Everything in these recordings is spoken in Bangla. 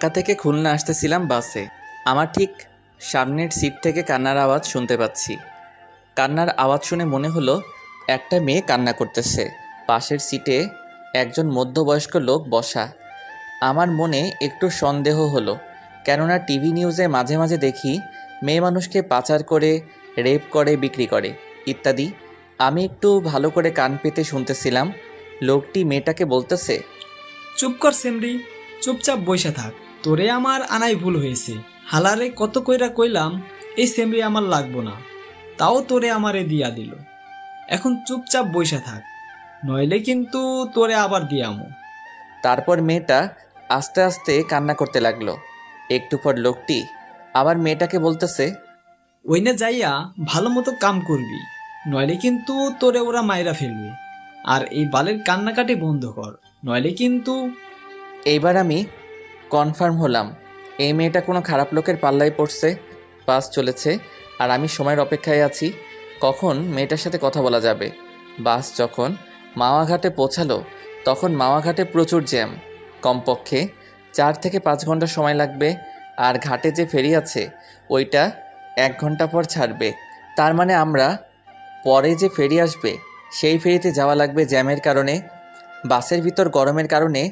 ঢাকা থেকে খুলনা আসতেছিলাম বাসে। আমার ঠিক সামনের সিট থেকে কান্নার আওয়াজ শুনতে পাচ্ছি। কান্নার আওয়াজ শুনে মনে হলো একটা মেয়ে কান্না করতেছে। পাশের সিটে একজন মধ্যবয়স্ক লোক বসা। আমার মনে একটু সন্দেহ হলো, কেননা টিভি নিউজে মাঝে মাঝে দেখি মেয়ে মানুষকে পাচার করে, রেপ করে, বিক্রি করে ইত্যাদি। আমি একটু ভালো করে কান পেতে শুনতেছিলাম। লোকটি মেয়েটাকে বলতেছে, চুপ কর সেমরি, চুপচাপ বইসা থাক। তোরে আমার আনাই ভুল হয়েছে। হালারে কত কইরা কইলাম এই সেমরি আমার লাগবো না, তাও তোরে আমারে দিয়া দিল। এখন চুপচাপ বইসা থাক, নইলে কিন্তু তোরে আবার দিয়ামো। তারপর মেয়েটা আস্তে আস্তে কান্না করতে লাগলো। একটু পর লোকটি আবার মেয়েটাকে বলতেছে, ওইনে যাইয়া ভালো মতো কাম করবি, নইলে কিন্তু তোরে ওরা মাইরা ফেলবে। আর এই বালের কান্নাকাটি বন্ধ কর, নইলে কিন্তু। এইবার আমি কনফার্ম হলাম এই মেয়েটা কোনো খারাপ লোকের পাল্লায় পড়ছে। বাস চলেছে আর আমি সময়ের অপেক্ষায় আছি, কখন মেয়েটার সাথে কথা বলা যাবে। বাস যখন মাওয়াঘাটে পৌঁছালো তখন মাওয়াঘাটে প্রচুর জ্যাম। কমপক্ষে 4 থেকে 5 ঘন্টা সময় লাগবে। আর ঘাটে যে ফেরি আছে ওইটা 1 ঘন্টা পর ছাড়বে। তার মানে আমরা পরে যে ফেরি আসবে সেই ফেরিতে যাওয়া লাগবে জ্যামের কারণে। বাসের ভিতর গরমের কারণে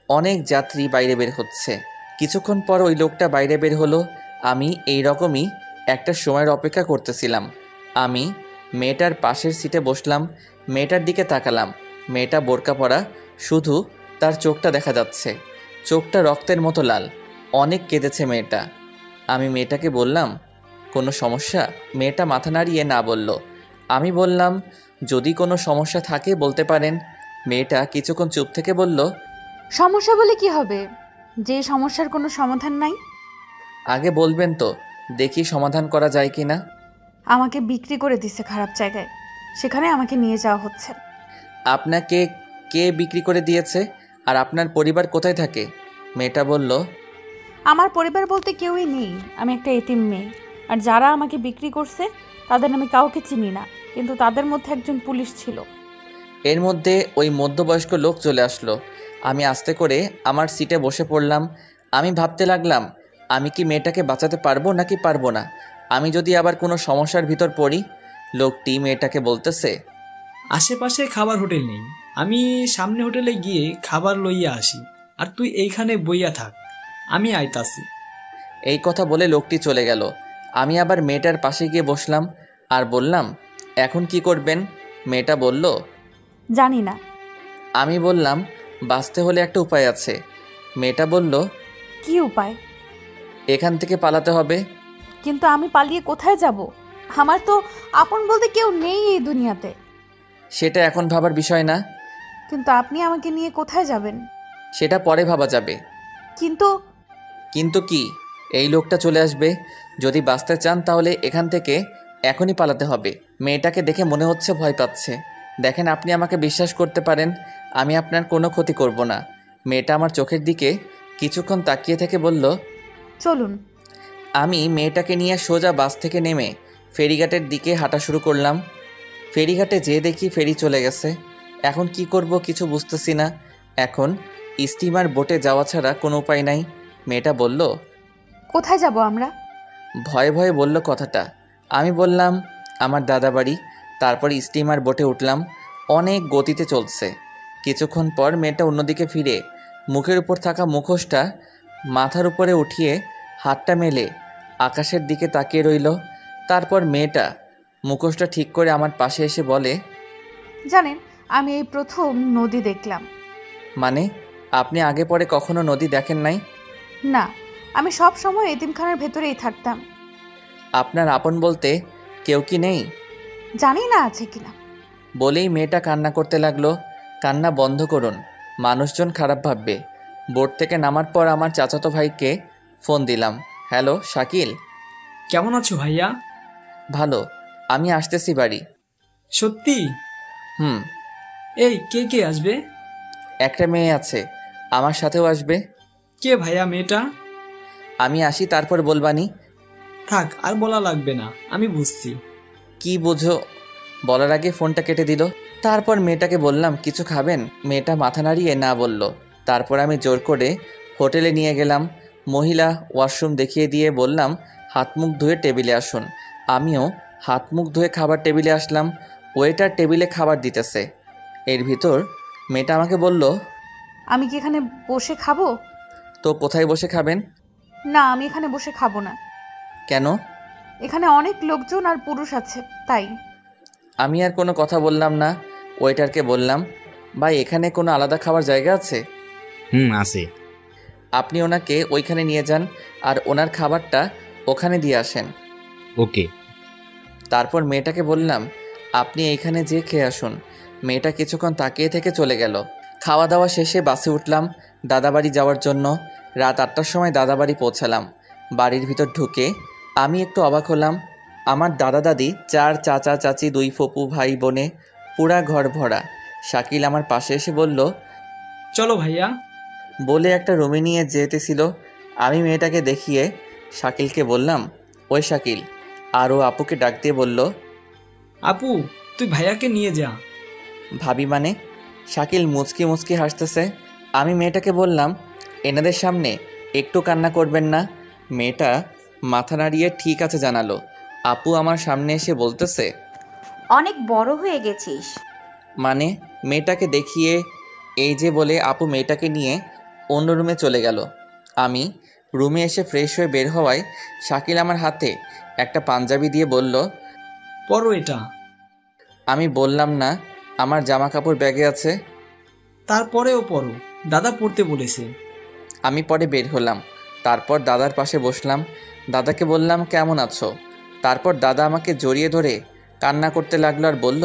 অনেক যাত্রী বাইরে বের হচ্ছে। কিছুক্ষণ পর ওই লোকটা বাইরে বের হলো। আমি এই রকমই একটা সময়ের অপেক্ষা করতেছিলাম। আমি মেয়েটার পাশের সিটে বসলাম, মেয়েটার দিকে তাকালাম। মেয়েটা বোরকা পরা, শুধু তার চোখটা দেখা যাচ্ছে। চোখটা রক্তের মতো লাল। অনেক কেঁদেছে মেয়েটা। আমি মেয়েটাকে বললাম, কোনো সমস্যা? মেয়েটা মাথা নাড়িয়ে না বলল। আমি বললাম, যদি কোনো সমস্যা থাকে বলতে পারেন। মেয়েটা কিছুক্ষণ চুপ থেকে বলল, সমস্যা বলে কি হবে, যে সমস্যার কোনো সমাধান নাই? আগে বলবেন তো, দেখি সমাধান করা যায় কি না। আমাকে বিক্রি করে দিচ্ছে খারাপ জায়গায়, সেখানে আমাকে নিয়ে যাওয়া হচ্ছে। আপনাকে কে বিক্রি করে দিয়েছে? আর আপনার পরিবার কোথায় থাকে? মেয়েটা বলল, আমার পরিবার বলতে কেউই নেই, আমি একটা এতিম মেয়ে। আর যারা আমাকে বিক্রি করছে তাদের আমি কাউকে চিনি না, কিন্তু তাদের মধ্যে একজন পুলিশ ছিল। এর মধ্যে ওই মধ্যবয়স্ক লোক চলে আসলো। আমি আস্তে করে আমার সিটে বসে পড়লাম। আমি ভাবতে লাগলাম, আমি কি মেয়েটাকে বাঁচাতে পারবো নাকি পারবো না। আমি যদি আবার কোনো সমস্যার ভিতর পড়ি। লোকটি মেয়েটাকে বলতেছে, আশেপাশে খাবার হোটেল নেই, আমি সামনে হোটেলে গিয়ে খাবার লইয়া আসি, আর তুই এইখানে বইয়া থাক, আমি আইতাছি। এই কথা বলে লোকটি চলে গেল। আমি আবার মেয়েটার পাশে গিয়ে বসলাম আর বললাম, এখন কি করবেন? মেয়েটা বলল, জানি না। আমি বললাম, বাঁচতে হলে একটা উপায় আছে। মেয়েটা বলল, কি উপায়? এখান থেকে পালাতে হবে। কিন্তু আমি পালিয়ে কোথায় যাব? আমার তো আপন বলতে কেউ নেই এই দুনিয়াতে। সেটা এখন ভাবার বিষয় না। কিন্তু আপনি আমাকে নিয়ে কোথায় যাবেন? সেটা পরে ভাবা যাবে। কিন্তু কিন্তু কি? এই লোকটা চলে আসবে। যদি বাঁচতে চান তাহলে এখান থেকে এখনই পালাতে হবে। মেয়েটাকে দেখে মনে হচ্ছে ভয় পাচ্ছে। দেখেন, আপনি আমাকে বিশ্বাস করতে পারেন, আমি আপনার কোনো ক্ষতি করব না। মেয়েটা আমার চোখের দিকে কিছুক্ষণ তাকিয়ে থেকে বলল, চলুন। আমি মেয়েটাকে নিয়ে সোজা বাস থেকে নেমে ফেরিঘাটের দিকে হাঁটা শুরু করলাম। ফেরিঘাটে যেয়ে দেখি ফেরি চলে গেছে। এখন কি করব কিছু বুঝতেছি না। এখন স্টিমার বোটে যাওয়া ছাড়া কোনো উপায় নাই। মেয়েটা বলল, কোথায় যাব আমরা? ভয়ে ভয়ে বলল কথাটা। আমি বললাম, আমার দাদা বাড়ি। তারপর স্টিমার বোটে উঠলাম। অনেক গতিতে চলছে। কিছুক্ষণ পর মেয়েটা অন্যদিকে ফিরে মুখের উপর থাকা মুখোশটা মাথার উপরে উঠিয়ে হাতটা মেলে আকাশের দিকে তাকিয়ে রইল। তারপর মেয়েটা মুখোশটা ঠিক করে আমার পাশে এসে বলে, জানেন, আমি এই প্রথম নদী দেখলাম। মানে? আপনি আগে পরে কখনো নদী দেখেন নাই? না, আমি সব সময় এতিমখানার ভেতরেই থাকতাম। আপনার আপন বলতে কেউ কি নেই? জানি না আছে কিনা। বলেই মেয়েটা কান্না করতে লাগলো। কান্না বন্ধ করুন, মানুষজন খারাপ ভাববে। বোট থেকে নামার পর আমার চাচাতো ভাইকে ফোন দিলাম। হ্যালো শাকিল। কেমন আছো ভাইয়া? ভালো, আমি আসতেছি বাড়ি। সত্যি? হুম। এই কে কে আসবে? একটা মেয়ে আছে, আমার সাথেও আসবে। কে ভাইয়া মেয়েটা? আমি আসি তারপর বলবানি। থাক, আর বলা লাগবে না, আমি বুঝছি। কি বোঝো? বলার আগে ফোনটা কেটে দিল। তারপর মেয়েটাকে বললাম, কিছু খাবেন? মেয়েটা মাথা নাড়িয়ে না বলল। তারপর আমি জোর করে হোটেলে নিয়ে গেলাম। মহিলা ওয়াশরুম দেখিয়ে দিয়ে বললাম হাত মুখ ধুয়ে টেবিলে আসুন। আমিও হাত মুখ ধুয়ে খাবার টেবিলে আসলাম। ওয়েটার টেবিলে খাবার দিতেছে। এর ভিতর মেয়েটা আমাকে বলল, আমি কি এখানে বসে খাবো? তো কোথায় বসে খাবেন? না, আমি এখানে বসে খাবো না। কেন? এখানে অনেক লোকজন আর পুরুষ আছে, তাই। আমি আর কোনো কথা বললাম না। ওয়েটারকে বললাম, ভাই এখানে কোনো আলাদা খাবার জায়গা আছে? আছে। আপনি ওনাকে ওইখানে নিয়ে যান আর ওনার খাবারটা ওখানে দিয়ে আসেন। ওকে। তারপর মেয়েটাকে বললাম, আপনি এইখানে যেয়ে খেয়ে আসুন। মেয়েটা কিছুক্ষণ তাকিয়ে থেকে চলে গেল। খাওয়া দাওয়া শেষে বাসে উঠলাম দাদাবাড়ি যাওয়ার জন্য। রাত 8টার সময় দাদাবাড়ি পৌঁছালাম। বাড়ির ভিতর ঢুকে আমি একটু অবাক হলাম। আমার দাদা দাদি, 4 চাচা চাচি, 2 ফুপু ভাই বোনে পুরা ঘর ভরা। শাকিল আমার পাশে এসে বলল, চলো ভাইয়া। বলে একটা রুমে নিয়ে যেতেছিল। আমি মেয়েটাকে দেখিয়ে শাকিলকে বললাম, ওই শাকিল। আর ও আপুকে ডাক দিয়ে বলল, আপু, তুই ভাইয়াকে নিয়ে যা। ভাবি মানে? শাকিল মুচকি মুচকি হাসতেছে। আমি মেয়েটাকে বললাম, এনাদের সামনে একটু কান্না করবেন না। মেয়েটা মাথা নাড়িয়ে ঠিক আছে জানালো। আপু আমার সামনে এসে বলতেছে, অনেক বড় হয়ে গেছিস। মানে? মেয়েটাকে দেখিয়ে এই যে বলে আপু মেয়েটাকে নিয়ে অন্য রুমে চলে গেল। আমি রুমে এসে ফ্রেশ হয়ে বের হওয়ায় শাকিল আমার হাতে একটা পাঞ্জাবি দিয়ে বলল, পরো এটা। আমি বললাম না আমার জামা কাপড় ব্যাগে আছে। তারপরেও পরো, দাদা পড়তে বলেছে। আমি পরে বের হলাম। তারপর দাদার পাশে বসলাম। দাদাকে বললাম, কেমন আছো? তারপর দাদা আমাকে জড়িয়ে ধরে কান্না করতে লাগলো আর বলল,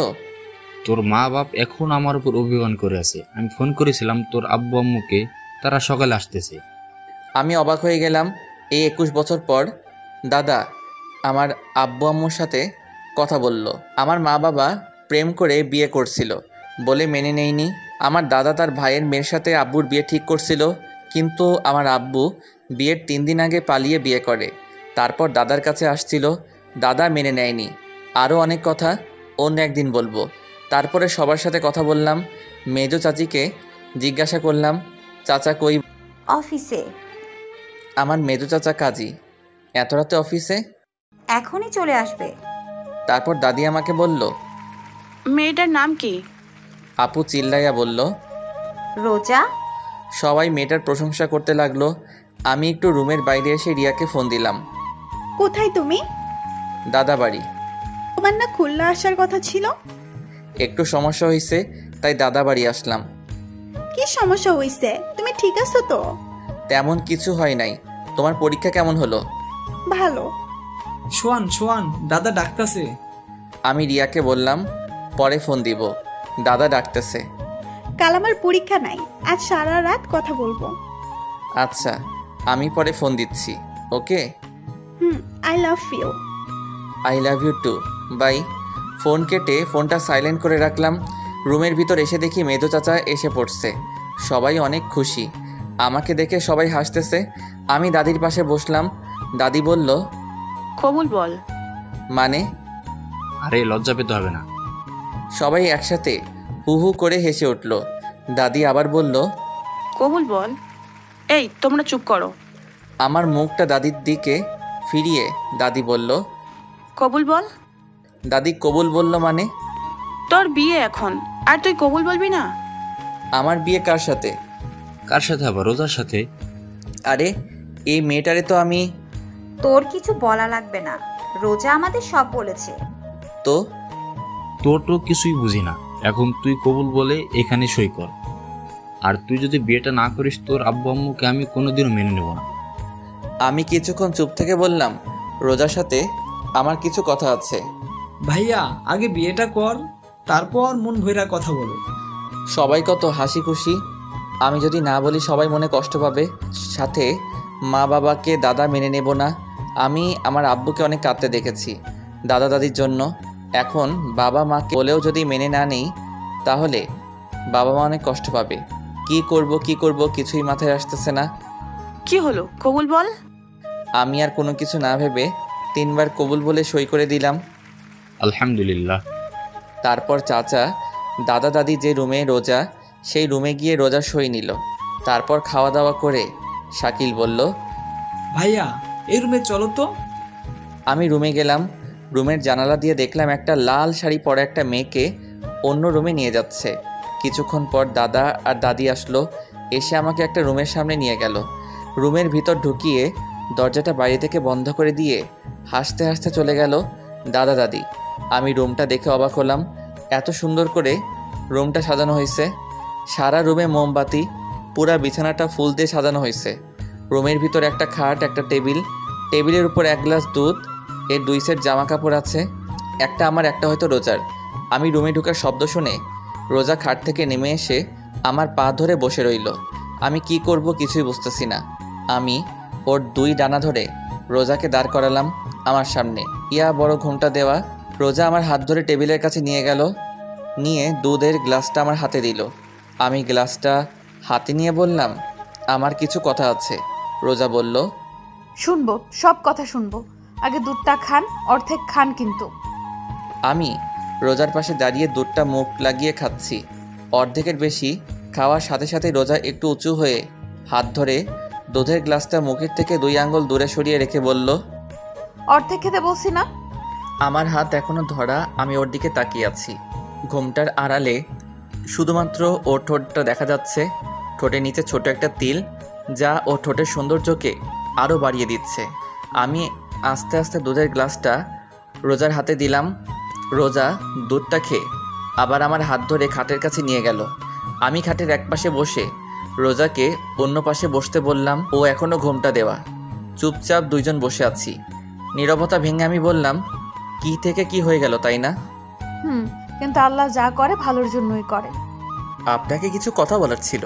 তোর মা বাপ এখন আমার উপর অভিমান করে আছে। আমি ফোন করেছিলাম তোর আব্বু আম্মুকে, তারা সকালে আসতেছে। আমি অবাক হয়ে গেলাম। এই 21 বছর পর দাদা আমার আব্বু আম্মুর সাথে কথা বলল। আমার মা বাবা প্রেম করে বিয়ে করছিল বলে মেনে নেয়নি। আমার দাদা তার ভাইয়ের মেয়ের সাথে আব্বুর বিয়ে ঠিক করছিল, কিন্তু আমার আব্বু বিয়ের 3 দিন আগে পালিয়ে বিয়ে করে। তারপর দাদার কাছে আসছিল, দাদা মেনে নেয়নি। আরও অনেক কথা অন্য একদিন বলবো। তারপরে সবার সাথে কথা বললাম। মেজো চাচিকে জিজ্ঞাসা করলাম, চাচা কই? অফিসে। আমার মেজো চাচা কাজী। এত রাতে অফিসে? এখনই চলে আসবে। তারপর দাদি আমাকে বলল, মেয়েটার নাম কি? আপু চিল্লাইয়া বলল, রোজা। সবাই মেয়েটার প্রশংসা করতে লাগলো। আমি একটু রুমের বাইরে এসে রিয়াকে ফোন দিলাম। কোথায় তুমি? দাদা বাড়ি। তোমার না খুলনা আসার কথা ছিল? একটু সমস্যা হয়েছে, তাই দাদা বাড়ি আসলাম। কি সমস্যা হইছে? তুমি ঠিক আছো তো? তেমন কিছু হয় নাই। তোমার পরীক্ষা কেমন হলো? ভালো। শোয়ান শোয়ান, দাদা ডাকতেছে। আমি রিয়াকে বললাম, পরে ফোন দিব, দাদা ডাকতেছে। কাল আমার পরীক্ষা নাই, আজ সারা রাত কথা বলবো। আচ্ছা, আমি পরে ফোন দিচ্ছি। Okay, I love you. I love you too. Bye. Phone কেটে ফোনটা সাইলেন্ট করে রাখলাম। রুমের ভিতর এসে দেখি মেজো চাচা এসে পড়ছে। সবাই অনেক খুশি। আমাকে দেখে সবাই হাসতেছে। আমি দাদির পাশে বসলাম। দাদি বলল, কবুল বল। মানে? আরে লজ্জা পেতে হবে না। সবাই একসাথে হু হু করে হেসে উঠল। দাদি আবার বলল, কবুল বল। এই তোমরা চুপ করো। আমার মুখটা দাদির দিকে ফিরিয়ে দাদি বলল, কবুল বল। দাদি কবুল বলল মানে? তোর বিয়ে এখন, আর তুই কবুল বলবি না? আমার বিয়ে কার সাথে? কার সাথে? আবার রোজার সাথে। আরে এই মেয়েটারে তো আমি। তোর কিছু বলা লাগবে না, রোজা আমাদের সব বলেছে। তো তোর তো কিছুই বুঝি না। এখন তুই কবুল বলে এখানে সই কর। আর তুই যদি বিয়েটা না করিস, তোর আব্বু আম্মুকে আমি কোনোদিনও মেনে নেব না। আমি কিছুক্ষণ চুপ থেকে বললাম, রোজার সাথে আমার কিছু কথা আছে। ভাইয়া, আগে বিয়েটা কর, তারপর মন ভৈরা কথা বলো। সবাই কত হাসি খুশি। আমি যদি না বলি সবাই মনে কষ্ট পাবে। সাথে মা বাবাকে দাদা মেনে নেব না। আমি আমার আব্বুকে অনেক কাঁদতে দেখেছি দাদা দাদির জন্য। এখন বাবা মাকে বলেও যদি মেনে না নেই, তাহলে বাবা মা অনেক কষ্ট পাবে। কি করব কিছুই মাথায় আসতেছে না। কি হলো, কবুল বল। আমি আর কোনো কিছু না ভেবে 3 বার কবুল বলে সই করে দিলাম। আলহামদুলিল্লাহ। তারপর চাচা দাদা দাদি যে রুমে রোজা, সেই রুমে গিয়ে রোজা সই নিল। তারপর খাওয়া দাওয়া করে শাকিল বলল, ভাইয়া এই রুমে চলো তো। আমি রুমে গেলাম। রুমের জানালা দিয়ে দেখলাম একটা লাল শাড়ি পরা একটা মেয়েকে অন্য রুমে নিয়ে যাচ্ছে। কিছুক্ষণ পর দাদা আর দাদি আসলো, এসে আমাকে একটা রুমের সামনে নিয়ে গেল। রুমের ভিতর ঢুকিয়ে দরজাটা বাইরে থেকে বন্ধ করে দিয়ে হাসতে হাসতে চলে গেল দাদা দাদি। আমি রুমটা দেখে অবাক হলাম, এত সুন্দর করে রুমটা সাজানো হয়েছে। সারা রুমে মোমবাতি, পুরা বিছানাটা ফুল দিয়ে সাজানো হয়েছে। রুমের ভিতর একটা খাট, একটা টেবিল, টেবিলের উপর এক গ্লাস দুধ, এর 2 সেট জামা কাপড় আছে, একটা আমার একটা হয়তো রোজার। আমি রুমে ঢোকার শব্দ শুনে রোজা খাট থেকে নেমে এসে আমার পা ধরে বসে রইল। আমি কি করব কিছুই বুঝতেছি না। আমি ওর 2 ডানা ধরে রোজাকে দাঁড় করালাম আমার সামনে। ইয়া বড় ঘুমটা দেওয়া। রোজা আমার হাত ধরে টেবিলের কাছে নিয়ে গেল, নিয়ে দুধের গ্লাসটা আমার হাতে দিল। আমি গ্লাসটা হাতে নিয়ে বললাম, আমার কিছু কথা আছে। রোজা বলল, শুনবো, সব কথা শুনবো। আগে দুধটা খান, অর্ধেক খান কিন্তু। আমি রোজার পাশে দাঁড়িয়ে দুধটা মুখ লাগিয়ে খাচ্ছি। অর্ধেকের বেশি খাওয়ার সাথে সাথে রোজা একটু উঁচু হয়ে হাত ধরে দুধের গ্লাসটা মুখের থেকে 2 আঙ্গুল দূরে সরিয়ে রেখে বলল, অর্ধেক খেতে বলছি না? আমার হাত এখনো ধরা। আমি ওর দিকে তাকিয়ে আছি। ঘুমটার আড়ালে শুধুমাত্র ওর ঠোঁটটা দেখা যাচ্ছে। ঠোঁটের নিচে ছোট একটা তিল, যা ওর ঠোঁটের সৌন্দর্যকে আরও বাড়িয়ে দিচ্ছে। আমি আস্তে আস্তে দুধের গ্লাসটা রোজার হাতে দিলাম। রোজা দুধটা খেয়ে আবার আমার হাত ধরে খাটের কাছে নিয়ে গেল। আমি খাটের এক পাশে বসে রোজাকে অন্য পাশে বসতে বললাম। ও এখনও ঘুমটা দেওয়া। চুপচাপ 2 জন বসে আছি। নীরবতা ভেঙে আমি বললাম, কি থেকে কি হয়ে গেল, তাই না? কিন্তু আল্লাহ যা করে ভালোর জন্যই করে। আপনাকে কিছু কথা বলার ছিল।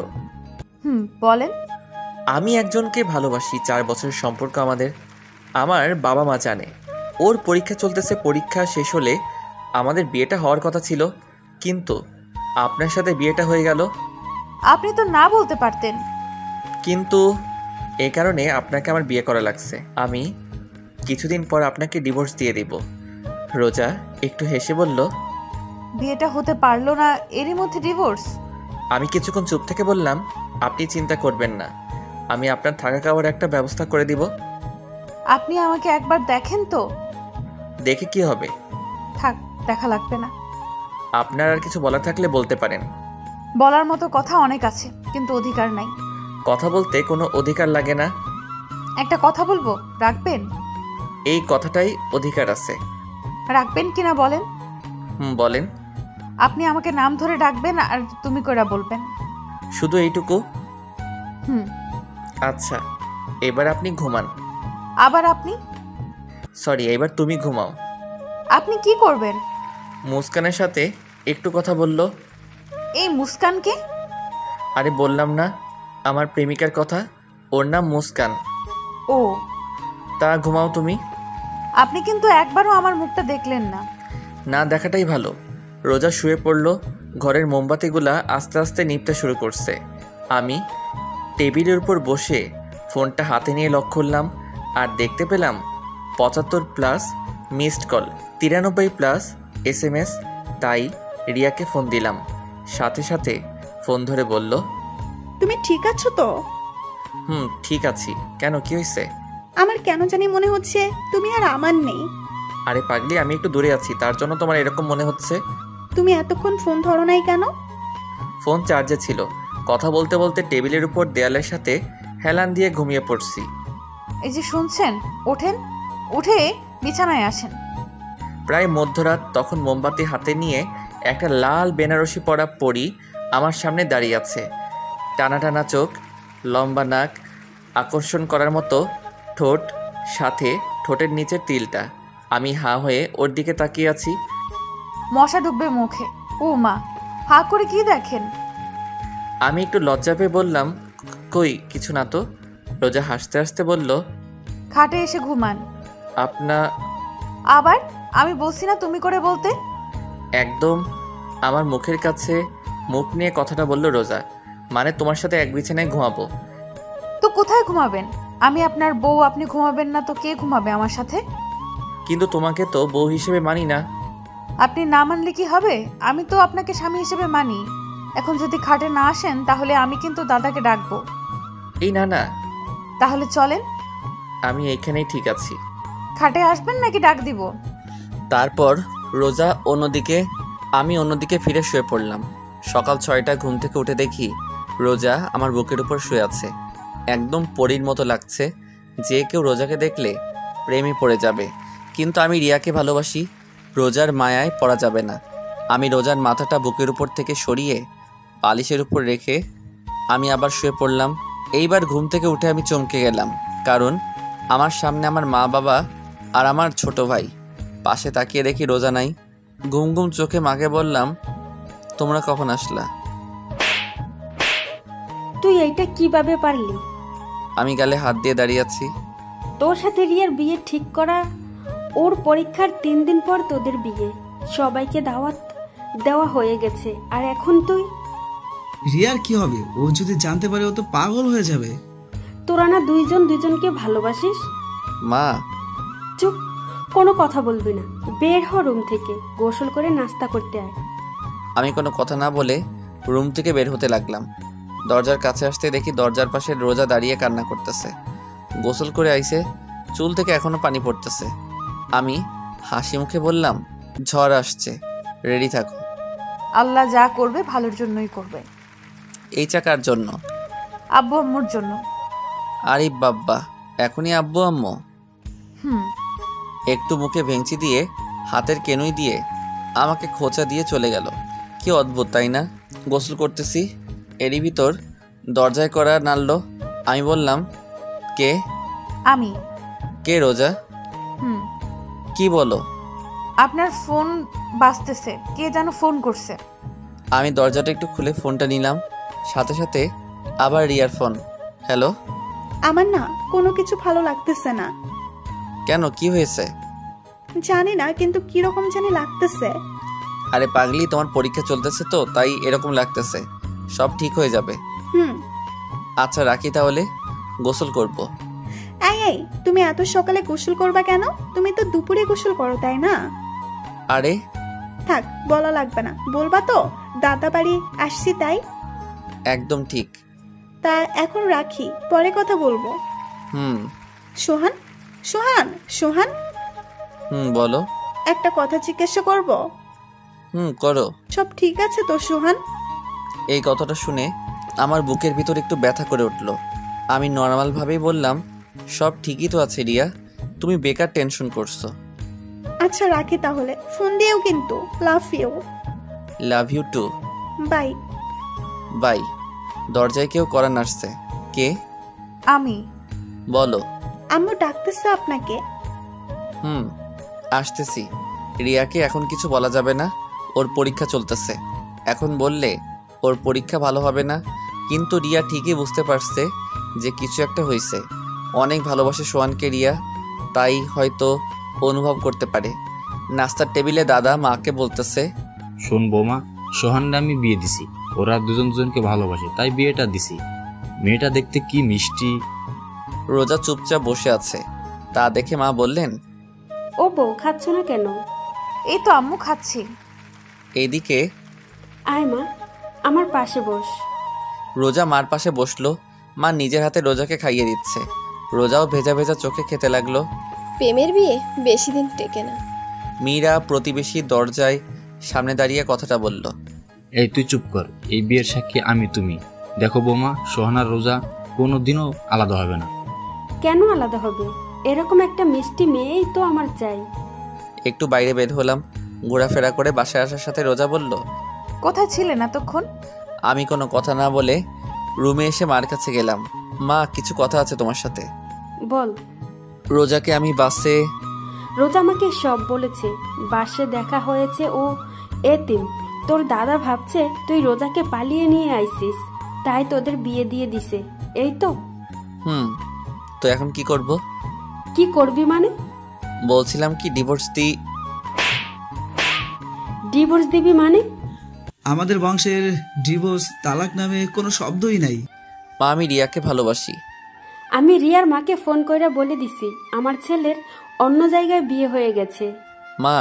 বলেন। আমি একজনকে ভালোবাসি। 4 বছরের সম্পর্ক আমাদের। আমার বাবা মা জানে। ওর পরীক্ষা চলতেছে, পরীক্ষা শেষ হলে আমাদের বিয়েটা হওয়ার কথা ছিল, কিন্তু আপনার সাথে বিয়েটা হয়ে গেল। আপনি তো না বলতে পারতেন। কিন্তু এই কারণে আপনাকে আমার বিয়ে করা লাগছে। আমি কিছুদিন পর আপনাকে ডিভোর্স দিয়ে দিব। রোজা একটু হেসে বলল, বিয়েটা হতে পারলো না, এরই মধ্যে ডিভোর্স? আমি কিছুক্ষণ চুপ থেকে বললাম, আপনি চিন্তা করবেন না, আমি আপনার থাকা খাওয়ার একটা ব্যবস্থা করে দিব। আপনি আমাকে একবার দেখেন তো। দেখে কি হবে? থাক, দেখা লাগবে না। আপনার আর কিছু বলার থাকলে বলতে পারেন। বলার মতো কথা অনেক আছে, কিন্তু অধিকার নাই। কথা বলতে কোনো অধিকার লাগে না। একটা কথা বলবো, রাখবেন? এই কথাটাই অধিকার আছে। রাখবেন কিনা বলেন? বলেন। আপনি আমাকে নাম ধরে ডাকবেন আর তুমি করে বলবেন। শুধু এইটুকু? হুম। আচ্ছা, এবার আপনি ঘুমান। আবার আপনি? সরি, এবার তুমি ঘুমাও। আপনি কি করবেন? মুস্কানের সাথে একটু কথা বলল। এই মুস্কানকে? আরে বললাম না, আমার প্রেমিকার কথা। ওর নাম মুস্কান। ও, তা ঘুমাও তুমি। আপনি কিন্তু একবারও আমার মুখটা দেখলেন না। না দেখাটাই ভালো। রোজা শুয়ে পড়ল। ঘরের মোমবাতিগুলা আস্তে আস্তে নিভতে শুরু করছে। আমি টেবিলের উপর বসে ফোনটা হাতে নিয়ে লক করলাম, আর দেখতে পেলাম 75+ মিসড কল, 93+ SMS। তাই রিয়াকে ফোন দিলাম। সাথে সাথে ফোন ধরে বলল, তুমি ঠিক আছো তো? ঠিক আছি। কেন, কি হয়েছে? আমার কেন জানি মনে হচ্ছে তুমি আর আমার নেই। আরে পাগলি, আমি একটু দূরে আছি, তার জন্য তোমার এরকম মনে হচ্ছে। তুমি এতক্ষণ ফোন ধরো নাই কেন? ফোন চার্জে ছিল। কথা বলতে বলতে টেবিলের উপর দেয়ালের সাথে হেলান দিয়ে ঘুমিয়ে পড়ছি। এই যে শুনছেন, ওঠেন, উঠে বিছানায় আসেন। প্রায় মধ্যরাত। তখন মোমবাতি হাতে নিয়ে একটা লাল বেনারসি পরা পরী আমার সামনে দাঁড়িয়ে আছে। টানা টানা চোখ, লম্বা নাক, আকর্ষণ করার মতো ঠোঁট, সাথে ঠোঁটের নিচের তিলটা। আমি হাঁ হয়ে ওর দিকে তাকিয়ে আছি। মশা ঢুকবে মুখে। ও মা, হা করে কি দেখেন? আমি একটু লজ্জা পেয়ে বললাম, কই কিছু না তো। রোজা হাসতে হাসতে বলল, খাটে এসে ঘুমান। আবার আমি বলছি না তুমি করে বলতে? একদম আমার মুখের কাছে মুখ নিয়ে কথাটা বলল রোজা। মানে তোমার সাথে এক বিছানায় ঘুমাবো। তো কোথায় ঘুমাবেন? আমি আপনার বউ, আপনি ঘুমাবেন না তো কে ঘুমাবে আমার সাথে? কিন্তু তোমাকে তো বউ হিসেবে মানি না। আপনি না মানলে কি হবে? আমি তো আপনাকে স্বামী হিসেবে মানি। এখন যদি খাটে না আসেন তাহলে আমি কিন্তু দাদাকে ডাকবো। এই না না। তাহলে চলেন। আমি এইখানেই ঠিক আছি। খাটে আসবেন নাকি ডাক দিব? তারপর রোজা অন্যদিকে, আমি অন্যদিকে ফিরে শুয়ে পড়লাম। সকাল 6টায় ঘুম থেকে উঠে দেখি রোজা আমার বুকের উপর শুয়ে আছে। একদম পরীর মতো লাগছে, যে কেউ রোজাকে দেখলে প্রেমে পড়ে যাবে। কিন্তু আমি রিয়াকে ভালোবাসি, রোজার মায়ায় পড়া যাবে না। আমি রোজার মাথাটা বুকের উপর থেকে সরিয়ে বালিশের উপর রেখে আমি আবার শুয়ে পড়লাম। এইবার ঘুম থেকে উঠে আমি চমকে গেলাম, কারণ আমার সামনে আমার মা বাবা আর আমার ছোট ভাই। পাশে তাকিয়ে দেখি রোজা নাই। ঘুম ঘুম চোখে মাকে বললাম, তোমরা কখন আসলা? তুই এইটা কিভাবে পারলি? আমি গালে হাত দিয়ে দাঁড়িয়ে আছি। তোর সাথে রিয়ার বিয়ে ঠিক করা, ওর পরীক্ষার 3 দিন পর তোদের বিয়ে, সবাইকে দাওয়াত দেওয়া হয়ে গেছে, আর এখন তুই? রিয়ার কি হবে? ও যদি জানতে পারে ও তো পাগল হয়ে যাবে। তোরা না দুইজন দুইজনকে ভালোবাসিস? মা, চুপ, কোনো কথা বলবি না। বের হ রুম থেকে, গোসল করে নাস্তা করতে আয়। আমি কোনো কথা না বলে রুম থেকে বের হতে লাগলাম। দরজার কাছে আসতে দেখি দরজার পাশে রোজা দাঁড়িয়ে কান্না করতেছে। গোসল করে আইছে, চুল থেকে এখনো পানি পড়তেছে। আমি হাসি মুখে বললাম, ঝড় আসছে, রেডি থাকো। আল্লাহ যা করবে ভালোর জন্যই করবে। এই চাকার জন্য? আব্বু আম্মুর জন্য। আরে বাব্বা, এখনই আব্বু আম্মু? হুম। একটু মুখে ভেঙচি দিয়ে হাতের কেনুই দিয়ে আমাকে খোঁচা দিয়ে চলে গেল। কি অদ্ভুত, তাই না? গোসল করতেছি, এরই ভিতর দরজায় করা নাড়ল। আমি বললাম, কে? আমি। কে রোজা? হুম। কি বলো? আপনার ফোন বাজতেছে, কে যেন ফোন করছে। আমি দরজাটা একটু খুলে ফোনটা নিলাম, সাথে সাথে আবার রিয়ার ফোন। হ্যালো। আমার না কোনো কিছু ভালো লাগতেছে না। কেন, কি হয়েছে? জানি না, কিন্তু কিরকম জানি লাগতেছে। আরে পাগলি, তোমার পরীক্ষা চলতেছে তো, তাই এরকম লাগতেছে। সব ঠিক হয়ে যাবে। হুম। আচ্ছা রাখি তাহলে, গোসল করব। এই তুমি এত সকালে গোসল করবা কেন? তুমি তো দুপুরে গোসল করো, তাই না? আরে থাক, বলা লাগবে না। বলবা তো দাদা বাড়ি আসছি তাই? একদম ঠিক। তা এখন রাখি, পরে কথা বলবো। হুম। সোহান, সোহান, সোহান, বলো। একটা কথা জিজ্ঞাসা করব? করো। সব ঠিক আছে তো সোহান? এই কথাটা শুনে আমার বুকের ভিতর একটু ব্যথা করে উঠল। আমি নর্মালভাবেই বললাম, সব ঠিকই তো আছে রিয়া, তুমি বেকার টেনশন করছো। আচ্ছা রাখি তাহলে, ফোন দিও কিন্তু। Love you. Love you too. Bye. Bye. দরজায় কেউ করা নাড়ছে। কে? আমি। বলো। আম্মু ডাকতেছে আপনাকে। আসতেছি। রিয়াকে এখন কিছু বলা যাবে না, ওর পরীক্ষা চলতেছে। এখন বললে ওর পরীক্ষা ভালো হবে না। কিন্তু রিয়া ঠিকই বুঝতে পারছে যে কিছু একটা হয়েছে। অনেক ভালোবাসে সোহানকে রিয়া, তাই হয়তো অনুভব করতে পারে। নাস্তার টেবিলে দাদা মাকে বলতেছে, শোন বৌমা, সোহানরা আমি বিয়ে দিছি, ওরা দুজন দুজনকে ভালোবাসে তাই বিয়েটা দিছি। মেয়েটা দেখতে কি মিষ্টি। রোজা চুপচাপ বসে আছে, তা দেখে মা বললেন, ও বউ, খাচ্ছ না কেন? এই তো আম্মু খাচ্ছি। এইদিকে আয় মা, আমার পাশে বস। রোজা মার পাশে বসলো। মা নিজের হাতে রোজাকে খাইয়ে দিচ্ছে। রোজাও ভেজা ভেজা চোখে খেতে লাগলো। প্রেমের বিয়ে বেশি দিন টেকে না। মীরা প্রতিবেশী দরজায় সামনে দাঁড়িয়ে কথাটা বলল, এই তুই চুপ কর, এই বিয়ের সাক্ষী আমি তুমি। দেখো বৌমা, সোহানার রোজা কোনোদিনও আলাদা হবে না। কেন আলাদা হবে? এরকম একটা মিষ্টি মেয়েই তো আমার চাই। একটু বাইরে বের হলাম। ঘোরাফেরা করে বাসায় আসার সাথে রোজা বলল, কোথায় ছিলেন এতক্ষণ? আমি কোনো কথা না বলে রুমে এসে মার কাছে গেলাম। মা, কিছু কথা আছে তোমার সাথে। বল। রোজাকে আমি বাসে। রোজা আমাকে সব বলেছে। বাসে দেখা হয়েছে, ও এতিম। তোর দাদা ভাবছে তুই রোজাকে পালিয়ে নিয়ে আইছিস, তাই তোদের বিয়ে দিয়ে দিছে, এই তো। তো এখন কি করব? কি করবি মানে? বলছিলাম কি ডিভোর্স ডিভোর্স দিবি মানে? আমাদের বংশের ডিভোর্স তালাক নামে কোনো শব্দই নাই। মা, আমি রিয়াকে ভালোবাসি। আমি রিয়ার মাকে ফোন করে বলে দিছি আমার ছেলের অন্য জায়গায় বিয়ে হয়ে গেছে। মা,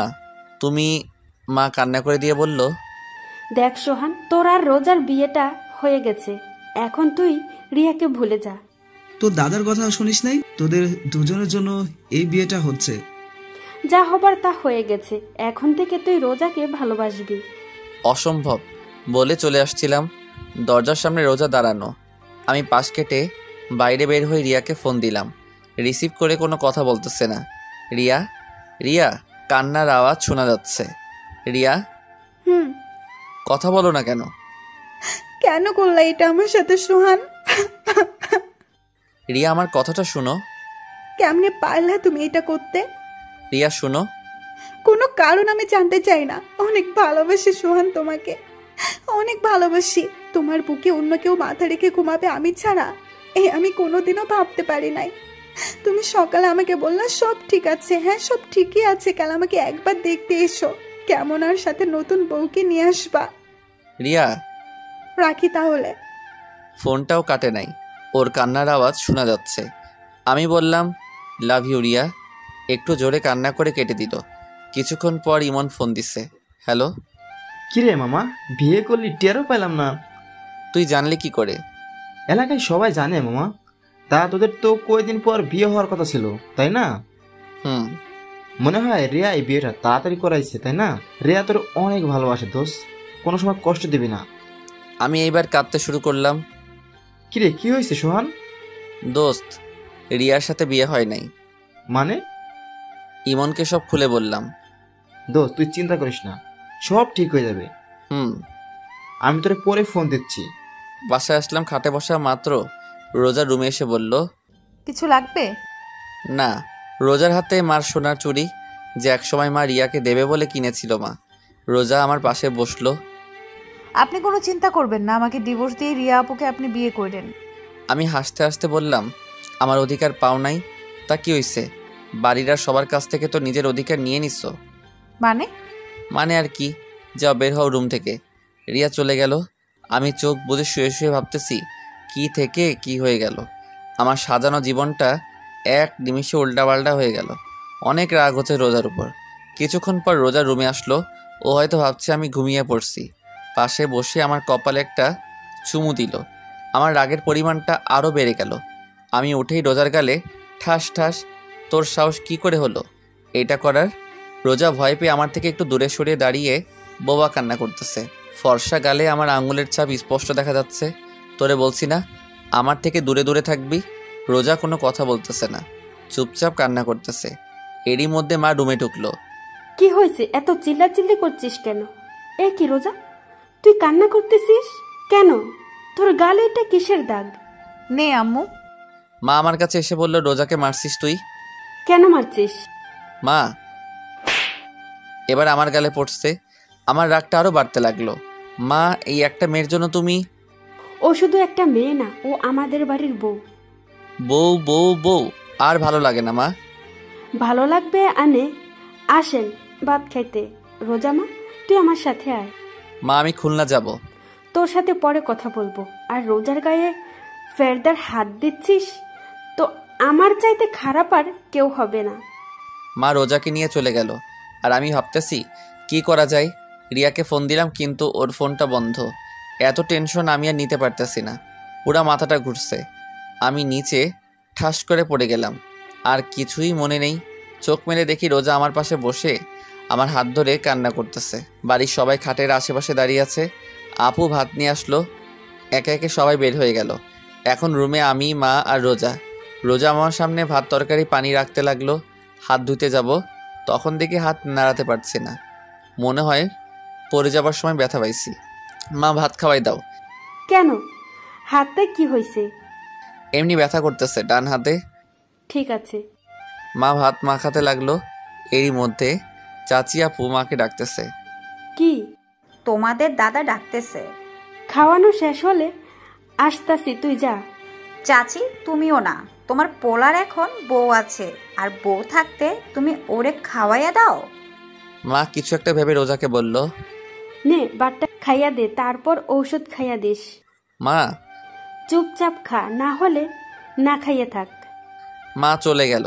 তুমি? মা কান্না করে দিয়ে বলল, দেখ সোহান, তোর আর রোজার বিয়েটা হয়ে গেছে, এখন তুই রিয়াকে ভুলে যা। তোর দাদার কথা শুনিস নাই? তোদের দুজনের জন্য এই বিয়েটা হচ্ছে। যা হবার তা হয়ে গেছে, এখন থেকে তুই রোজাকে ভালোবাসবি। অসম্ভব বলে চলে আসছিলাম, দরজার সামনে রোজা দাঁড়ানো। আমি পাশ কেটে বাইরে বের হয়ে রিয়াকে ফোন দিলাম। রিসিভ করে কোনো কথা বলতেছে না। রিয়া, রিয়া, কান্নার আওয়াজ শোনা যাচ্ছে। রিয়া, কথা বলো না কেন? কেন করলা এটা আমার সাথে সোহান? রিয়া, আমার কথাটা শুনো। কেমনে পারলা তুমি এটা করতে? রিয়া শুনো। কোনো কারণ আমি জানতে চাই না। অনেক ভালোবাসি সোহান তোমাকে, অনেক ভালোবাসি। তোমার বুকে অন্য কেউ মাথা রেখে ঘুমাবে আমি ছাড়া, আমি কোনোদিনও ভাবতে পারি নাই। তুমি সকালে আমাকে বললা সব ঠিক আছে। হ্যাঁ, সব ঠিকই আছে, কাল আমাকে একবার দেখতে এসো, কেমন আর সাথে নতুন বউকে নিয়ে আসবা। রিয়া, রাখি তাহলে। ফোনটাও কাটে নাই, ওর কান্নার আওয়াজ শোনা যাচ্ছে। আমি বললাম লাভ ইউ রিয়া। একটু জোরে কান্না করে কেটে দিল। কিছুক্ষণ পর ইমন ফোন দিছে। হ্যালো। কিরে মামা, বিয়ে করলি? টেরও পেলাম না। তুই জানলি কি করে? এলাকায় সবাই জানে মামা। তা তোদের তো কয়েকদিন পর বিয়ে হওয়ার কথা ছিল, তাই না? মনে হয় রিয়া এই বিয়েটা তাড়াতাড়ি করাইছে, তাই না? রিয়া তোর অনেক ভালোবাসে দোস্ত, কোনো সময় কষ্ট দিবি না। আমি এইবার কাঁদতে শুরু করলাম। কিরে, কি হয়েছে সোহান? দোস্ত, রিয়ার সাথে বিয়ে হয় নাই। মানে? ইমনকে সব খুলে বললাম। দোস্ত তুই চিন্তা করিস না, সব ঠিক হয়ে যাবে। আমি তোরে পরে ফোন দিচ্ছি। বাসায় আসলাম, খাটে বসা মাত্র রোজার রুমে এসে বলল, কিছু লাগবে? না। রোজার হাতে মার সোনার চুড়ি, যে একসময় মা রিয়াকে দেবে বলে কিনেছিল মা। রোজা আমার পাশে বসলো। আপনি কোনো চিন্তা করবেন না, আমাকে ডিভোর্স দিয়ে রিয়া আপুকে আপনি বিয়ে করেন। আমি হাসতে হাসতে বললাম, আমার অধিকার পাও নাই? তা কি হইছে? বাড়ির আর সবার কাছ থেকে তো নিজের অধিকার নিয়ে নিচ্ছ। মানে আর কি, যাও বের হও রুম থেকে। রিয়া চলে গেল। আমি চোখ বুজে শুয়ে শুয়ে ভাবতেছি কি থেকে কি হয়ে গেল। আমার সাজানো জীবনটা এক নিমিষে উল্টাপাল্টা হয়ে গেল। অনেক রাগ হচ্ছে রোজার উপর। কিছুক্ষণ পর রোজার রুমে আসলো। ও হয়তো ভাবছে আমি ঘুমিয়ে পড়ছি। পাশে বসে আমার কপালে একটা চুমু দিল। আমার রাগের পরিমাণটা আরও বেড়ে গেল। আমি উঠেই রোজার গালে ঠাস ঠাস। তোর সাহস কি করে হলো এটা করার? রোজা ভয় পেয়ে আমার থেকে একটু দূরে সরিয়ে দাঁড়িয়ে বোবা কান্না করতেছে। ফর্সা গালে আমার আঙুলের ছাপ স্পষ্ট দেখা যাচ্ছে। তোরে বলছি না আমার থেকে দূরে দূরে থাকবি? রোজা কোনো কথা বলতেছে না, চুপচাপ কান্না করতেছে। এরই মধ্যে মা রুমে ঢুকলো। কি হয়েছে, এত চিল্লাচিল্লি করছিস কেন? এ কি রোজা, তুই কান্না করতেছিস কেন? তোর গালে এটা কিসের দাগ? নে আম্মু। মা আমার কাছে এসে বলল, রোজাকে মারছিস তুই? কেন মারছিস? মা এবার আমার গালে পড়ছে। আমার রাগটা আরো বাড়তে লাগলো। মা, এই একটা মেয়ের জন্য তুমি? ও শুধু একটা মেয়ে না, ও আমাদের বাড়ির বউ। বউ বউ বউ আর ভালো লাগে না মা। ভালো লাগবে আনে। আসেন ভাত খাইতে। রোজা মা, তুই আমার সাথে আয়। মা, আমি খুলনা যাব। তোর সাথে পরে কথা বলবো। আর রোজার গায়ে ফেরদার হাত দিচ্ছিস তো আমার চাইতে খারাপ আর কেউ হবে না। মা রোজাকে নিয়ে চলে গেল। আর আমি ভাবতেছি কি করা যায়। রিয়াকে ফোন দিলাম কিন্তু ওর ফোনটা বন্ধ। এত টেনশন আমি আর নিতে পারতেছি না, পুরা মাথাটা ঘুরছে। আমি নিচে ঠাস করে পড়ে গেলাম। আর কিছুই মনে নেই। চোখ মেলে দেখি রোজা আমার পাশে বসে আমার হাত ধরে কান্না করতেছে। বাড়ির সবাই খাটের আশেপাশে দাঁড়িয়ে আছে। আপু ভাত নিয়ে আসলো। একে একে সবাই বের হয়ে গেল। এখন রুমে আমি, মা আর রোজা। রোজা আমার সামনে ভাত তরকারি পানি রাখতে লাগলো। হাত ধুতে যাব, তখন দেখি হাত নাড়াতে পারছি না। মনে হয় পড়ে যাবার সময় ব্যথা পাইছি। মা, ভাত খাওয়াই দাও। কেন, হাতে কি হয়েছে? এমনি ব্যথা করতেছে ডান হাতে। ঠিক আছে। মা ভাত মাখাতে লাগলো। এরই মধ্যে চাচি আপু মাকে ডাকতেছে। কি? তোমাদের দাদা ডাকতেছে। খাওয়ানো শেষ হলে আসতাছি, তুই যা। চাচি, তুমিও না, তোমার পোলার এখন বউ আছে, আর বউ থাকতে তুমি ওরে খাওয়াইয়া দাও। মা কিছু একটা ভেবে রোজাকে বলল, নে বাটটা খাইয়া দে, তারপর ঔষধ খাইয়া দিস। মা চুপচাপ খা, না হলে না খাইয়ে থাক। মা চলে গেল।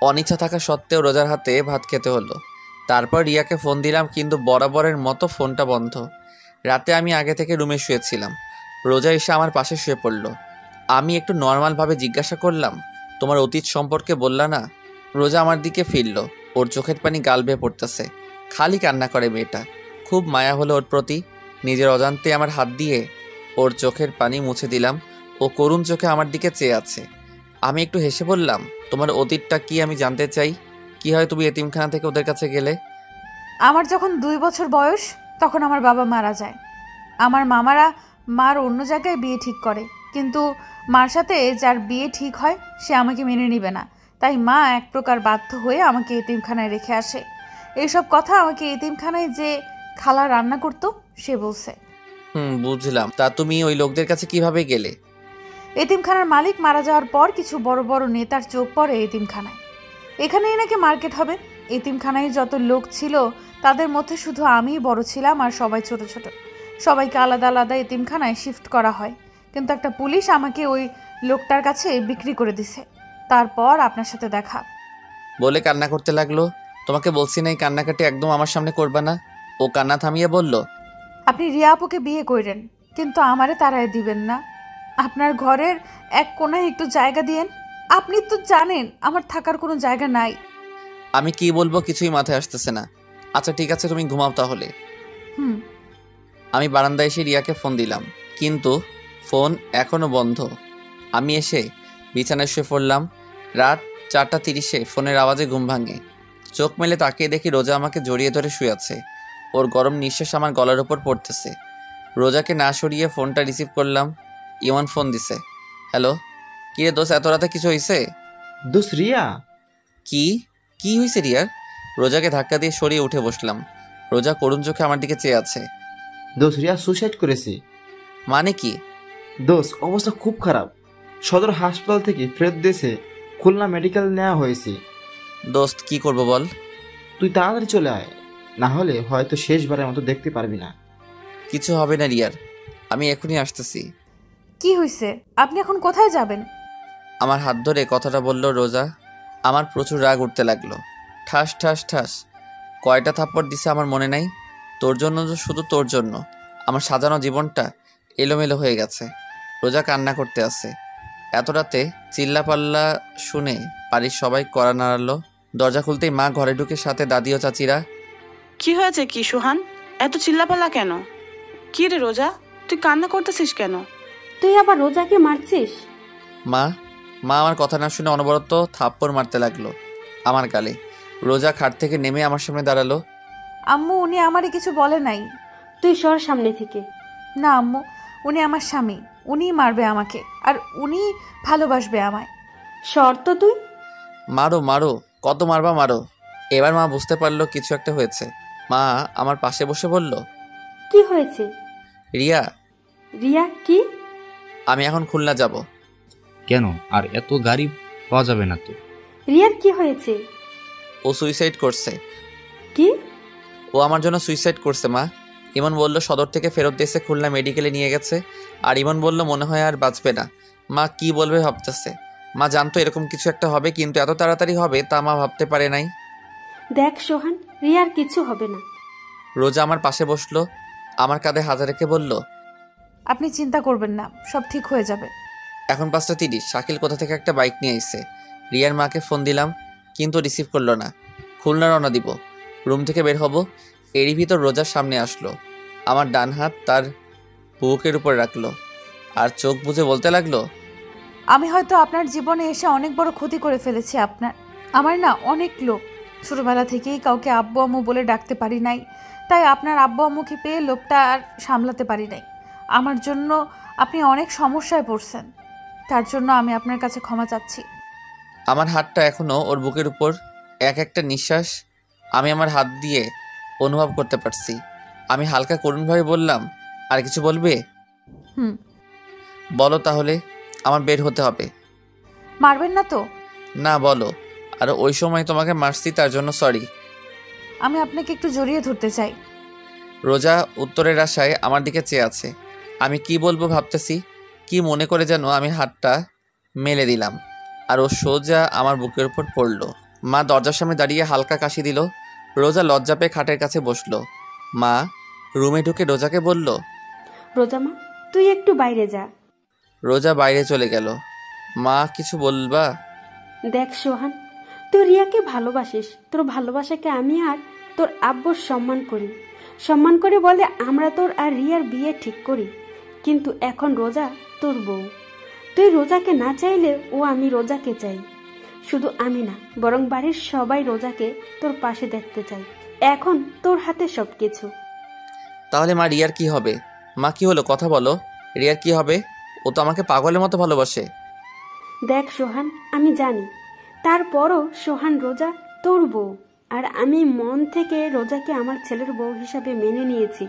অনিচ্ছা থাকা সত্ত্বেও রোজার হাতে ভাত খেতে হলো। তারপর রিয়াকে ফোন দিলাম কিন্তু বরাবরের মতো ফোনটা বন্ধ। রাতে আমি আগে থেকে রুমে শুয়েছিলাম। রোজা এসে আমার পাশে শুয়ে পড়ল। আমি একটু নর্মালভাবে জিজ্ঞাসা করলাম, তোমার অতীত সম্পর্কে বললা না? রোজা আমার দিকে ফিরল, ওর চোখের পানি গাল বেয়ে পড়তেছে। খালি কান্না করে মেয়েটা। খুব মায়া হলো ওর প্রতি। নিজের অজান্তে আমার হাত দিয়ে ওর চোখের পানি মুছে দিলাম। ও করুণ চোখে আমার দিকে চেয়ে আছে। আমি একটু হেসে বললাম, তোমার অতীতটা কি আমি জানতে চাই। কি হয় তুমি এতিমখানা থেকে ওদের কাছে গেলে? আমার যখন 2 বছর বয়স তখন আমার বাবা মারা যায়। আমার মামারা মার অন্য জায়গায় বিয়ে ঠিক করে, কিন্তু মার সাথে যার বিয়ে ঠিক হয় সে আমাকে মেনে নেবে না। তাই মা এক প্রকার বাধ্য হয়ে আমাকে এতিমখানায় রেখে আসে। এইসব কথা আমাকে এতিমখানায় যে খালা রান্না করতো সে বলছে। বুঝলাম। তা তুমি ওই লোকদের কাছে কিভাবে গেলে? এতিমখানার মালিক মারা যাওয়ার পর কিছু বড় বড় নেতার চোখ পড়ে এতিমখানায়। এখানেই নাকি মার্কেট হবে। এতিমখানায় যত লোক ছিল তাদের মধ্যে শুধু আমিই বড় ছিলাম, আর সবাই ছোট ছোট। সবাইকে আলাদা আলাদা এতিমখানায় শিফট করা হয়, কিন্তু একটা পুলিশ আমাকে ওই লোকটার কাছে বিক্রি করে দিছে। তারপর আপনার সাথে দেখা। বলে কান্না করতে লাগলো। তোমাকে বলছি না এই কান্নাকাটি একদম আমার সামনে করবা না। ও কান্না থামিয়ে বলল, আপনি রিয়া আপুকে বিয়ে করেন, কিন্তু আমারে তাড়ায় দিবেন না। আপনার ঘরের এক কোনায় একটু জায়গা দিয়েন। আপনি তো জানেন আমার থাকার কোনো জায়গা নাই। আমি কি বলবো কিছুই মাথায় আসতেছে না। আচ্ছা ঠিক আছে, তুমি ঘুমাও তাহলে। আমি বারান্দায় এসে রিয়াকে ফোন দিলাম, কিন্তু ফোন এখনো বন্ধ। আমি এসে বিছানায় শুয়ে পড়লাম। রাত 4:30-এ ফোনের আওয়াজে ঘুম ভাঙে। চোখ মেলে তাকিয়ে দেখি রোজা আমাকে জড়িয়ে ধরে শুয়ে আছে। ওর গরম নিঃশ্বাস আমার গলার ওপর পড়তেছে। রোজাকে না সরিয়ে ফোনটা রিসিভ করলাম। ইমন ফোন দিছে। হ্যালো। কিরে দোস্ত, এত রাতে কিছু হয়েছে? দোস্ত রিয়া? কি হয়েছে রিয়ার? রোজাকে ধাক্কা দিয়ে সরিয়ে উঠে বসলাম। রোজা করুণ চোখে আমার দিকে চেয়ে আছে। দোস্ত রিয়া সুসাইড করেছে। মানে কি? দোস্ত অবস্থা খুব খারাপ। সদর হাসপাতাল থেকে ফেরত দেশে খুলনা মেডিকেল নেওয়া হয়েছে। দোস্ত কি করব বল? তুই তাড়াতাড়ি চলে আয়, না হলে হয়তো শেষবারের মতো দেখতে পারবি না। কিছু হবে না রিয়ার, আমি এখনই আসতেছি। কি হয়েছে? আপনি এখন কোথায় যাবেন? আমার হাত ধরে কথাটা বলল রোজা। আমার প্রচুর রাগ উঠতে লাগলো। ঠাস ঠাস ঠাস কয়টা থাপ্পড় দিছে আমার মনে নাই। তোর জন্য, শুধু তোর জন্য আমার সাজানো জীবনটা এলোমেলো হয়ে গেছে। রোজা কান্না করতে আছে। এত রাতে চিল্লাপাল্লা শুনে বাড়ির সবাই কড়া নাড়ালো। দরজা খুলতেই মা ঘরে ঢুকে, সাথে দাদি ও চাচিরা। কি হয়েছে কি সোহান? এত চিল্লাপাল্লা কেন? কি রে রোজা, তুই কান্না করতেছিস কেন? তুই আবার রোজাকে মারছিস? মা আমার কথা না শুনে অনবরত থাপ্পড় মারতে লাগলো আমার গালে। রোজা খাট থেকে নেমে আমার সামনে দাঁড়ালো। আম্মু, উনি আমারে কিছু বলে নাই। তুই সর সামনে থেকে। না আম্মু, উনি আমার স্বামী, উনিই মারবে আমাকে, আর উনি ভালোবাসবে আমায়। সর তো তুই। মারো, কত মারবা মারো। এবার মা বুঝতে পারলো কিছু একটা হয়েছে। মা আমার পাশে বসে বলল, কি হয়েছে? রিয়া। রিয়া কি? আমি এখন খুলনা যাব। কেন? আর এত গাড়ি পাওয়া যাবে না তো? রিয়ার কি হয়েছে? ও সুইসাইড করছে। কি? ও আমার জন্য সুইসাইড করছে মা। ইমন বলল সদর থেকে ফেরত দিয়েছে, খুলনা মেডিকেলে নিয়ে গেছে। আর ইমন বলল মনে হয় আর বাঁচবে না। মা কি বলবে ভাবতেছে। মা জানতো এরকম কিছু একটা হবে, কিন্তু এত তাড়াতাড়ি হবে তা মা ভাবতে পারে নাই। দেখ সোহান, রিয়ার কিছু হবে না। রোজা আমার পাশে বসলো, আমার কাঁধে হাত রেখে বলল, আপনি চিন্তা করবেন না, সব ঠিক হয়ে যাবে। এখন 5:30। শাকিল কোথা থেকে একটা বাইক নিয়ে এসে। রিয়ার মাকে ফোন দিলাম, কিন্তু রিসিভ করলো না। খুলনা রওনা দিব। রুম থেকে বের হব, এরই ভিতর রোজার সামনে আসলো। আমার ডান হাত তার বুকের উপর রাখলো, আর চোখ বুজে বলতে লাগলো, আমি হয়তো আপনার জীবনে এসে অনেক বড় ক্ষতি করে ফেলেছি আপনার। আমার না অনেক লোক, ছোটবেলা থেকেই কাউকে আব্বু আম্মু বলে ডাকতে পারি নাই, তাই আপনার আব্বু আম্মুকে পেয়ে লোকটা আর সামলাতে পারি নাই। আমার জন্য আপনি অনেক সমস্যায় পড়ছেন, তার জন্য আমি আপনার কাছে ক্ষমা চাচ্ছি। আমার হাতটা এখনো ওর বুকের উপর। এক একটা নিঃশ্বাস আমি আমার হাত দিয়ে অনুভব করতে পারছি। আমি হালকা করুণভাবে বললাম, আর কিছু বলবে? বলো তাহলে, আমার বের হতে হবে। মারবেন না তো? না, বলো। আর ওই সময় তোমাকে মারছি তার জন্য সরি। আমি আপনাকে একটু জড়িয়ে ধরতে চাই। রোজা উত্তরের আশায় আমার দিকে চেয়ে আছে। আমি কি বলবো ভাবতেছি, কি মনে করে যেন আমি হাতটা মেলে দিলাম, আর ও সোজা আমার বুকের উপর পড়লো। মা দরজার সামনে দাঁড়িয়ে হালকা কাশি দিল। রোজা লজ্জা পেয়ে খাটের কাছে বসলো। মা রুমে ঢুকে রোজাকে বলল, রোজা মা, তুই একটু বাইরে যা। রোজা বাইরে চলে গেল। মা কিছু বলবা? দেখ সোহান, তুই রিয়াকে ভালোবাসিস, তোর ভালোবাসাকে আমি আর তোর আব্বুর সম্মান করি বলে আমরা তোর আর রিয়ার বিয়ে ঠিক করি। কিন্তু এখন রোজা তোর বউ, তুই রোজাকে না চাইলে ও আমি রোজাকে চাই। শুধু আমি না, বরং বাড়ির সবাই রোজাকে তোর পাশে দেখতে চাই। এখন তোর হাতে সবকিছু। তাহলে মা রিয়ার কি হবে? মা কি হলো, কথা বলো। রিয়ার কি হবে? ও তো আমাকে পাগলের মতো ভালোবাসে। দেখ সোহান, আমি জানি, তারপরও সোহান রোজা তোর বউ, আর আমি মন থেকে রোজাকে আমার ছেলের বউ হিসাবে মেনে নিয়েছি।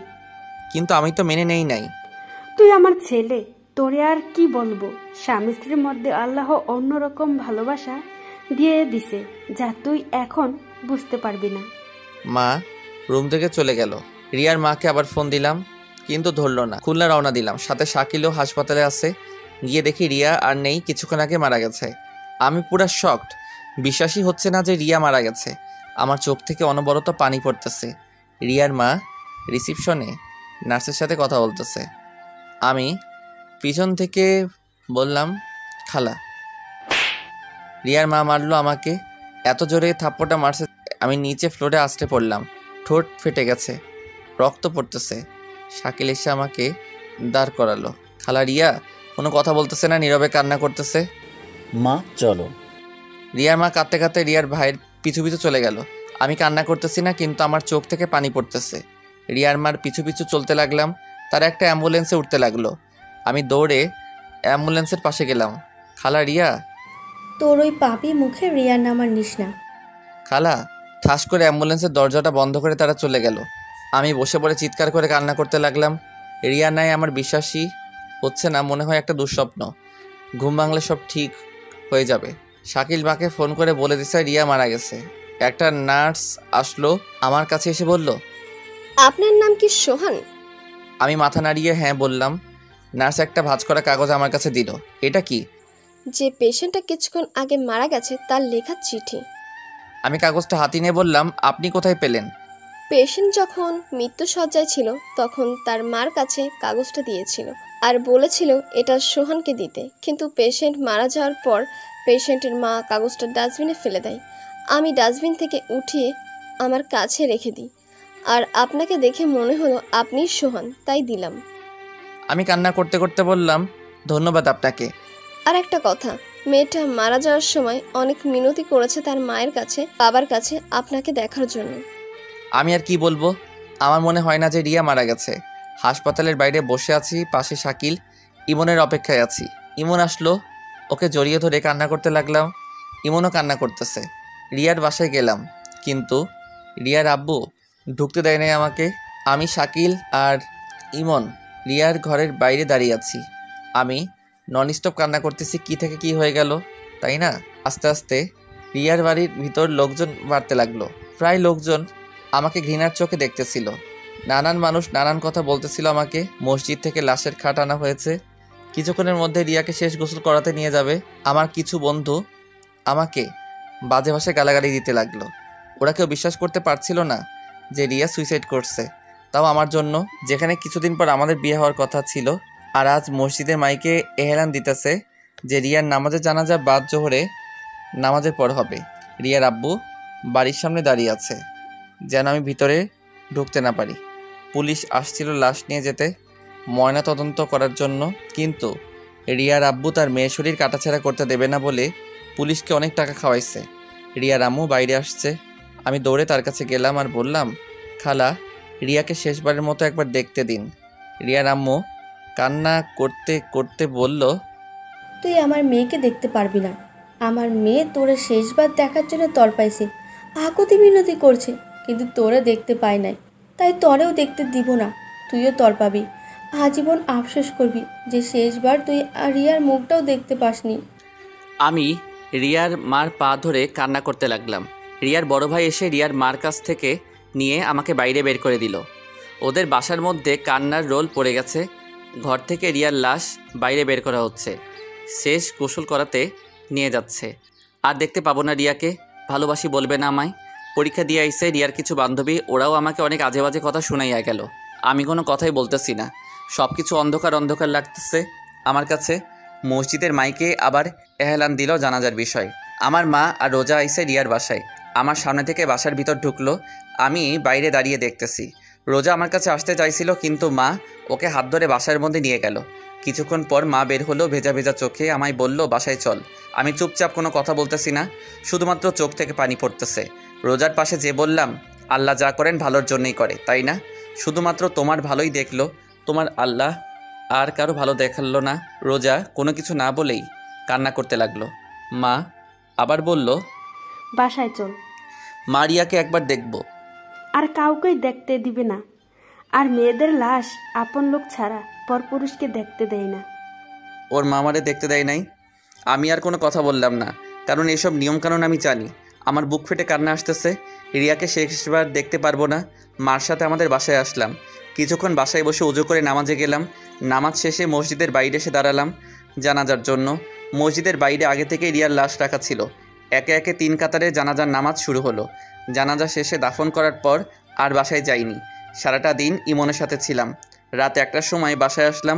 কিন্তু আমি তো মেনে নেই নাই। তুই আমার ছেলে, তোরে আর কি বলবো। স্বামী স্ত্রীর মধ্যে আল্লাহ অন্যরকম ভালোবাসা দিয়ে দিছে, যা তুই এখন বুঝতে পারবি না। মা রুম থেকে চলে গেল। রিয়ার মাকে আবার ফোন দিলাম, কিন্তু ধরলো না। খুলনা রওনা দিলাম, সাথে শাকিলও হাসপাতালে আছে। গিয়ে দেখি রিয়া আর নেই, কিছুক্ষণ আগে মারা গেছে। আমি পুরা শকড, বিশ্বাসই হচ্ছে না যে রিয়া মারা গেছে। আমার চোখ থেকে অনবরত পানি পড়তেছে। রিয়ার মা রিসিপশনে নার্সের সাথে কথা বলতেছে। আমি পিছন থেকে বললাম, খালা। রিয়ার মা মারলো আমাকে, এত জোরে থাপ্পড়টা মারছে আমি নিচে ফ্লোরে আছড়ে পড়লাম। ঠোঁট ফেটে গেছে, রক্ত পড়তেছে। শাকিল এসে আমাকে দাঁড় করালো। খালা রিয়া কোনো কথা বলতেছে না, নীরবে কান্না করতেছে। মা চলো। রিয়ার মা কাঁদতে কাঁদতে রিয়ার ভাইয়ের পিছু পিছু চলে গেল। আমি কান্না করতেছি না, কিন্তু আমার চোখ থেকে পানি পড়তেছে। রিয়ার মার পিছু পিছু চলতে লাগলাম। তারা একটা অ্যাম্বুলেন্সে উঠতে লাগলো। আমি দৌড়ে অ্যাম্বুলেন্সের পাশে গেলাম। খালা রিয়া। তোর ওই পাপি মুখে রিয়ার নাম আর নিস না। খালা। ঠাস করে অ্যাম্বুলেন্সের দরজাটা বন্ধ করে তারা চলে গেল। আমি বসে পড়ে চিৎকার করে কান্না করতে লাগলাম। রিয়া নাই, আমার বিশ্বাসই হচ্ছে না, মনে হয় একটা দুঃস্বপ্ন। ঘুম ভাঙলে সব ঠিক হয়ে যাবে। শাকিল মাকে ফোন করে বলে দিছে রিয়া মারা গেছে। একটা নার্স আসলো, আমার কাছে এসে বলল, আপনার নাম কি সোহান? আমি মাথা নাড়িয়ে হ্যাঁ বললাম। নার্স একটা ভাঁজ করা কাগজ আমার কাছে দিল। এটা কি? যে পেশেন্টটা কিছুক্ষণ আগে মারা গেছে তার লেখা চিঠি। আমি কাগজটা হাতে নিয়ে বললাম, আপনি কোথায় পেলেন? পেশেন্ট যখন মৃত্যুশয্যায় ছিল তখন তার মার কাছে কাগজটা দিয়েছিল আর বলেছিল এটা সোহানকে দিতে, কিন্তু পেশেন্ট মারা যাওয়ার পর পেশেন্টের মা কাগজটা ডাস্টবিনে ফেলে দেয়। আমি ডাস্টবিন থেকে উঠিয়ে আমার কাছে রেখে দিই, আর আপনাকে দেখে মনে হলো আপনিই সোহান, তাই দিলাম। আমি কান্না করতে করতে বললাম, ধন্যবাদ আপনাকে। আর একটা কথা, মেয়েটা মারা যাওয়ার সময় অনেক মিনতি করেছে তার মায়ের কাছে, বাবার কাছে আপনাকে দেখার জন্য। আমি আর কি বলবো, আমার মনে হয় না যে রিয়া মারা গেছে। হাসপাতালের বাইরে বসে আছি, পাশে শাকিল, ইমনের অপেক্ষায় আছি। ইমন আসলো, ওকে জড়িয়ে ধরে কান্না করতে লাগলাম। ইমনও কান্না করতেছে। রিয়ার বাসায় গেলাম, কিন্তু রিয়ার আব্বু ঢুকতে দেয় নাই আমাকে। আমি, শাকিল আর ইমন রিয়ার ঘরের বাইরে দাঁড়িয়ে আছি। আমি ননস্টপ কান্না করতেছি, কি থেকে কি হয়ে গেল, তাই না? আস্তে আস্তে রিয়ার বাড়ির ভিতর লোকজন বাড়তে লাগলো। প্রায় লোকজন আমাকে ঘৃণার চোখে দেখতেছিল। নানান মানুষ নানান কথা বলতেছিল আমাকে। মসজিদ থেকে লাশের খাট আনা হয়েছে, কিছুক্ষণের মধ্যে রিয়াকে শেষ গোসল করাতে নিয়ে যাবে। আমার কিছু বন্ধু আমাকে বাজে ভাষায় গালাগালি দিতে লাগলো। ওরা কেউ বিশ্বাস করতে পারছিল না যে রিয়া সুইসাইড করছে, তাও আমার জন্য, যেখানে কিছুদিন পর আমাদের বিয়ে হওয়ার কথা ছিল। আর আজ মসজিদের মাইকে এহেলান দিতেছে যে রিয়ার নামাজের জানাজা বাদ জোহরে নামাজের পর হবে। রিয়ার আব্বু বাড়ির সামনে দাঁড়িয়ে আছে, যেন আমি ভিতরে ঢুকতে না পারি। পুলিশ আসছিল লাশ নিয়ে যেতে, ময়না তদন্ত করার জন্য, কিন্তু রিয়ার আব্বু তার মেয়ের শরীর কাটাছেঁড়া করতে দেবে না বলে পুলিশকে অনেক টাকা খাওয়াইছে। রিয়ার আম্মু বাইরে আসছে। আমি দৌড়ে তার কাছে গেলাম আর বললাম, খালা, রিয়াকে শেষবারের মতো একবার দেখতে দিন। রিয়ার আম্মু কান্না করতে করতে বলল, তুই আমার মেয়েকে দেখতে পারবি না। আমার মেয়ে তোরে শেষবার দেখার জন্য তরপাইছে, আকুতি মিনতি করছে, কিন্তু তোরে দেখতে পাই নাই, তাই তরেও দেখতে দিব না। তুইও তরপাবি, আজীবন আফসোস করবি যে শেষবার তুই রিয়ার মুখটাও দেখতে পাসনি। আমি রিয়ার মার পা ধরে কান্না করতে লাগলাম। রিয়ার বড় ভাই এসে রিয়ার মার কাছ থেকে নিয়ে আমাকে বাইরে বের করে দিল। ওদের বাসার মধ্যে কান্নার রোল পড়ে গেছে। ঘর থেকে রিয়ার লাশ বাইরে বের করা হচ্ছে, শেষ গোসল করাতে নিয়ে যাচ্ছে। আর দেখতে পাবো না রিয়াকে, ভালোবাসি বলবে না আমায়। পরীক্ষা দিয়ে আইসে রিয়ার কিছু বান্ধবী, ওরাও আমাকে অনেক আজে বাজে কথা শোনাইয়া গেল। আমি কোনো কথাই বলতেছি না, সব কিছু অন্ধকার অন্ধকার লাগতেছে আমার কাছে। মসজিদের মাইকে আবার এহলান দিল জানাজার বিষয়। আমার মা আর রোজা আইসে রিয়ার বাসায়। আমার সামনে থেকে বাসার ভিতর ঢুকলো। আমি বাইরে দাঁড়িয়ে দেখতেছি। রোজা আমার কাছে আসতে চাইছিল, কিন্তু মা ওকে হাত ধরে বাসার মধ্যে নিয়ে গেল। কিছুক্ষণ পর মা বের হলো ভেজা ভেজা চোখে, আমায় বলল বাসায় চল। আমি চুপচাপ কোনো কথা বলতেছি না, শুধুমাত্র চোখ থেকে পানি পড়তেছে। রোজার পাশে যে বললাম, আল্লাহ যা করেন ভালোর জন্যই করে, তাই না? শুধুমাত্র তোমার ভালোই দেখলো, তোমার আল্লাহ আর কারো ভালো দেখালো না। রোজা কোনো কিছু না বলেই কান্না করতে লাগলো। মা আবার বলল, বাসায় চল। মারিয়াকে একবার দেখব। আর কাউকেই দেখতে দিবে না। আর মেয়েদের লাশ আপন লোক ছাড়া পরপুরুষকে দেখতে দেয় না। ওর মামারে দেখতে দেয় নাই। আমি আর কোনো কথা বললাম না, কারণ এসব নিয়মকানুন আমি জানি। আমার বুক ফেটে কান্না আসতেছে। রিয়াকে শেষবার দেখতে পারবো না। মার সাথে আমাদের বাসায় আসলাম। কিছুক্ষণ বাসায় বসে উজু করে নামাজে গেলাম। নামাজ শেষে মসজিদের বাইরে এসে দাঁড়ালাম জানাজার জন্য। মসজিদের বাইরে আগে থেকেই রিয়ার লাশ রাখা ছিল। একে একে 3 কাতারে জানাজার নামাজ শুরু হলো। জানাজা শেষে দাফন করার পর আর বাসায় যাইনি। সারাটা দিন ইমনের সাথে ছিলাম। রাত 1টার সময় বাসায় আসলাম।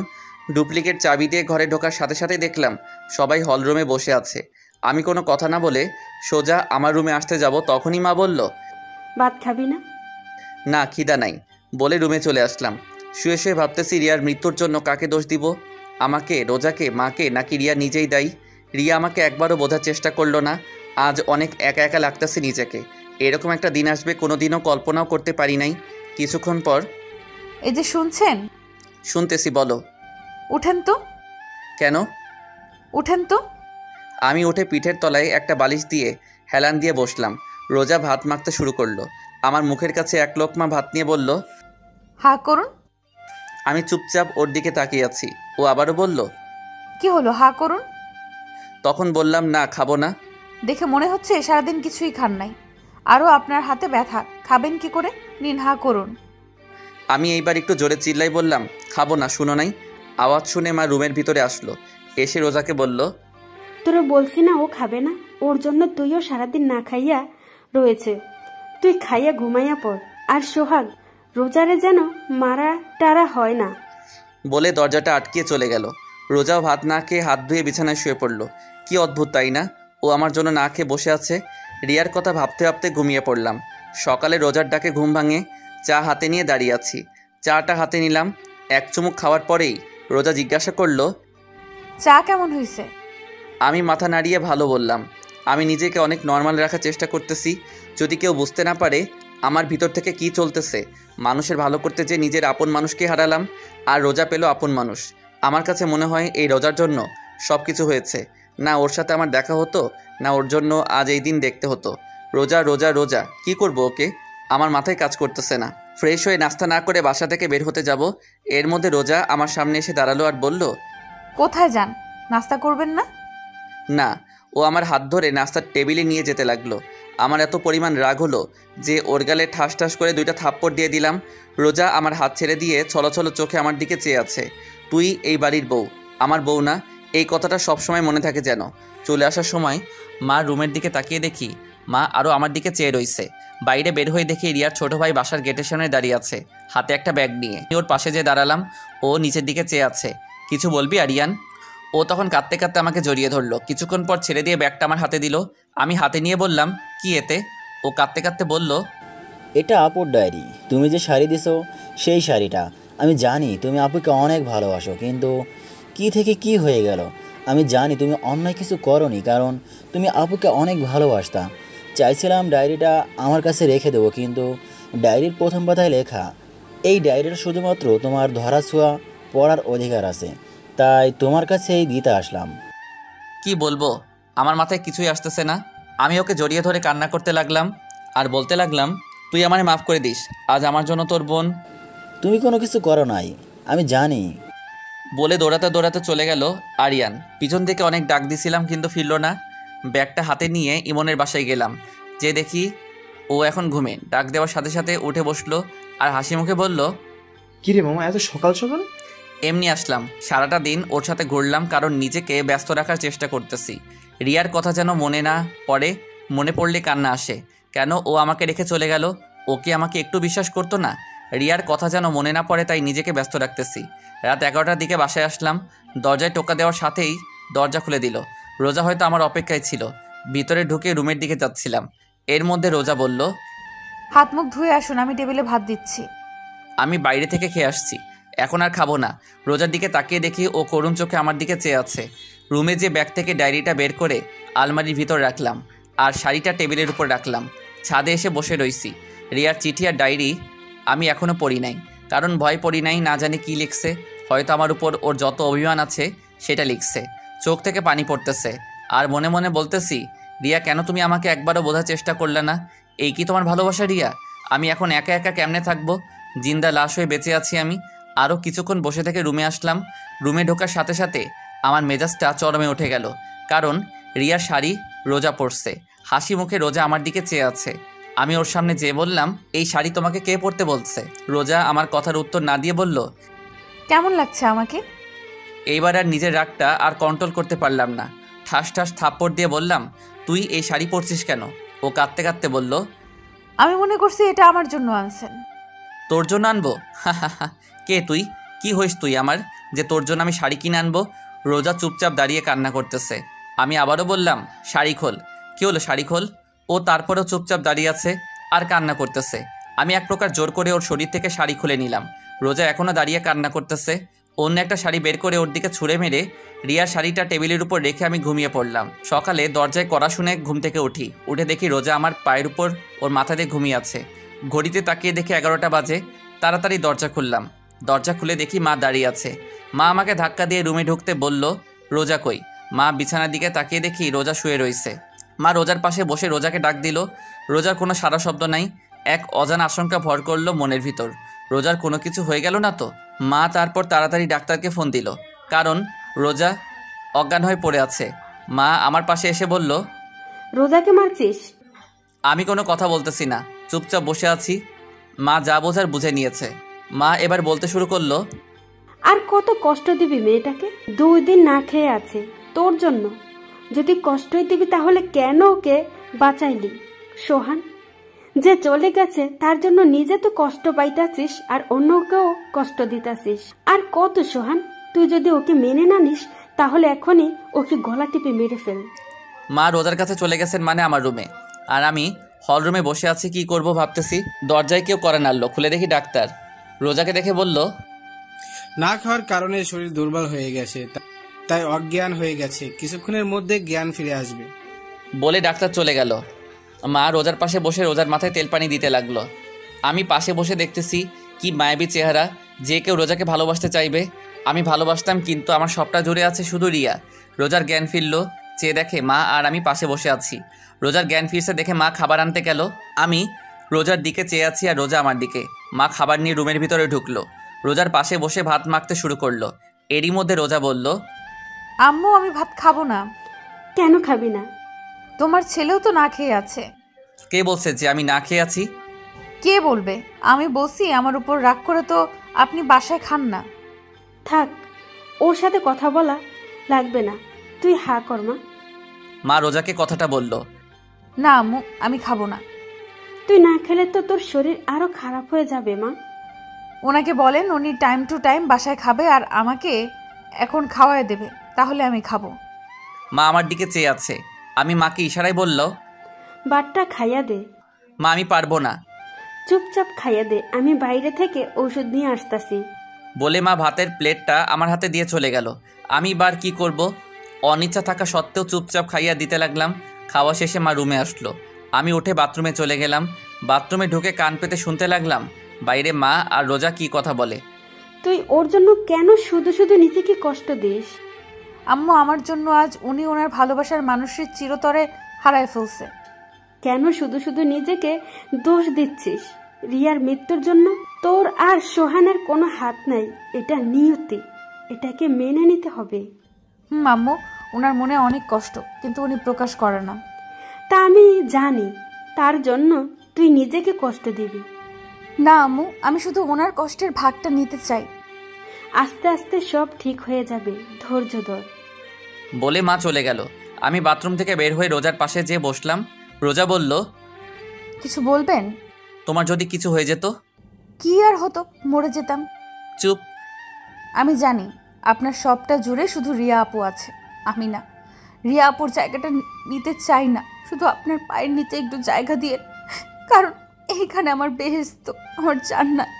ডুপ্লিকেট চাবি দিয়ে ঘরে ঢোকার সাথে সাথেই দেখলাম সবাই হলরুমে বসে আছে। আমি কোনো কথা না বলে সোজা আমার রুমে আসতে যাব, তখনই মা বলল, ভাত খাবি না? না, খিদা নাই বলে রুমে চলে আসলাম। শুয়ে শুয়ে ভাবতেছি রিয়ার মৃত্যুর জন্য কাকে দোষ দিব, আমাকে, রোজাকে, মাকে, নাকি রিয়া নিজেই দায়ী। রিয়া আমাকে একবারও বোঝার চেষ্টা করলো না। আজ অনেক একা একা লাগতেছে নিজেকে। এরকম একটা দিন আসবে কোনোদিনও কল্পনাও করতে পারি নাই। কিছুক্ষণ পর, এই যে শুনছেন? শুনতেছি, বলো। উঠেন তো। কেন? উঠেন তো। আমি উঠে পিঠের তলায় একটা বালিশ দিয়ে হেলান দিয়ে বসলাম। রোজা ভাত মাখতে শুরু করলো। আমার মুখের কাছে 1 লোকমা ভাত নিয়ে বলল, হা করুন। আমি চুপচাপ ওর দিকে তাকিয়ে আছি। ও আবারও বলল, কি হলো, হা করুন। তখন বললাম, না, খাবো না। দেখে মনে হচ্ছে সারাদিন কিছুই খান নাই। আরও আপনার হাতে ব্যথা, খাবেন কি করে? নিন, হা করুন। আমি এইবার একটু জোরে চিল্লাই বললাম, খাবো না, শুনো নাই? আওয়াজ শুনে মা রুমের ভিতরে আসলো। এসে রোজাকে বলল, তোরা বলছি না ও খাবে না? ওর জন্য তুইও সারাদিন না খাইয়া রয়েছে। তুই খাইয়া ঘুমাইয়া পড়। আর সোহাগ, রোজারে যেন মারা টারা হয় না। বলে দরজাটা আটকিয়ে চলে গেল। রোজাও ভাত না খেয়ে হাত ধুয়ে বিছানায় শুয়ে পড়ল। কি অদ্ভুত, তাই না? ও আমার জন্য না খেয়ে বসে আছে। রিয়ার কথা ভাবতে ভাবতে ঘুমিয়ে পড়লাম। সকালে রোজার ডাকে ঘুম ভাঙে। চা হাতে নিয়ে দাঁড়িয়ে আছি। চাটা হাতে নিলাম। 1 চুমুক খাওয়ার পরেই রোজা জিজ্ঞাসা করলো, চা কেমন হয়েছে? আমি মাথা নাড়িয়ে ভালো বললাম। আমি নিজেকে অনেক নর্মাল রাখার চেষ্টা করতেছি, যদি কেউ বুঝতে না পারে আমার ভিতর থেকে কি চলতেছে। মানুষের ভালো করতে যে নিজের আপন মানুষকে হারালাম, আর রোজা পেল আপন মানুষ। আমার কাছে মনে হয় এই রোজার জন্য সব কিছু হয়েছে। না ওর সাথে আমার দেখা হতো, না ওর জন্য আজ এই দিন দেখতে হতো। রোজা রোজা রোজা, কি করব ওকে? আমার মাথায় কাজ করতেছে না। ফ্রেশ হয়ে নাস্তা না করে বাসা থেকে বের হতে যাব, এর মধ্যে রোজা আমার সামনে এসে দাঁড়ালো আর বলল, কোথায় যান? নাস্তা করবেন না? না। ও আমার হাত ধরে নাস্তার টেবিলে নিয়ে যেতে লাগলো। আমার এত পরিমাণ রাগ হলো যে ওর গালে ঠাস ঠাস করে 2টা থাপ্পড় দিয়ে দিলাম। রোজা আমার হাত ছেড়ে দিয়ে ছলছল চোখে আমার দিকে চেয়ে আছে। তুই এই বাড়ির বউ, আমার বউ না। এই কথাটা সবসময় মনে থাকে যেন। চলে আসার সময় মা রুমের দিকে তাকিয়ে দেখি মা আরও আমার দিকে চেয়ে রইছে। বাইরে বের হয়ে দেখি রিয়ার ছোট ভাই বাসার গেটের সামনে দাঁড়িয়ে আছে, হাতে একটা ব্যাগ নিয়ে। ওর পাশে যেয়ে দাঁড়ালাম। ও নিচের দিকে চেয়ে আছে। কিছু বলবি আরিয়ান? ও তখন কাঁদতে কাঁদতে আমাকে জড়িয়ে ধরলো। কিছুক্ষণ পর ছেড়ে দিয়ে ব্যাগটা আমার হাতে দিল। আমি হাতে নিয়ে বললাম, কি এতে? ও কাঁদতে কাঁদতে বলল, এটা আপুর ডায়েরি। তুমি যে শাড়ি দিছো সেই শাড়িটা। আমি জানি তুমি আপুকে অনেক ভালোবাসো, কিন্তু কি থেকে কি হয়ে গেল। আমি জানি তুমি অন্যায় কিছু করোনি, কারণ তুমি আপুকে অনেক ভালোবাসতা। চাইছিলাম ডায়েরিটা আমার কাছে রেখে দেবো, কিন্তু ডায়েরির প্রথম পাতায় লেখা, এই ডায়েরির শুধুমাত্র তোমার ধরাছোঁয়া পড়ার অধিকার আছে, তাই তোমার কাছেই দিতে আসলাম। কি বলবো, আমার মাথায় কিছুই আসতেছে না। আমি ওকে জড়িয়ে ধরে কান্না করতে লাগলাম আর বলতে লাগলাম, তুই আমারে মাফ করে দিস। আজ আমার জন্য তোর বোন। তুমি কোনো কিছু করো নাই, আমি জানি। বলে দৌড়াতে দৌড়াতে চলে গেল আরিয়ান। পিছন থেকে অনেক ডাক দিছিলাম, কিন্তু ফিরল না। ব্যাগটা হাতে নিয়ে ইমনের বাসায় গেলাম। যে দেখি ও এখন ঘুমে। ডাক দেওয়ার সাথে সাথে উঠে বসলো আর হাসি মুখে বলল, কিরে মামা, এত সকাল সকাল? এমনি আসলাম। সারাটা দিন ওর সাথে ঘুরলাম, কারণ নিজেকে ব্যস্ত রাখার চেষ্টা করতেছি। রিয়ার কথা যেন মনে না পড়ে, মনে পড়লে কান্না আসে। কেন ও আমাকে রেখে চলে গেল? ও কি আমাকে একটু বিশ্বাস করতো না? রিয়ার কথা যেন মনে না পড়ে, তাই নিজেকে ব্যস্ত রাখতেছি। রাত 11টার দিকে বাসায় আসলাম। দরজায় টোকা দেওয়ার সাথেই দরজা খুলে দিল। রোজা হয়তো আমার অপেক্ষায় ছিল। ভিতরে ঢুকে রুমের দিকে যাচ্ছিলাম, এর মধ্যে রোজা বলল, হাত মুখ ধুয়ে আসুন, আমি টেবিলে ভাত দিচ্ছি। আমি বাইরে থেকে খেয়ে আসছি, এখন আর খাবো না। রোজার দিকে তাকিয়ে দেখি ও করুণ চোখে আমার দিকে চেয়ে আছে। রুমে যে ব্যাগ থেকে ডায়েরিটা বের করে আলমারির ভিতর রাখলাম, আর শাড়িটা টেবিলের উপর রাখলাম। ছাদে এসে বসে রইছি। রিয়ার চিঠি আর ডায়েরি আমি এখনও পড়ি নাই, কারণ ভয় পড়ি নাই, না জানি কি লিখছে। হয়তো আমার উপর ওর যত অভিমান আছে সেটা লিখছে। চোখ থেকে পানি পড়তেছে, আর মনে মনে বলতেছি, রিয়া কেন তুমি আমাকে একবারও বোঝার চেষ্টা করলে না? এই কি তোমার ভালোবাসা রিয়া? আমি এখন একা একা কেমনে থাকবো? জিন্দা লাশ হয়ে বেঁচে আছি আমি। আরও কিছুক্ষণ বসে থেকে রুমে আসলাম। রুমে ঢোকার সাথে সাথে আমার মেজাজটা চরমে উঠে গেল, কারণ রিয়ার শাড়ি রোজা পরছে। হাসি মুখে রোজা আমার দিকে চেয়ে আছে। আমি ওর সামনে যেয়ে বললাম, এই শাড়ি তোমাকে কে পরতে বলছে? রোজা আমার কথার উত্তর না দিয়ে বলল, কেমন লাগছে আমাকে? এইবার আর নিজের রাগটা আর কন্ট্রোল করতে পারলাম না। ঠাস ঠাস থাপ্পড় দিয়ে বললাম, তুই এই শাড়ি পরছিস কেন? ও কাঁদতে কাঁদতে বলল, আমি মনে করছি এটা আমার জন্য আনছেন। তোর জন্য আনবো? কে তুই? কি হইস তুই আমার, যে তোর জন্য আমি শাড়ি কিনে আনবো? রোজা চুপচাপ দাঁড়িয়ে কান্না করতেছে। আমি আবারও বললাম, শাড়ি খোল। কী হলো, শাড়ি খোল। ও তারপরেও চুপচাপ দাঁড়িয়ে আছে আর কান্না করতেছে। আমি এক প্রকার জোর করে ওর শরীর থেকে শাড়ি খুলে নিলাম। রোজা এখনও দাঁড়িয়ে কান্না করতেছে। অন্য একটা শাড়ি বের করে ওর দিকে ছুঁড়ে মেরে রিয়ার শাড়িটা টেবিলের উপর রেখে আমি ঘুমিয়ে পড়লাম। সকালে দরজায় কড়া শুনে ঘুম থেকে উঠে দেখি রোজা আমার পায়ের উপর ওর মাথা দিয়ে ঘুমিয়ে আছে। ঘড়িতে তাকিয়ে দেখি 11টা বাজে। তাড়াতাড়ি দরজা খুললাম। দরজা খুলে দেখি মা দাঁড়িয়ে আছে। মা আমাকে ধাক্কা দিয়ে রুমে ঢুকতে বলল, রোজা কই? মা বিছানার দিকে তাকিয়ে দেখি রোজা শুয়ে রয়েছে। মা রোজার পাশে বসে রোজাকে ডাক দিল। রোজার কোনো সারা শব্দ নাই। এক অজানা আশঙ্কা ভর করলো মনের ভিতর, রোজার কোনো কিছু হয়ে গেল না তো? মা তারপর তাড়াতাড়ি ডাক্তারকে ফোন দিল, কারণ রোজা অজ্ঞান হয়ে পড়ে আছে। মা আমার পাশে এসে বলল, রোজাকে মারছিস? আমি কোনো কথা বলতেছি না, চুপচাপ বসে আছি। মা যা বোঝার বুঝে নিয়েছে। মা এবার বলতে শুরু করলো, আর কত কষ্ট দিবি মেয়েটাকে? 2 দিন না খেয়ে আছে তোর জন্য। যদি কষ্টই দিবি তাহলে কেন ওকে বাঁচাইলি? সোহান, যে চলে গেছে তার জন্য নিজে তো কষ্ট পাইতাছিস আর অন্যকেও কষ্ট দিতাছিস। আর কত সোহান, তুই যদি ওকে মেনে না নিস তাহলে এখনই ওকে গলা টিপে মেরে ফেল। মা রোজার কাছে চলে গেছেন মানে আমার রুমে, আর আমি হল রুমে বসে আছি। কি করব ভাবতেছি। দরজায় কেউ কড়া নাড়লো। খুলে দেখি ডাক্তার। রোজাকে দেখে বলল, না খাওয়ার কারণে শরীর দুর্বল হয়ে গেছে, তাই অজ্ঞান হয়ে গেছে, কিছুক্ষণের মধ্যে জ্ঞান ফিরে আসবে বলে ডাক্তার চলে গেল। মা রোজার পাশে বসে রোজার মাথায় তেল পানি দিতে লাগলো। আমি পাশে বসে দেখতেছি কি মায়াবী চেহারা। যে কেউ রোজাকে ভালোবাসতে চাইবে। আমি ভালোবাসতাম, কিন্তু আমার সবটা জুড়ে আছে শুধু রিয়া। রোজার জ্ঞান ফিরল। চেয়ে দেখে মা আর আমি পাশে বসে আছি। রোজার জ্ঞান ফিরছে দেখে মা খাবার আনতে গেল। আমি রোজার দিকে চেয়ে আছি আর রোজা আমার দিকে। মা খাবার নিয়ে রুমের ভিতরে ঢুকলো। রোজার পাশে বসে ভাত মাখতে শুরু করলো। এরই মধ্যে রোজা বলল, আম্মু আমি ভাত খাবো না। কেন খাবি না? তোমার ছেলেও তো না খেয়ে আছে। কে বলছে যে আমি না খেয়ে আছি? কে বলবে? আমি বলছি আমার উপর রাগ করে তো আপনি বাসায় খান না। থাক, ওর সাথে কথা বলা লাগবে না, তুই হা কর মা। মা রোজাকে কথাটা বলল, না আম্মু আমি খাবো না। তুই না খেলে তো তোর শরীর আরো খারাপ হয়ে যাবে মা। ওনাকে বলেন উনি টাইম টু টাইম বাসায় খাবে আর আমাকে এখন খাওয়ায় দেবে, তাহলে আমি খাবো। মা আমার দিকে চেয়ে আছে। আমি মাকে ইশারায় বলল, বাটটা খাইয়া দে। মা আমি পারবো না। চুপচাপ খাইয়া দে, আমি বাইরে থেকে ঔষধ নিয়ে আসতাছি বলে মা ভাতের প্লেটটা আমার হাতে দিয়ে চলে গেল। আমি বার কি করব? অনিচ্ছা থাকা সত্ত্বেও চুপচাপ খাইয়া দিতে লাগলাম। খাওয়া শেষে মা রুমে আসলো। আমি উঠে বাথরুমে চলে গেলাম। বাথরুমে ঢুকে কান পেতে শুনতে লাগলাম বাইরে মা আর রোজা কি কথা বলে। তুই ওর জন্য কেন শুধু শুধু নিজেকে কষ্ট দিস? আম্মু আমার জন্য আজ উনি ওনার ভালোবাসার মানুষের চিরতরে হারায় ফেলছে। কেন শুধু শুধু নিজেকে দোষ দিচ্ছিস? রিয়ার মৃত্যুর জন্য তোর আর সোহানের কোনো হাত নাই। এটা নিয়তি, এটাকে মেনে নিতে হবে। আম্মু ওনার মনে অনেক কষ্ট, কিন্তু উনি প্রকাশ করে না। তা আমি জানি, তার জন্য তুই নিজেকে কষ্ট দিবি না আম্মু, আমি শুধু ওনার কষ্টের ভাগটা নিতে চাই। আস্তে আস্তে সব ঠিক হয়ে যাবে, ধৈর্য ধর বলে মা চলে গেল। আমি বাথরুম থেকে বের হয়ে রোজার পাশে যেয়ে বসলাম। রোজা বলল, কিছু বলবেন? তোমার যদি কিছু হয়ে যেত? কি আর হতো, মরে যেতাম। চুপ। আমি জানি আপনার সবটা জুড়ে শুধু রিয়া আপু আছে। আমি না, রিয়া আপুর জায়গাটা নিতে চাই না। শুধু আপনার পায়ের নিচে একটু জায়গা দিয়ে, কারণ এইখানে আমার বেহেশত, আমার জান্নাত।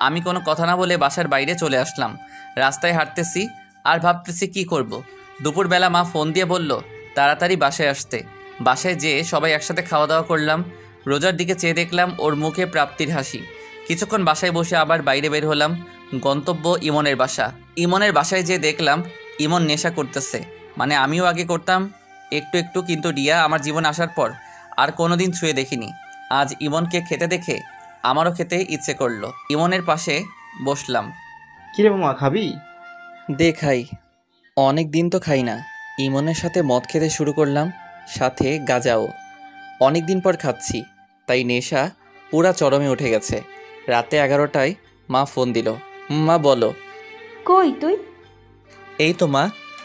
আমি কোনো কথা না বলে বাসার বাইরে চলে আসলাম। রাস্তায় হাঁটতেছি আর ভাবতেছি কি করব। দুপুরবেলা মা ফোন দিয়ে বলল তাড়াতাড়ি বাসায় আসতে। বাসায় যেয়ে সবাই একসাথে খাওয়া দাওয়া করলাম। রোজার দিকে চেয়ে দেখলাম ওর মুখে প্রাপ্তির হাসি। কিছুক্ষণ বাসায় বসে আবার বাইরে বের হলাম। গন্তব্য ইমনের বাসা। ইমনের বাসায় যেয়ে দেখলাম ইমন নেশা করতেছে, মানে আমিও আগে করতাম একটু একটু, কিন্তু রিয়া আমার জীবন আসার পর আর কোনোদিন ছুঁয়ে দেখিনি। আজ ইমনকে খেতে দেখে আমারও খেতে ইচ্ছে করলো। ইমনের পাশে বসলাম। কিরে মামা, খাবি? দে খাই। অনেক দিন তো খাই না। ইমনের সাথে মদ খেতে শুরু করলাম, সাথে গাঁজাও। অনেক দিন পর খাচ্ছি, তাই নেশা পুরা চরমে উঠে গেছে। রাতে 11টায় মা ফোন দিল। মা বলো। কই তুই? এই তো মা,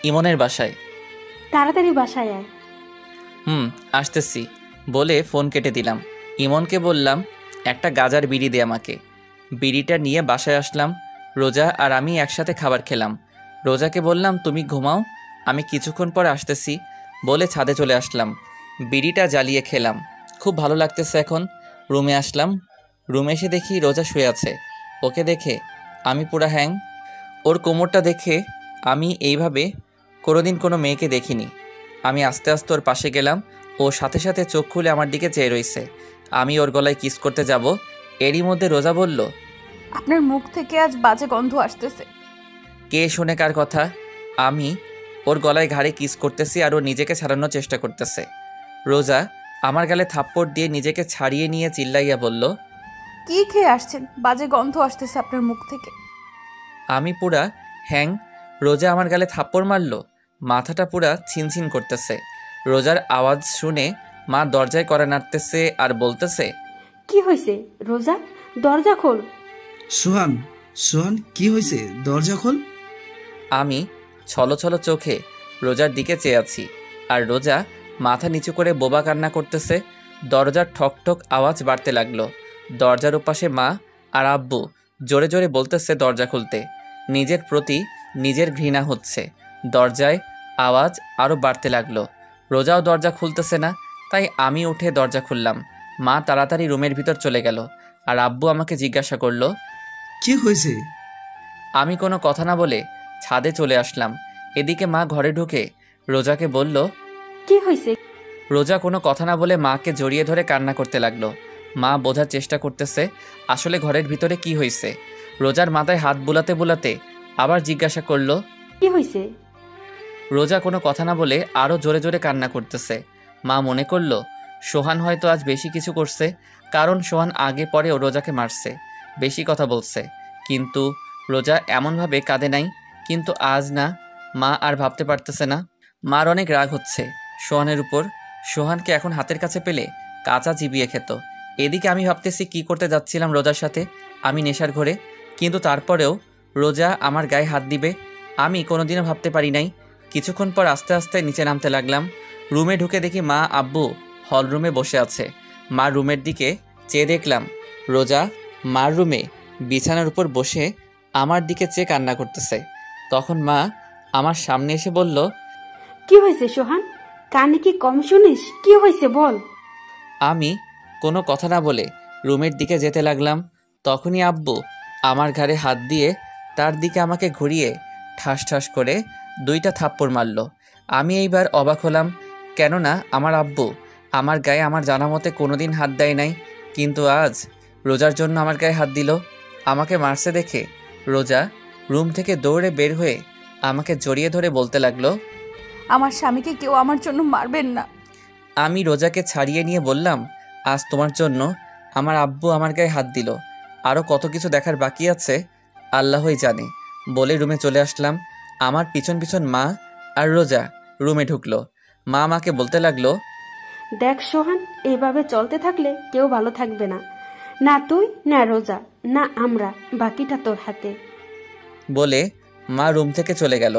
ইমনের বাসায়। তাড়াতাড়ি বাসায় আয়। আসতেছি বলে ফোন কেটে দিলাম। ইমনকে বললাম একটা গাজার বিড়ি দে আমাকে। বিড়িটা নিয়ে বাসায় আসলাম। রোজা আর আমি একসাথে খাবার খেলাম। রোজাকে বললাম তুমি ঘুমাও, আমি কিছুক্ষণ পর আসতেছি বলে ছাদে চলে আসলাম। বিড়িটা জ্বালিয়ে খেলাম, খুব ভালো লাগতেছে এখন। রুমে আসলাম। রুমে এসে দেখি রোজা শুয়ে আছে। ওকে দেখে আমি পুরা হ্যাং। ওর কোমরটা দেখে আমি এইভাবে কোনোদিন কোনো মেয়েকে দেখিনি। আমি আস্তে আস্তে ওর পাশে গেলাম। ও সাথে সাথে চোখ খুলে আমার দিকে চেয়ে রইছে। আমি ওর গলায় কিস করতে যাব, এরই মধ্যে রোজা বলল আপনার মুখ থেকে আজ বাজে গন্ধ আসতেছে। কে শোনে কার কথা? আমি ওর গলায় ঘাড়ে কিস করতেছি আর ও নিজেকে ছাড়ানোর চেষ্টা করতেছে। রোজা আমার গালে থাপ্পড় দিয়ে নিজেকে ছাড়িয়ে নিয়ে চিল্লাইয়া বলল কি খেয়ে আসছেন? বাজে গন্ধ আসতেছে আপনার মুখ থেকে। আমি পুরা হ্যাং। রোজা আমার গালে থাপ্পড় মারল, মাথাটা পুরা ছিনছিন করতেছে। রোজার আওয়াজ শুনে মা দরজায় কড়া নাড়তেছে আর বলতেছে কি হয়েছে রোজা? দরজা খোল। সোহান, সোহান কি হয়েছে? দরজা খোল। আমি ছলো ছলো চোখে রোজার দিকে চেয়ে আছি, আর রোজা মাথা নিচু করে বোবা কান্না করতেছে। দরজার ঠক ঠক আওয়াজ বাড়তে লাগলো। দরজার ওপাশে মা আর আব্বু জোরে জোরে বলতেছে দরজা খুলতে। নিজের প্রতি নিজের ঘৃণা হচ্ছে। দরজায় আওয়াজ আরও বাড়তে লাগলো। রোজাও দরজা খুলতেছে না, তাই আমি উঠে দরজা খুললাম। মা তাড়াতাড়ি রুমের ভিতর চলে গেল, আর আব্বু আমাকে জিজ্ঞাসা করলো কি হয়েছে? আমি কোনো কথা না বলে ছাদে চলে আসলাম। এদিকে মা ঘরে ঢুকে রোজাকে বলল কি হয়েছে? রোজা কোনো কথা না বলে মাকে জড়িয়ে ধরে কান্না করতে লাগলো। মা বোঝার চেষ্টা করতেছে আসলে ঘরের ভিতরে কি হয়েছে। রোজার মাথায় হাত বুলাতে বুলাতে আবার জিজ্ঞাসা করলো কি হয়েছে? রোজা কোনো কথা না বলে আরও জোরে জোরে কান্না করতেছে। মা মনে করলো সোহান হয়তো আজ বেশি কিছু করছে, কারণ সোহান আগে পরেও রোজাকে মারছে, বেশি কথা বলছে। কিন্তু রোজা এমনভাবে কাঁদে নাই। কিন্তু আজ না, মা আর ভাবতে পারতেছে না। মার অনেক রাগ হচ্ছে সোহানের উপর। সোহানকে এখন হাতের কাছে পেলে কাঁচা চিবিয়ে খেত। এদিকে আমি ভাবতেছি কি করতে যাচ্ছিলাম রোজার সাথে আমি নেশার ঘরে, কিন্তু তারপরেও রোজা আমার গায়ে হাত দিবে আমি কোনোদিনও ভাবতে পারি নাই। কিছুক্ষণ পর আস্তে আস্তে নিচে নামতে লাগলাম। রুমে ঢুকে দেখি মা আব্বু হল রুমে বসে আছে। মা রুমের দিকে চেয়ে দেখলাম রোজা মার রুমে বিছানার উপর বসে আমার দিকে চেয়ে কান্না করতেছে। তখন মা আমার সামনে এসে বলল কি হয়েছে সোহান? কানে কি কম শুনিস? কি হয়েছে বল। আমি কোনো কথা না বলে রুমের দিকে যেতে লাগলাম। তখনই আব্বু আমার ঘাড়ে হাত দিয়ে তার দিকে আমাকে ঘুরিয়ে ঠাস ঠাস করে 2টা থাপ্পড় মারল। আমি এইবার অবাক হলাম, কেননা আমার আব্বু আমার গায়ে আমার জানা মতে কোনোদিন হাত দেয় নাই, কিন্তু আজ রোজার জন্য আমার গায়ে হাত দিল। আমাকে মারছে দেখে রোজা রুম থেকে দৌড়ে বের হয়ে আমাকে জড়িয়ে ধরে বলতে লাগলো আমার স্বামীকে কেউ আমার জন্য মারবেন না। আমি রোজাকে ছাড়িয়ে নিয়ে বললাম আজ তোমার জন্য আমার আব্বু আমার গায়ে হাত দিল, আরও কত কিছু দেখার বাকি আছে আল্লাহই জানে বলে রুমে চলে আসলাম। আমার পিছন পিছন মা আর রোজা রুমে ঢুকলো। মা আমাকে বলতে লাগলো দেখ সোহান, এইভাবে চলতে থাকলে কেউ ভালো থাকবে না, না তুই না রোজা না আমরা, বাকিটা তোর হাতে বলে মা রুম থেকে চলে গেল।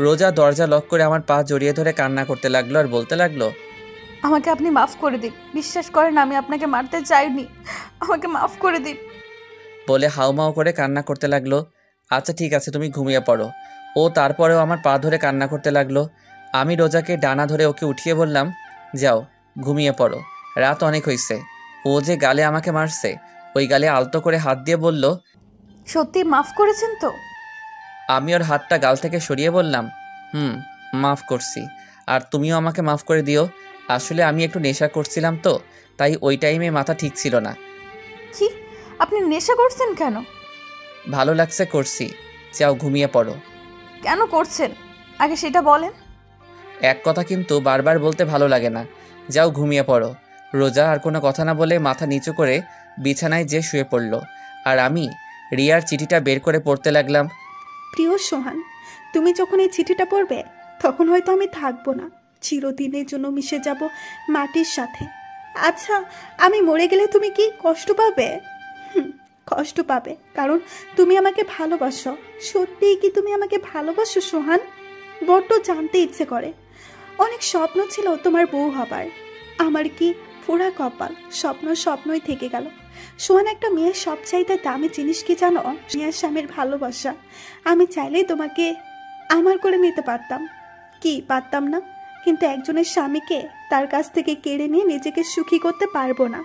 রোজা দরজা লক করে আমার পা জড়িয়ে ধরে কান্না করতে লাগলো আর বলতে লাগলো আমাকে আপনি মাফ করে দিন, বিশ্বাস করেন আমি আপনাকে মারতে চাইনি, আমাকে মাফ করে দিন বলে হাউমাউ করে কান্না করতে লাগলো। আচ্ছা ঠিক আছে, তুমি ঘুমিয়ে পড়ো। ও তারপরেও আমার পা ধরে কান্না করতে লাগলো। আমি রোজাকে ডানা ধরে ওকে উঠিয়ে বললাম, যাও ঘুমিয়ে পড়ো, রাত অনেক হয়েছে। ও যে গালে আমাকে মারছে, ওই গালে আলতো করে হাত দিয়ে বলল, সত্যি মাফ করেছেন তো? আমি ওর হাতটা গাল থেকে সরিয়ে বললাম, মাফ করছি, আর তুমিও আমাকে মাফ করে দিও। আসলে আমি একটু নেশা করছিলাম তো, তাই ওই টাইমে মাথা ঠিক ছিল না। কি, আপনি নেশা করছেন কেন? ভালো লাগছে করছি, যাও ঘুমিয়ে পড়ো। কেন করছেন আগে সেটা বলেন। এক কথা কিন্তু বারবার বলতে ভালো লাগে না, যাও ঘুমিয়ে পড়ো। রোজা আর কোনো কথা না বলে মাথা নিচু করে বিছানায় যে শুয়ে পড়ল, আর আমি রিয়ার চিঠিটা বের করে পড়তে লাগলাম। প্রিয় সোহান, তুমি যখন এই চিঠিটা পড়বে তখন হয়তো আমি থাকবো না, চিরদিনের জন্য মিশে যাব মাটির সাথে। আচ্ছা, আমি মরে গেলে তুমি কি কষ্ট পাবে? কষ্ট পাবে, কারণ তুমি আমাকে ভালোবাসো। সত্যিই কি তুমি আমাকে ভালোবাসো সোহান? বড্ড জানতে ইচ্ছে করে। অনেক স্বপ্ন ছিল তোমার বউ হবার, আমার কি পোড়া কপাল, স্বপ্নই থেকে গেল। সোহান, একটা মেয়ের সবচাইতে দামি জিনিস কি জানো? মেয়ের স্বামীর ভালোবাসা। আমি চাইলেই তোমাকে আমার করে নিতে পারতাম, কি পারতাম না? কিন্তু একজনের স্বামীকে তার কাছ থেকে কেড়ে নিয়ে নিজেকে সুখী করতে পারবো না।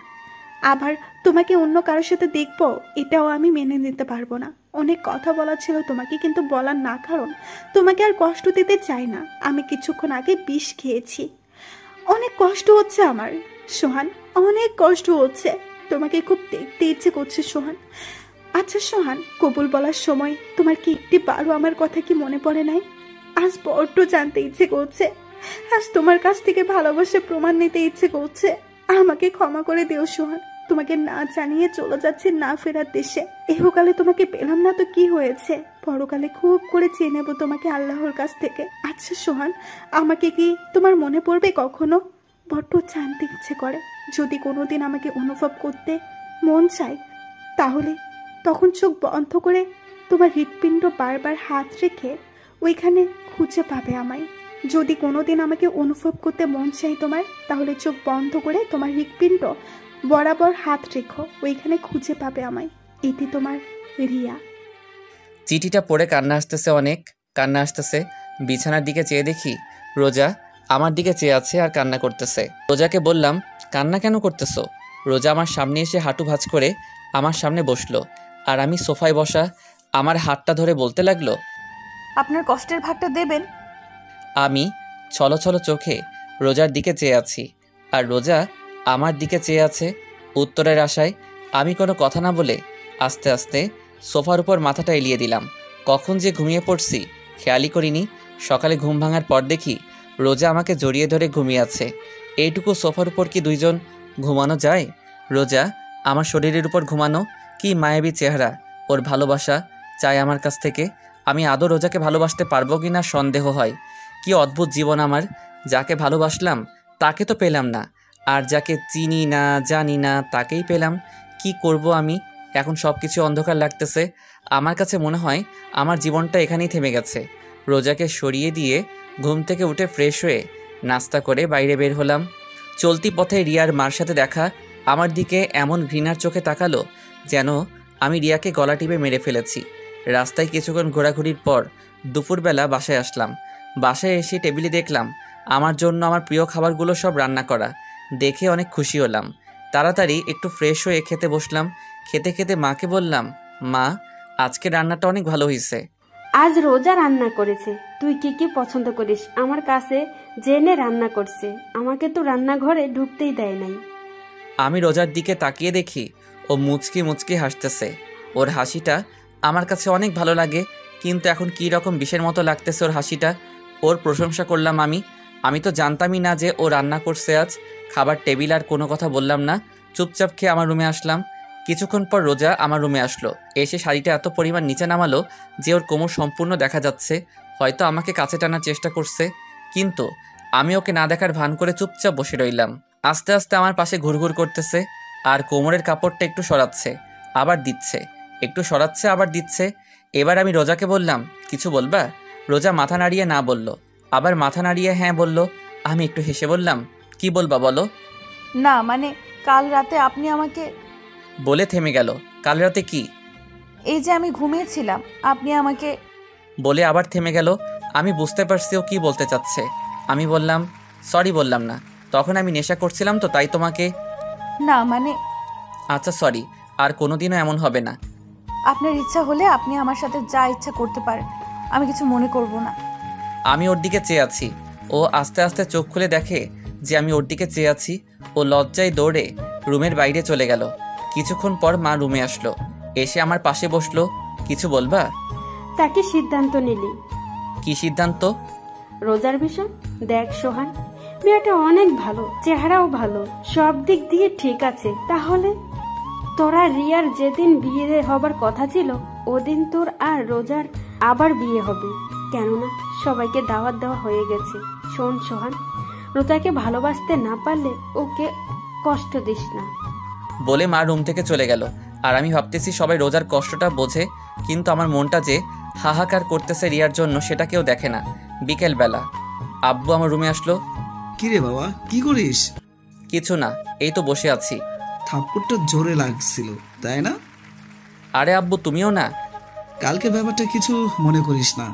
আবার তোমাকে অন্য কারোর সাথে দেখবো, এটাও আমি মেনে নিতে পারবো না। অনেক কথা বলা ছিল তোমাকে, কিন্তু বলার না, কারণ তোমাকে আর কষ্ট দিতে চাই না। আমি কিছুক্ষণ আগে বিষ খেয়েছি, অনেক কষ্ট হচ্ছে আমার সোহান, অনেক কষ্ট হচ্ছে। তোমাকে খুব দেখতে ইচ্ছে করছে সোহান। আচ্ছা সোহান, কবুল বলার সময় তোমার কি একটি বারও আমার কথা কি মনে পড়ে নাই? আজ বড্ড জানতে ইচ্ছে করছে, আজ তোমার কাছ থেকে ভালোবাসা প্রমাণ নিতে ইচ্ছে করছে। আমাকে ক্ষমা করে দিও সোহান, তোমাকে না জানিয়ে চলে যাচ্ছে না ফেরার দেশে। ইহকালে তোমাকে পেলাম না তো কি হয়েছে, পরকালে খুব করে চেয়ে নেবো তোমাকে আল্লাহর কাছ থেকে। আচ্ছা সোহান, আমাকে কি তোমার মনে পড়বে কখনো? বড্ড জানতে ইচ্ছে করে। যদি কোনোদিন আমাকে অনুভব করতে মন চায়, তাহলে তখন চোখ বন্ধ করে তোমার হৃৎপিণ্ড বারবার হাত রেখে ওইখানে খুঁজে পাবে আমায়। যদি কোনোদিন আমাকে অনুভব করতে মন চাই তোমার, তাহলে চোখ বন্ধ করে তোমার হৃৎপিণ্ড বরাবর হাত রেখো, ওইখানে খুঁজে পাবে আমায়। এটি তোমার রিয়া। চিঠিটা পড়ে কান্না আসতেছে, অনেক কান্না আসতেছে। বিছানার দিকে চেয়ে দেখি রোজা আমার দিকে চেয়ে আছে আর কান্না করতেছে। রোজাকে বললাম, কান্না কেন করতেছো? রোজা আমার সামনে এসে হাঁটু ভাঁজ করে আমার সামনে বসলো, আর আমি সোফায় বসা আমার হাতটা ধরে বলতে লাগলো, আপনার কষ্টের ভাগটা দেবেন। আমি ছলো চোখে রোজার দিকে চেয়ে আছি, আর রোজা আমার দিকে চেয়ে আছে উত্তরের আশায়। আমি কোনো কথা না বলে আস্তে আস্তে সোফার উপর মাথাটা এলিয়ে দিলাম। কখন যে ঘুমিয়ে পড়ছি খেয়ালই করিনি। সকালে ঘুম ভাঙার পর দেখি রোজা আমাকে জড়িয়ে ধরে ঘুমিয়ে আছে। এইটুকু সোফার উপর কি দুইজন ঘুমানো যায়? রোজা আমার শরীরের উপর ঘুমানো, কি মায়াবী চেহারা। ওর ভালোবাসা চাই আমার কাছ থেকে। আমি আদৌ রোজাকে ভালোবাসতে পারবো কি না সন্দেহ হয়। কি অদ্ভুত জীবন আমার, যাকে ভালোবাসলাম তাকে তো পেলাম না, আর যাকে চিনি না জানি না তাকেই পেলাম। কি করব আমি এখন? সব কিছু অন্ধকার লাগতেছে। আমার কাছে মনে হয় আমার জীবনটা এখানেই থেমে গেছে। রোজাকে সরিয়ে দিয়ে ঘুম থেকে উঠে ফ্রেশ হয়ে নাস্তা করে বাইরে বের হলাম। চলতি পথে রিয়ার মার সাথে দেখা। আমার দিকে এমন ঘৃণার চোখে তাকালো যেন আমি রিয়াকে গলা টিপে মেরে ফেলেছি। রাস্তায় কিছুক্ষণ ঘোরাঘুরির পর দুপুরবেলা বাসায় আসলাম। বাসায় এসে টেবিলে দেখলাম আমার জন্য আমার প্রিয় খাবারগুলো সব রান্না করা। দেখে অনেক খুশি হলাম। তাড়াতাড়ি একটু ফ্রেশ হয়ে খেতে বসলাম। খেতে খেতে মাকে বললাম, মা আজকে রান্নাটা অনেক ভালো হয়েছে। আজ রোজা রান্না করেছে। তুই কি কি পছন্দ করিস আমার কাছে জেনে রান্না করছে। আমাকে তো রান্নাঘরে ঢুকতেই দেয় নাই। আমি রোজার দিকে তাকিয়ে দেখি ও মুচকি মুচকি হাসতেছে। ওর হাসিটা আমার কাছে অনেক ভালো লাগে, কিন্তু এখন কী রকম বিষের মতো লাগতেছে ওর হাসিটা। ওর প্রশংসা করলাম আমি তো জানতামই না যে ও রান্না করছে আজ। খাবার টেবিল আর কোনো কথা বললাম না, চুপচাপ খেয়ে আমার রুমে আসলাম। কিছুক্ষণ পর রোজা আমার রুমে আসলো। এসে শাড়িটা এত পরিমাণ নিচে নামালো যে ওর কোমর সম্পূর্ণ দেখা যাচ্ছে। হয়তো আমাকে কাছে টানার চেষ্টা করছে, কিন্তু আমি ওকে না দেখার ভান করে চুপচাপ বসে রইলাম। আস্তে আস্তে আমার পাশে ঘুরঘুর করতেছে, আর কোমরের কাপড়টা একটু সরাচ্ছে আবার দিচ্ছে, একটু সরাচ্ছে আবার দিচ্ছে। এবার আমি রোজাকে বললাম, কিছু বলবা? রোজা মাথা নাড়িয়ে না বলল, আবার মাথা নাড়িয়ে হ্যাঁ বলল। আমি একটু হেসে বললাম, কি বলবা বলো? না মানে কাল রাতে আপনি আমাকে। বলে থেমে গেল। কাল রাতে কি? এই যে আমি ঘুমিয়েছিলাম, আপনি আমাকে। বলে আবার থেমে গেল। আমি বুঝতে পারছি ও কী বলতে চাচ্ছে। আমি বললাম, সরি বললাম না, তখন আমি নেশা করছিলাম তো তাই তোমাকে। না মানে আচ্ছা সরি, আর কোনোদিনও এমন হবে না। আপনার ইচ্ছা হলে আপনি আমার সাথে যা ইচ্ছা করতে পারেন, আমি কিছু মনে করব না। আমি ওর দিকে চেয়ে আছি। ও আস্তে আস্তে চোখ খুলে দেখে যে আমি ওর দিকে চেয়ে আছি। ও লজ্জায় দৌড়ে রুমের বাইরে চলে গেল। কিছুক্ষণ পর মা রুমে আসলো, এসে আমার পাশে বসলো। কিছু বলবা? তাকে সিদ্ধান্ত নিলি? কি সিদ্ধান্ত? রোজার বিষয়। দেখ সোহান, মেয়েটা অনেক ভালো, চেহারাও ভালো, সব দিক দিয়ে ঠিক আছে। তাহলে তোরা রিয়ার যেদিন বিয়ে হবার কথা ছিল ওদিন তোর আর রোজার আবার বিয়ে হবে, কেননা সবাইকে দাওয়াত দেওয়া হয়ে গেছে। শোন সোহান, রোজাকে ভালোবাসতে না পারলে ওকে কষ্ট দিস না। বলে মা রুম থেকে চলে গেল। আর আমি ভাবতেছি সবাই রোজার কষ্টটা বোঝে, কিন্তু আমার মনটা যে হাহাকার করতেছে রিয়ার জন্য সেটা কেউ দেখে না। বিকেলবেলা আব্বু আমার রুমে আসলো। কিরে বাবা, কি করিস? কিছু না, এই তো বসে আছি। থাপ্পড়টা জোরে লাগছিল তাই না? আরে আব্বু তুমিও না? কালকে ব্যাপারটা কিছু মনে করিস না,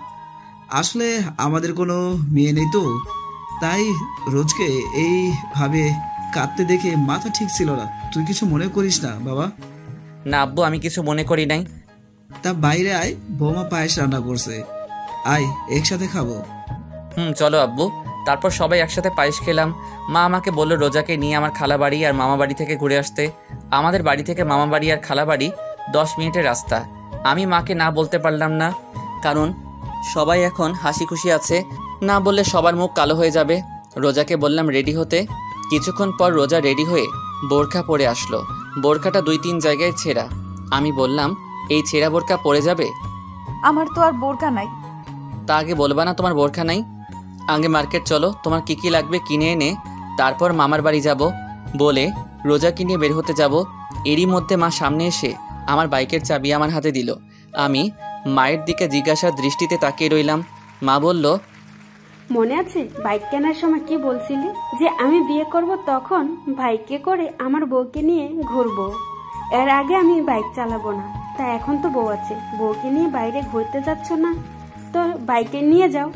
আসলে আমাদের কোনো মেয়ে নেই তো, তাই রোজকে এইভাবে কাঁদতে দেখে মাথা ঠিক ছিল না। তুই কিছু মনে করিস না বাবা। না আব্বু, আমি কিছু মনে করি নাই। তা বাইরে আয়, বৌমা পায়েস রান্না করছে, আয় একসাথে খাবো। চলো আব্বু। তারপর সবাই একসাথে পায়েস খেলাম। মা আমাকে বললো রোজাকে নিয়ে আমার খালা বাড়ি আর মামা বাড়ি থেকে ঘুরে আসতে। আমাদের বাড়ি থেকে মামা বাড়ি আর খালা বাড়ি 10 মিনিটের রাস্তা। আমি মাকে না বলতে পারলাম না, কারণ সবাই এখন হাসি খুশি আছে। না বললে সবার মুখ কালো হয়ে যাবে। রোজাকে বললাম রেডি হতে। কিছুক্ষণ পর রোজা রেডি হয়ে বোরখা পরে আসলো। বোরখাটা 2-3 জায়গায় ছেঁড়া। আমি বললাম, এই ছেঁড়া বোরখা পরে যাবে? আমার তো আর বোরখা নাই। তা আগে বলবা না তোমার বোরখা নাই? আগে মার্কেট চলো, তোমার কি কি লাগবে কিনে এনে তারপর মামার বাড়ি যাব। বলে রোজাকে নিয়ে বের হতে যাব। এরই মধ্যে মা সামনে এসে আমার বাইকের চাবি আমার হাতে দিল। আমি মায়ের দিকে জিজ্ঞাসার দৃষ্টিতে তাকিয়ে রইলাম। মা বলল, মনে আছে বাইক কেনার সময় কি বলছিলি যে আমি বিয়ে করব তখন বাইকে করে আমার বউকে নিয়ে ঘুরবো, এর আগে আমি বাইক চালাবো না। তা এখন তো বউ আছে, বউকে নিয়ে বাইরে ঘুরতে যাচ্ছ না তো বাইকে নিয়ে যাও।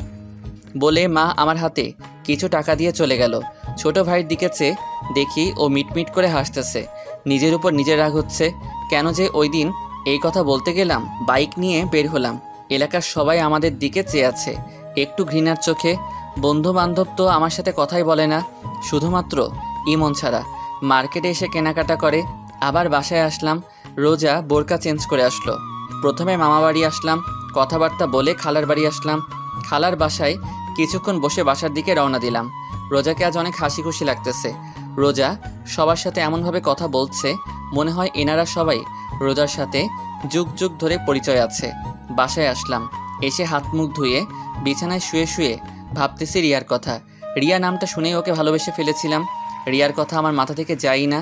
বলে মা আমার হাতে কিছু টাকা দিয়ে চলে গেল। ছোট ভাইয়ের দিকে চেয়ে দেখি ও মিটমিট করে হাসতেছে। নিজের উপর নিজের রাগ হচ্ছে। কেন যে ওই দিন এই কথা বলতে গেলাম। বাইক নিয়ে বের হলাম। এলাকার সবাই আমাদের দিকে চেয়ে আছে একটু ঘৃণার চোখে। বন্ধু বান্ধব তো আমার সাথে কথাই বলে না, শুধুমাত্র ইমন ছাড়া। মার্কেটে এসে কেনাকাটা করে আবার বাসায় আসলাম। রোজা বোরকা চেঞ্জ করে আসলো। প্রথমে মামা বাড়ি আসলাম, কথাবার্তা বলে খালার বাড়ি আসলাম। খালার বাসায় কিছুক্ষণ বসে বাসার দিকে রওনা দিলাম। রোজাকে আজ অনেক হাসি খুশি লাগতেছে। রোজা সবার সাথে এমনভাবে কথা বলছে মনে হয় এনারা সবাই রোজার সাথে যুগ যুগ ধরে পরিচয় আছে। বাসায় আসলাম, এসে হাত মুখ ধুয়ে বিছানায় শুয়ে শুয়ে ভাবতেছি রিয়ার কথা। রিয়া নামটা শুনেই ওকে ভালোবেসে ফেলেছিলাম। রিয়ার কথা আমার মাথা থেকে যাই না।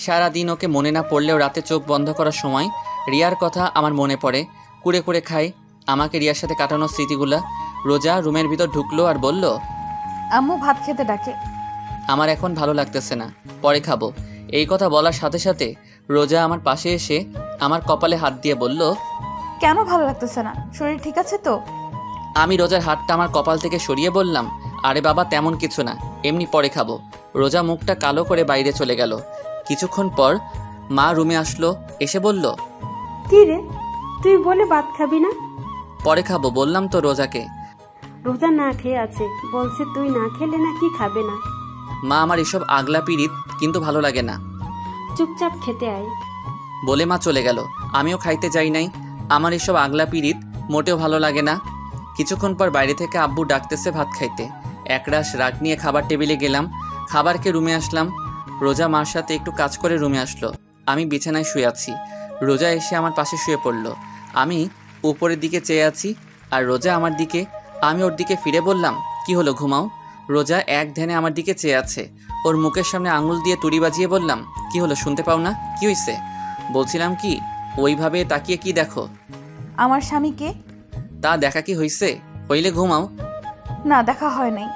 সারাদিন ওকে মনে না পড়লেও রাতে চোখ বন্ধ করার সময় রিয়ার কথা আমার মনে পড়ে। কুড়ে কুড়ে খাই আমাকে রিয়ার সাথে কাটানোর স্মৃতিগুলা। রোজা রুমের ভিতর ঢুকলো আর বলল, আম্মু ভাত খেতে ডাকে। আমার এখন ভালো লাগতেছে না, পরে খাবো। এই কথা বলার সাথে সাথে রোজা আমার পাশে এসে আমার কপালে হাত দিয়ে বলল, কেন ভালো লাগতেছে না? শরীর ঠিক আছে তো? আমি রোজার হাতটা আমার কপাল থেকে সরিয়ে বললাম, আরে বাবা তেমন কিছু না, এমনি পরে খাবো। রোজা মুখটা কালো করে বাইরে চলে গেল। কিছুক্ষণ পর মা রুমে আসলো, এসে বলল, কি রে, তুই বলে ভাত খাবি না? পরে খাবো বললাম তো রোজাকে। রোজা না খেয়ে আছে, বলছে তুই না খেলে নাকি খাবে না। মা আমার এসব আগলা পিরিত কিন্তু ভালো লাগে না, চুপচাপ খেতে আয় বলে মা চলে গেল। আমিও খাইতে যাই নাই, আমার এসব আগলা পিরিত মোটেও ভালো লাগে না। কিছুক্ষণ পর বাইরে থেকে আব্বু ডাকতেছে ভাত খাইতে। একরাশ রাগ নিয়ে খাবার টেবিলে গেলাম। খাবারকে রুমে আসলাম। রোজা মার সাথে একটু কাজ করে রুমে আসলো। আমি বিছানায় শুয়ে আছি। রোজা এসে আমার পাশে শুয়ে পড়ল। আমি উপরের দিকে চেয়ে আছি আর রোজা আমার দিকে। আমি ওর দিকে ফিরে বললাম, কি হলো, ঘুমাও? রোজা এক ধ্যানে আমার দিকে চেয়ে আছে। ওর মুখের সামনে আঙুল দিয়ে তুড়ি বাজিয়ে বললাম, কি হলো, শুনতে পাও না? কি হয়েছে? বলছিলাম কি, ওইভাবে তাকিয়ে কি দেখো? আমার স্বামীকে। তা দেখা কি হয়েছে? হইলে ঘুমাও। না, দেখা হয় নাই।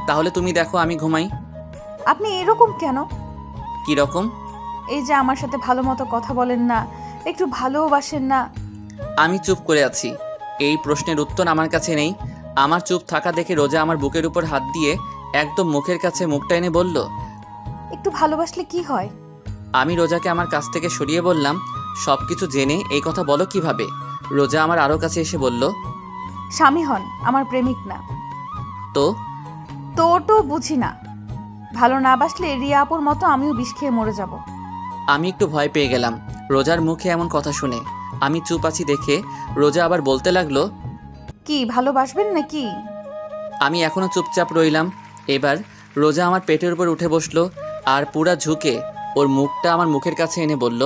তাহলে তুমি দেখো, আমি ঘুমাই। আপনি এরকম কেন? কি রকম? এই যে আমার সাথে ভালো মতো কথা বলেন না, একটু ভালোবাসেন না। আমি চুপ করে আছি। এই প্রশ্নের উত্তর আমার কাছে নেই। আমার চুপ থাকা দেখে রোজা আমার বুকের উপর হাত দিয়ে একদম মুখের কাছে মুখটা এনে বলল, একটু ভালোবাসলে কি হয়? আমি রোজাকে আমার কাছ থেকে সরিয়ে বললাম, সব কিছু জেনে এই কথা বলো কিভাবে? রোজা আমার আরও কাছে এসে বলল, স্বামী হন, আমার প্রেমিক না। তো তো বুঝি না। ভালো না বাসলে রিয়া আপুর মতো আমিও বিষ খেয়ে মরে যাব। আমি একটু ভয় পেয়ে গেলাম রোজার মুখে এমন কথা শুনে। আমি চুপ আছি দেখে রোজা আবার বলতে লাগলো, কি ভালোবাসবেন নাকি? আমি এখনো চুপচাপ রইলাম। এবার রোজা আমার পেটের উপর উঠে বসলো আর পুরা ঝুঁকে ওর মুখটা আমার মুখের কাছে এনে বলল,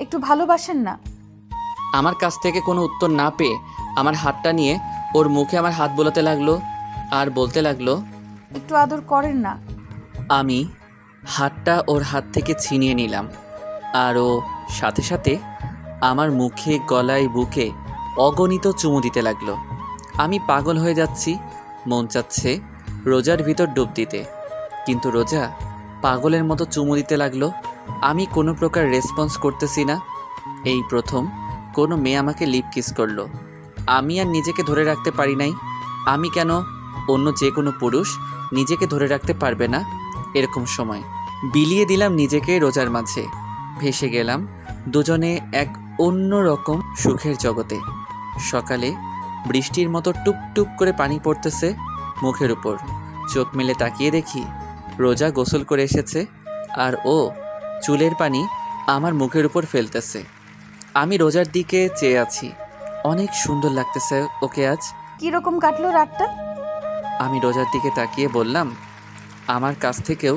একটু ভালোবাসেন না? আমার কাছ থেকে কোনো উত্তর না পেয়ে আমার হাতটা নিয়ে ওর মুখে আমার হাত বোলাতে লাগলো আর বলতে লাগলো, একটু আদর করেন না? আমি হাতটা ওর হাত থেকে ছিনিয়ে নিলাম আর ও সাথে সাথে আমার মুখে, গলায়, বুকে অগণিত চুমু দিতে লাগলো। আমি পাগল হয়ে যাচ্ছি, মন চাচ্ছে রোজার ভিতর ডুব দিতে, কিন্তু রোজা পাগলের মতো চুমু দিতে লাগলো। আমি কোনো প্রকার রেসপন্স করতেছি না। এই প্রথম কোনো মেয়ে আমাকে লিপ কিস করলো। আমি আর নিজেকে ধরে রাখতে পারি নাই। আমি কেন, অন্য যে কোনো পুরুষ নিজেকে ধরে রাখতে পারবে না এরকম সময়? বিলিয়ে দিলাম নিজেকে রোজার মাঝে। ভেসে গেলাম দুজনে এক অন্য রকম সুখের জগতে। সকালে বৃষ্টির মতো টুপটুপ করে পানি পড়তেছে মুখের উপর। চোখ মেলে তাকিয়ে দেখি রোজা গোসল করে এসেছে আর ও চুলের পানি আমার মুখের উপর ফেলতেছে। আমি রোজার দিকে চেয়ে আছি। অনেক সুন্দর লাগতেছে ওকে আজ। কিরকম কাটলো রাতটা? আমি রোজার দিকে তাকিয়ে বললাম, আমার কাছ থেকেও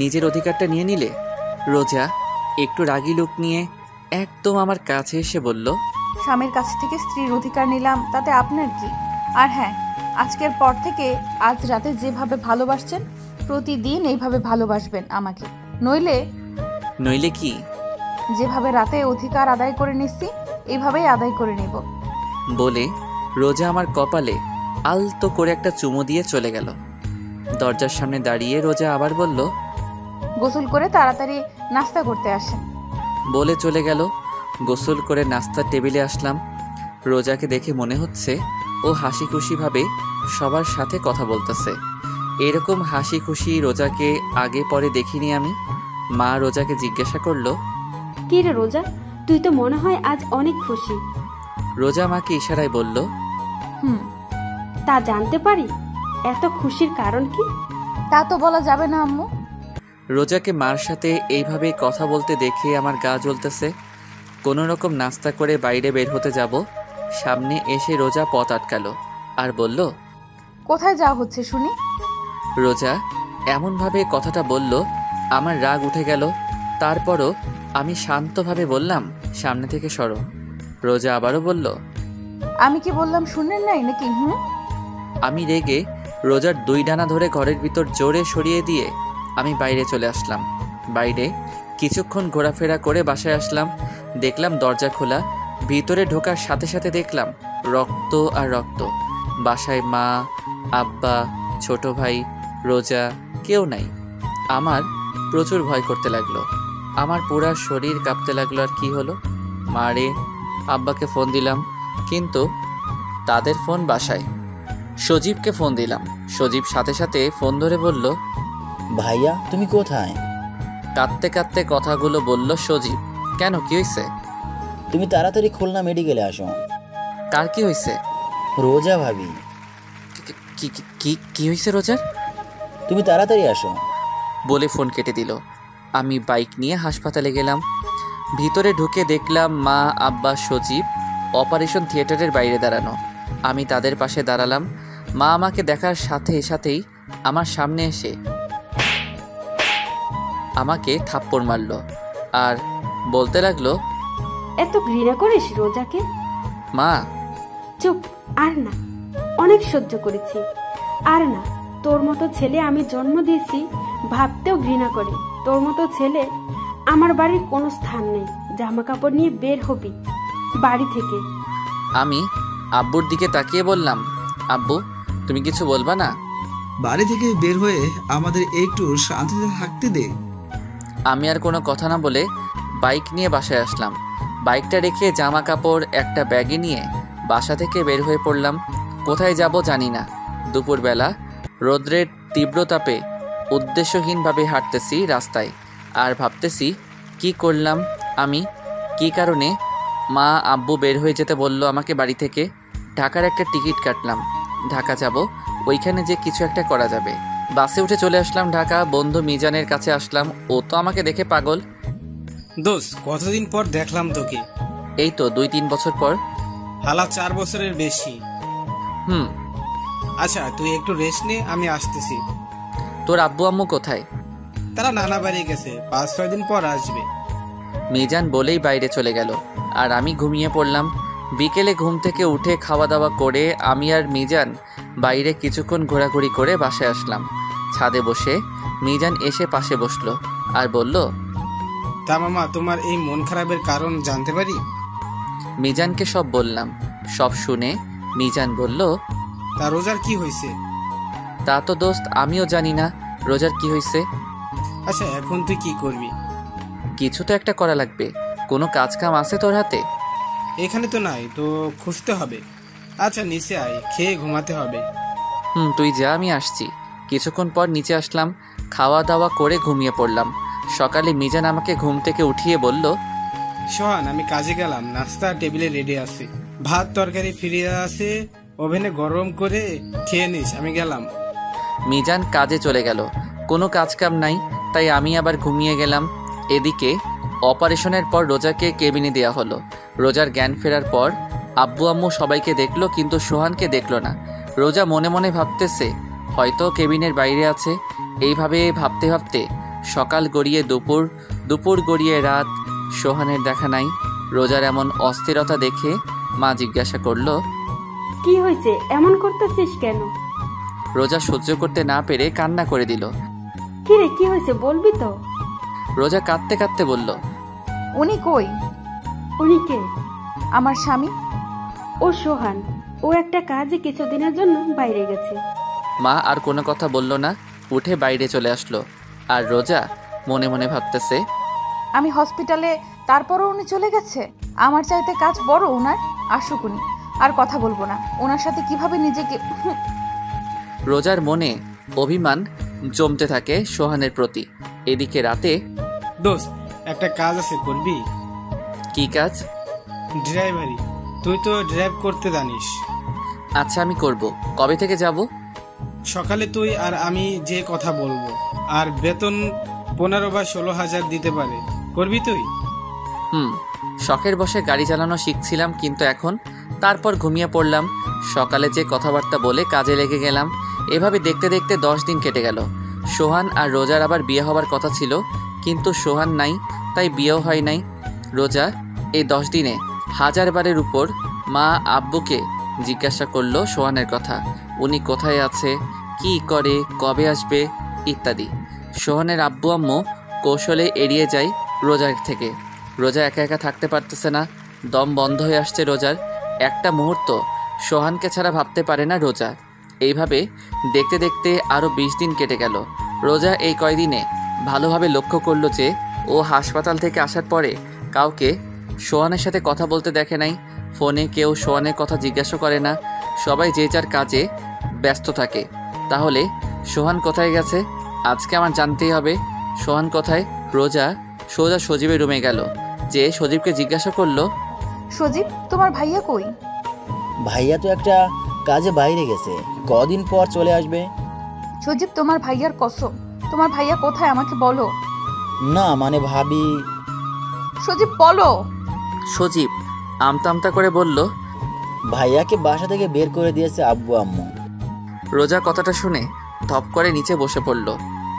নিজের অধিকারটা নিয়ে নিলে? রোজা একটু রাগী লুক নিয়ে একদম আমার কাছে এসে বলল, স্বামীর কাছ থেকে স্ত্রীর অধিকার নিলাম, তাতে আপনার কি? আর হ্যাঁ, আজকের পর থেকে আজ রাতে যেভাবে ভালোবাসছেন প্রতিদিন এইভাবে ভালোবাসবেন আমাকে। নইলে কি? যেভাবে রাতে অধিকার আদায় করে নিচ্ছি এইভাবেই আদায় করে নেব। বলে রোজা আমার কপালে আলতো করে একটা চুমু দিয়ে চলে গেল। দরজার সামনে দাঁড়িয়ে রোজা আবার বলল, গোসল করে তাড়াতাড়ি নাস্তা করতে আসেন। বলে চলে গেল। গোসল করে নাস্তার টেবিলে আসলাম। রোজাকে দেখে মনে হচ্ছে ও হাসি খুশিভাবে সবার সাথে কথা বলতেছে। এরকম হাসি খুশি রোজাকে আগে পরে দেখিনি আমি। মা রোজাকে জিজ্ঞাসা করলো, কি রে রোজা, তুই তো মনে হয় আজ অনেক খুশি। রোজা মাকে ইশারায় বলল, তা জানতে পারি এত খুশির কারণ কি? তা তো বলা যাবে না আম্মু। রোজাকে মার সাথে এইভাবে কথা বলতে দেখে আমার গা জ্বলতেছে। কোনো রকম নাস্তা করে বাইরে বের হতে যাব, সামনে এসে রোজা পথ আটকালো আর বলল, কোথায় যাওয়া হচ্ছে শুনি? রোজা এমনভাবে কথাটা বলল আমার রাগ উঠে গেল। তারপরও আমি শান্তভাবে বললাম, সামনে থেকে সরো। রোজা আবারও বলল, আমি কি বললাম শুনলেন নাই নাকি? আমি রেগে রোজার দুই ডানা ধরে ঘরের ভিতর জোরে সরিয়ে দিয়ে আমি বাইরে চলে আসলাম। বাইরে কিছুক্ষণ ঘোরাফেরা করে বাসায় আসলাম। দেখলাম দরজা খোলা। ভিতরে ঢোকার সাথে সাথে দেখলাম রক্ত আর রক্ত। বাসায় মা, আব্বা, ছোট ভাই, রোজা কেউ নাই। আমার প্রচুর ভয় করতে লাগলো। আমার পুরা শরীর কাঁপতে লাগলো। আর কি হলো? মারে আব্বাকে ফোন দিলাম, কিন্তু তাদের ফোন বাসায়। সজীবকে ফোন দিলাম। সজীব সাথে সাথে ফোন ধরে বলল, ভাইয়া তুমি কোথায়? কাঁদতে কাঁদতে কথাগুলো বলল সজীব। কেন, কি হয়েছে? তুমি তাড়াতাড়ি খুলনা মেডিকেলে আসো। কার কি হয়েছে? রোজা ভাবি। কি হয়েছে রোজার? তুমি তাড়াতাড়ি আসো বলে ফোন কেটে দিল। আমি বাইক নিয়ে হাসপাতালে গেলাম। ভিতরে ঢুকে দেখলাম মা, আব্বা, সজীব অপারেশন থিয়েটারের বাইরে দাঁড়ানো। আমি তাদের পাশে দাঁড়ালাম। মা আমাকে দেখার সাথে সাথেই আমার সামনে এসে আমাকে থাপ্পড় মারল আর বলতে লাগলো, এত ঘৃণা করিস রোজাকে? মা চুপ, আর না, অনেক সহ্য করেছি। আর না, তোর মতো ছেলে আমি জন্ম দিয়েছি ভাবতেও ঘৃণা করে। তোর মতো ছেলে আমার বাড়ির কোনো স্থান নেই। জামা কাপড় নিয়ে বের হবি বাড়ি থেকে। আমি আব্বুর দিকে তাকিয়ে বললাম, আব্বু তুমি কিছু বলবা না? বাড়ি থেকে বের হয়ে আমাদের একটু শান্তিতে থাকতে দে। আমি আর কোনো কথা না বলে বাইক নিয়ে বাসায় আসলাম। বাইকটা রেখে জামা কাপড় একটা ব্যাগে নিয়ে বাসা থেকে বের হয়ে পড়লাম। কোথায় যাব জানি না। দুপুরবেলা রৌদ্রের তীব্র তাপে উদ্দেশ্যহীনভাবে হাঁটতেছি রাস্তায়, আর ভাবতেছি কি করলাম আমি, কি কারণে মা আব্বু বের হয়ে যেতে বলল আমাকে বাড়ি থেকে। ঢাকার একটা টিকিট কাটলাম, ঢাকা যাব, ওইখানে যে কিছু একটা করা যাবে। বাসে উঠে চলে আসলাম ঢাকা। বন্ধু মিজানের কাছে আসলাম, ও তো আমাকে দেখে পাগল। দোস্ত, কতদিন পর দেখলাম তোকে? এই তো 2-3 বছর পর। হালা 4 বছরের বেশি। আচ্ছা, তুই একটু রেস্ট নে, আমি আসতেছি। তোর আব্বু আম্মু কোথায়? তারা নানা বাড়ি গেছে, 5-6 দিন পর আসবে। মিজান বলেই বাইরে চলে গেল, আর আমি ঘুমিয়ে পড়লাম। বিকেলে ঘুম থেকে উঠে খাওয়া দাওয়া করে আমি আর মিজান বাইরে কিছুক্ষণ ঘোরাঘুরি করে বাসায় আসলাম। ছাদে বসে মিজান এসে পাশে বসলো আর বলল, তা মামা, তোমার এই মন খারাপের কারণ জানতে পারি? মিজানকে সব বললাম। সব শুনে মিজান বলল, তা রোজার কি হয়েছে? তা তো দোস্ত আমিও জানি না রোজার কি হয়েছে। আচ্ছা, এখন তুই কি করবি? কিছু তো একটা করা লাগবে। কোনো কাজ কাম আছে তোর হাতে? এখানে তো নাই, তো খুঁজতে হবে। আচ্ছা, নিচে আয়, খেয়ে ঘুমাতে হবে। তুই যা, আমি আসছি। কিছুক্ষণ পর নিচে আসলাম, খাওয়া দাওয়া করে ঘুমিয়ে পড়লাম। সকালে মিজান আমাকে ঘুম থেকে উঠিয়ে বলল, সোহান, আমি কাজে গেলাম, নাস্তা টেবিলে রেডি আছে, ভাত তরকারি ফিরিয়ে আছে, ওভেনে গরম করে খেয়ে নিস, আমি গেলাম। মিজান কাজে চলে গেল। কোনো কাজ কাম নাই, তাই আমি আবার ঘুমিয়ে গেলাম। এদিকে অপারেশনের পর রোজাকে কেবিনে দেওয়া হলো। রোজার জ্ঞান ফেরার পর আব্বু আম্মু সবাইকে দেখলো, কিন্তু সোহানকে দেখলো না। রোজা মনে মনে ভাবতেছে হয়তো কেবিনের বাইরে আছে। এইভাবে ভাবতে ভাবতে সকাল গড়িয়ে দুপুর, দুপুর গড়িয়ে রাত, সোহানের দেখা নাই। রোজার এমন অস্থিরতা দেখে মা জিজ্ঞাসা করলো, কি হয়েছে, এমন করতেছিস কেন? রোজা সহ্য করতে না পেরে কান্না করে দিল। কি রে, কি হয়েছে বলবি তো? রোজা কাঁদতে কাঁদতে বলল, উনি কই? উনি কে? আমার স্বামী। ও সোহান, ও একটা কাজে কিছুদিনের জন্য বাইরে গেছে। মা আর কোনো কথা বলল না, উঠে বাইরে চলে আসলো। আর রোজা মনে মনে ভাবতেছে, আমি হসপিটালে, তারপরও উনি চলে গেছে। আমার চাইতে কাজ বড় ওনার। আসুক উনি, আর কথা বলবো না। ওনার সাথে কিভাবে নিজেকে। রোজার মনে অভিমান জমতে থাকে সোহানের প্রতি। এদিকে রাতে, দোস্ত, একটা কাজ আছে, করবি? কি কাজ? ড্রাইভারি। তুই তো ড্রাইভ করতে জানিস। আচ্ছা, আমি করব। কবে থেকে যাব? সকালে তুই আর আমি যে কথা বলবো, আর বেতন 15 বা 16,000 দিতে পারে। করবি তুই? শখের বসে গাড়ি চালানো শিখছিলাম, কিন্তু এখন। তারপর ঘুমিয়ে পড়লাম। সকালে যে কথাবার্তা বলে কাজে লেগে গেলাম। এভাবে দেখতে দেখতে 10 দিন কেটে গেল। সোহান আর রোজার আবার বিয়ে হবার কথা ছিল, কিন্তু সোহান নাই, তাই বিয়েও হয় নাই। রোজা এই 10 দিনে 1000 বারের উপর মা আব্বুকে জিজ্ঞাসা করলো সোহানের কথা। উনি কোথায় আছে, কি করে, কবে আসবে ইত্যাদি। সোহানের আব্বু আম্মু কৌশলে এড়িয়ে যায় রোজার থেকে। রোজা একা একা থাকতে পারতেছে না, দম বন্ধ হয়ে আসছে রোজার। একটা মুহূর্ত সোহানকে ছাড়া ভাবতে পারে না রোজা। এইভাবে দেখতে দেখতে আরও 20 দিন কেটে গেল। রোজা এই কয়দিনে ভালোভাবে লক্ষ্য করলো যে ও হাসপাতাল থেকে আসার পরে কাউকে সোহানের সাথে কথা বলতে দেখে নাই। ফোনে কেউ সোহানের কথা জিজ্ঞাসা করে না, সবাই যে যার কাজে ব্যস্ত থাকে। তাহলে সোহান কোথায় গেছে? আজকে আমার জানতেই হবে সোহান কোথায়। রোজা সোজা সজীবের রুমে গেল, যে সজীবকে জিজ্ঞাসা করলো, সজীব, তোমার ভাইয়া কই? ভাইয়া তো একটা কাজে বাইরে গেছে, কদিন পর চলে আসবে। সজীব, তোমার ভাইয়ার কসম, তোমার ভাইয়া কোথায় আমাকে বলো। না মানে ভাবি। সজীব বলো। সজীব আমতা আমতা করে বলল, ভাইয়াকে বাসা থেকে বের করে দিয়েছে আব্বু আম্মু। রোজা কথাটা শুনে ধপ করে নিচে বসে পড়ল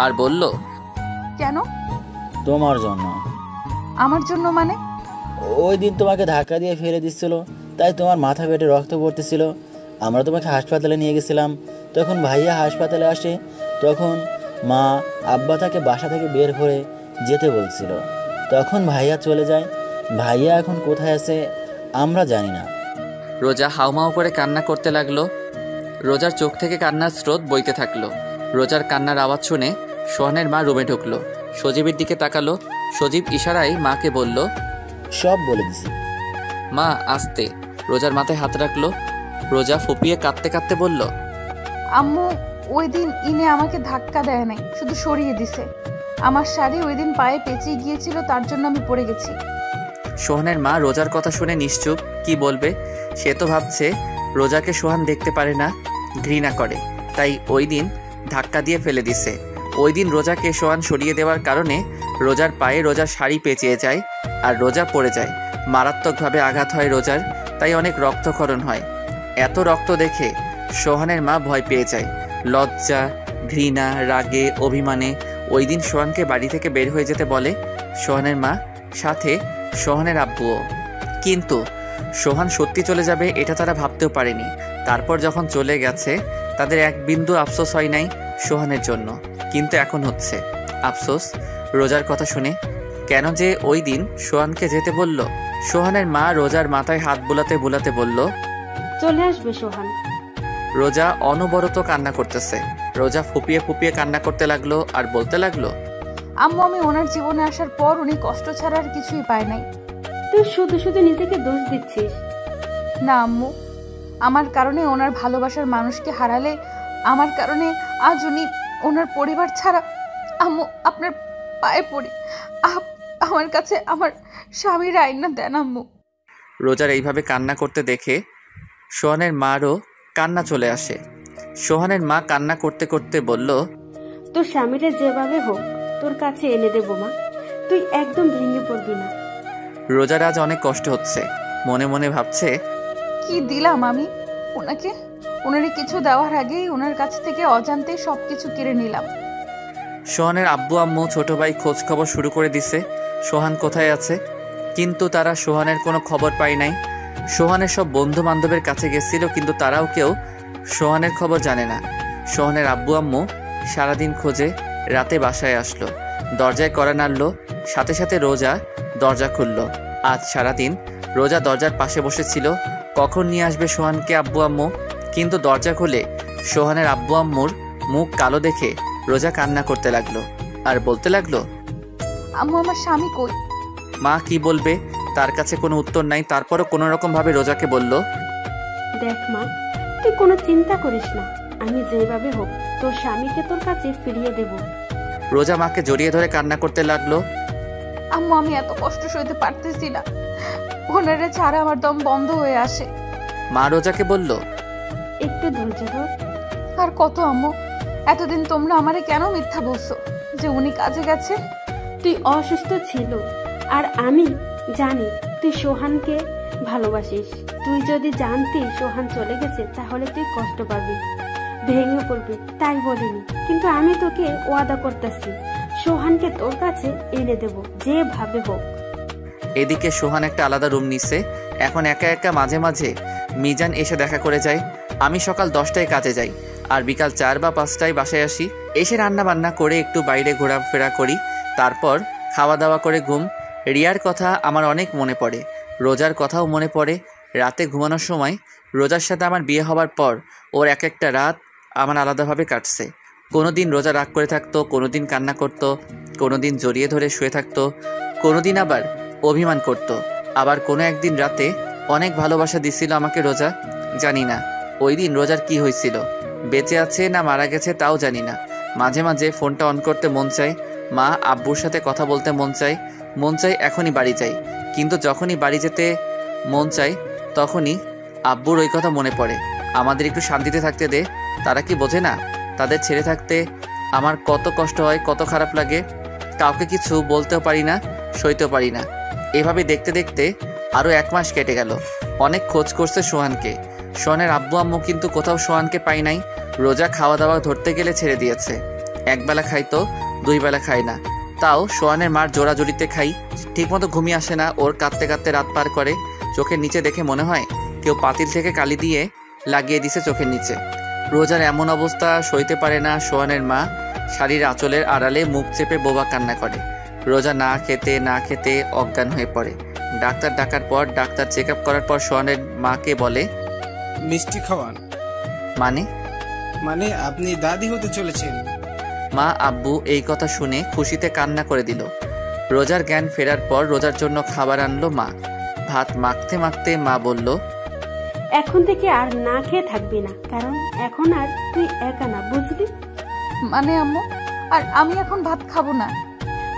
আর বলল, কেন? তোমার জন্য। আমার জন্য মানে? ওই দিন তোমাকে ধাক্কা দিয়ে ফেলে দিচ্ছিল, তাই তোমার মাথা পেটে রক্ত পড়তেছিল। আমরা তোমাকে হাসপাতালে নিয়ে গেছিলাম। তখন ভাইয়া হাসপাতালে আসে, তখন মা আব্বা তাকে বাসা থেকে বের করে যেতে বলছিল। তখন ভাইয়া চলে যায়। ভাইয়া এখন কোথায় আছে আমরা জানি না। রোজা হাউমাউ করে কান্না করতে লাগলো। রোজার চোখ থেকে কান্নার স্রোত বইতে থাকলো। রোজার কান্নার আওয়াজ শুনে সোহানের মা রুমে ঢুকলো। সজীবের দিকে তাকালো। সজীব ইশারায় মাকে বলল, সব বলে দিছি। মা আস্তে। রোজার মাথায় হাত রাখলো। রোজা ফুপিয়ে কাঁদতে কাঁদতে বলল, আম্মু ওই দিন ইনে আমাকে ধাক্কা দেয় নাই, শুধু সরিয়ে দিছে। আমার শাড়ি ওই দিন পায়ে পেঁচিয়ে গিয়েছিল, তার জন্য আমি পড়ে গেছি। সোহানের মা রোজার কথা শুনে নিশ্চুপ। কি বলবে? সে তো ভাবছে রোজাকে সোহান দেখতে পারে না, ঘৃণা করে, তাই ওই দিন ধাক্কা দিয়ে ফেলে দিছে। ওই দিন রোজাকে সোহান সরিয়ে দেওয়ার কারণে রোজার পায়ে রোজার শাড়ি পেঁচিয়ে যায় আর রোজা পড়ে যায়। মারাত্মকভাবে আঘাত হয় রোজার, তাই অনেক রক্তক্ষরণ হয়। এত রক্ত দেখে সোহানের মা ভয় পেয়ে যায়। লজ্জা, ঘৃণা, রাগে, অভিমানে ওই দিন সোহানকে বাড়ি থেকে বের হয়ে যেতে বলে সোহানের মা, সাথে সোহানের আব্বুও। কিন্তু সোহান সত্যি চলে যাবে এটা তারা ভাবতেও পারেনি। তারপর যখন চলে গেছে তাদের এক বিন্দু আফসোস হয় নাই সোহানের জন্য, কিন্তু এখন হচ্ছে আফসোস রোজার কথা শুনে। কেন যে ওই দিন সোহানকে যেতে বলল। সোহানের মা রোজার মাথায় হাত বুলাতে বুলাতে বলল, চলে আসবে সোহান। রোজা অনবরত কান্না করতেছে। রোজা ফুপিয়ে ফুপিয়ে কান্না করতে লাগলো আর বলতে লাগলো, আম্মু আমি ওনার জীবনে আসার পর উনি কষ্ট ছাড়া আর কিছুই পায় নাই। তুই শুধু শুধু নিজেকে দোষ দিচ্ছিস। না আম্মু, আমার কারণে ওনার ভালোবাসার মানুষকে হারালে আমার কারণে আজ উনি ওনার পরিবার ছাড়া। আম্মু আপনার পায়ে পড়ি, আমার কাছে আমার স্বামীর আইনা দেন আম্মু। রোজার এইভাবে কান্না করতে দেখে সোহানের মারও কান্না চলে আসে। সোহানের মা কান্না করতে করতে বলল, তোর স্বামীরে যেভাবে হোক তোর কাছে এনে দেবো মা, তুই একদম ভেঙে পড়বি না। রোজার আজ অনেক কষ্ট হচ্ছে, মনে মনে ভাবছে, কি দিলাম আমি ওনাকে? ওনারে কিছু দেওয়ার আগেই ওনার কাছ থেকে অজান্তেই সবকিছু কেড়ে নিলাম। সোহানের আব্বু আম্মু ছোট ভাই খোঁজ খবর শুরু করে দিছে সোহান কোথায় আছে, কিন্তু তারা সোহানের কোনো খবর পায় নাই। সোহানের সব বন্ধু বান্ধবের কাছে গেছিল, কিন্তু তারাও কেউ সোহানের খবর জানে না। সোহানের আব্বু আম্মু সারাদিন খোঁজে রাতে বাসায় আসলো, দরজায় কড়া নাড়লো, সাথে সাথে রোজা দরজা খুলল। আজ সারাদিন রোজা দরজার পাশে বসেছিল, কখন নিয়ে আসবে সোহানকে আব্বু আম্মু। কিন্তু দরজা খুলে সোহানের আব্বু আম্মুর মুখ কালো দেখে রোজা কান্না করতে লাগলো আর বলতে লাগলো, আম্মু আমার স্বামী কই? মা কি বলবে, তার কাছে কোনো উত্তর নাই। তারপরও কোনো রকম ভাবে রোজাকে বলল, দেখ মা, তুই কোনো চিন্তা করিস না, আমি যেভাবে হোক তোর স্বামীকে তোর কাছে ফিরিয়ে দেব। রোজা মাকে জড়িয়ে ধরে কান্না করতে লাগলো, আম্মু আমি এত কষ্ট সইতে পারতেছি না, ওনারে ছাড়া আমার দম বন্ধ হয়ে আসে। মা রোজাকে বলল, একটু ধৈর্য ধর। আর কত আম্মু, এতদিন তোমরা আমারে কেন মিথ্যা বলছো যে উনি কাজে গেছে? তুই অসুস্থ ছিল আর আমি জানি তুই সোহানকে ভালোবাসিস। তুই যদি জানতি সোহান চলে গেছে তাহলে তুই কষ্ট পাবি, ভেঙে পড়বি, তাই বলিনি। কিন্তু আমি তোকে ওয়াদা করতেছি সোহানকে তোর কাছে এনে দেব যেভাবে হোক। এদিকে সোহান একটা আলাদা রুম নিছে, এখন একা একা মাঝে মাঝে মিজান এসে দেখা করে যায়। আমি সকাল 10টায় কাজে যাই আর বিকাল 4 বা 5টায় বাসায় আসি। এসে রান্না বান্না করে একটু বাইরে ঘোরাফেরা করি, তারপর খাওয়া দাওয়া করে ঘুম। রিয়ার কথা আমার অনেক মনে পড়ে, রোজার কথাও মনে পড়ে। রাতে ঘুমানোর সময় রোজার সাথে আমার বিয়ে হওয়ার পর ওর এক একটা রাত আমার আলাদাভাবে কাটছে। কোনো দিন রোজা রাগ করে থাকতো, কোনো দিন কান্না করতো, কোনো দিন জড়িয়ে ধরে শুয়ে থাকতো, কোনো দিন আবার অভিমান করত। আবার কোনো একদিন রাতে অনেক ভালোবাসা দিছিল আমাকে রোজা। জানি না ওই দিন রোজার কি হয়েছিল, বেঁচে আছে না মারা গেছে তাও জানি না। মাঝে মাঝে ফোনটা অন করতে মন চায়, মা আব্বুর সাথে কথা বলতে মন চায়, এখনই বাড়ি যাই। কিন্তু যখনই বাড়ি যেতে মন চায় তখনই আব্বুর ওই কথা মনে পড়ে, আমাদের একটু শান্তিতে থাকতে দে। তারা কি বোঝে না তাদের ছেড়ে থাকতে আমার কত কষ্ট হয়, কত খারাপ লাগে। কাউকে কিছু বলতেও পারি না, সইতেও পারি না। এভাবে দেখতে দেখতে আরও 1 মাস কেটে গেল। অনেক খোঁজ করছে সোহানকে, সোহানের আব্বু আম্মু, কিন্তু কোথাও সোহানকে পাই নাই। রোজা খাওয়া দাওয়া ধরতে গেলে ছেড়ে দিয়েছে, একবেলা খাইতো, 2 বেলা খায় না, তাও সোহানের মার জোড়াজড়িতে খাই। ঠিকমতো ঘুমিয়ে আসে না, ওর কাঁদতে কাঁদতে রাত পার করে। চোখের নিচে দেখে মনে হয় কেউ পাতিল থেকে কালি দিয়ে লাগিয়ে দিছে চোখের নিচে। রোজার এমন অবস্থা সইতে পারে না সোহানের মা শাড়ির আঁচলের আড়ালে মুখ চেপে বোবা কান্না করে। রোজা না খেতে অজ্ঞান হয়ে পড়ে। ডাক্তার ডাকার পর, ডাক্তার চেক আপ করার পর সোহানের মাকে বলে, মিষ্টি খাওয়ান। মানে আপনি দাদি হতে চলেছেন। মা আব্বু এই কথা শুনে খুশিতে কান্না করে দিল। রোজার জ্ঞান ফেরার পর রোজার জন্য খাবার আনলো মা। ভাত মাখতে মাখতে মা বলল, এখন থেকে আর না খেয়ে থাকবি না, কারণ এখন আর তুই একা না, বুঝলি? মানে আম্মু, আর আমি এখন ভাত খাবো না।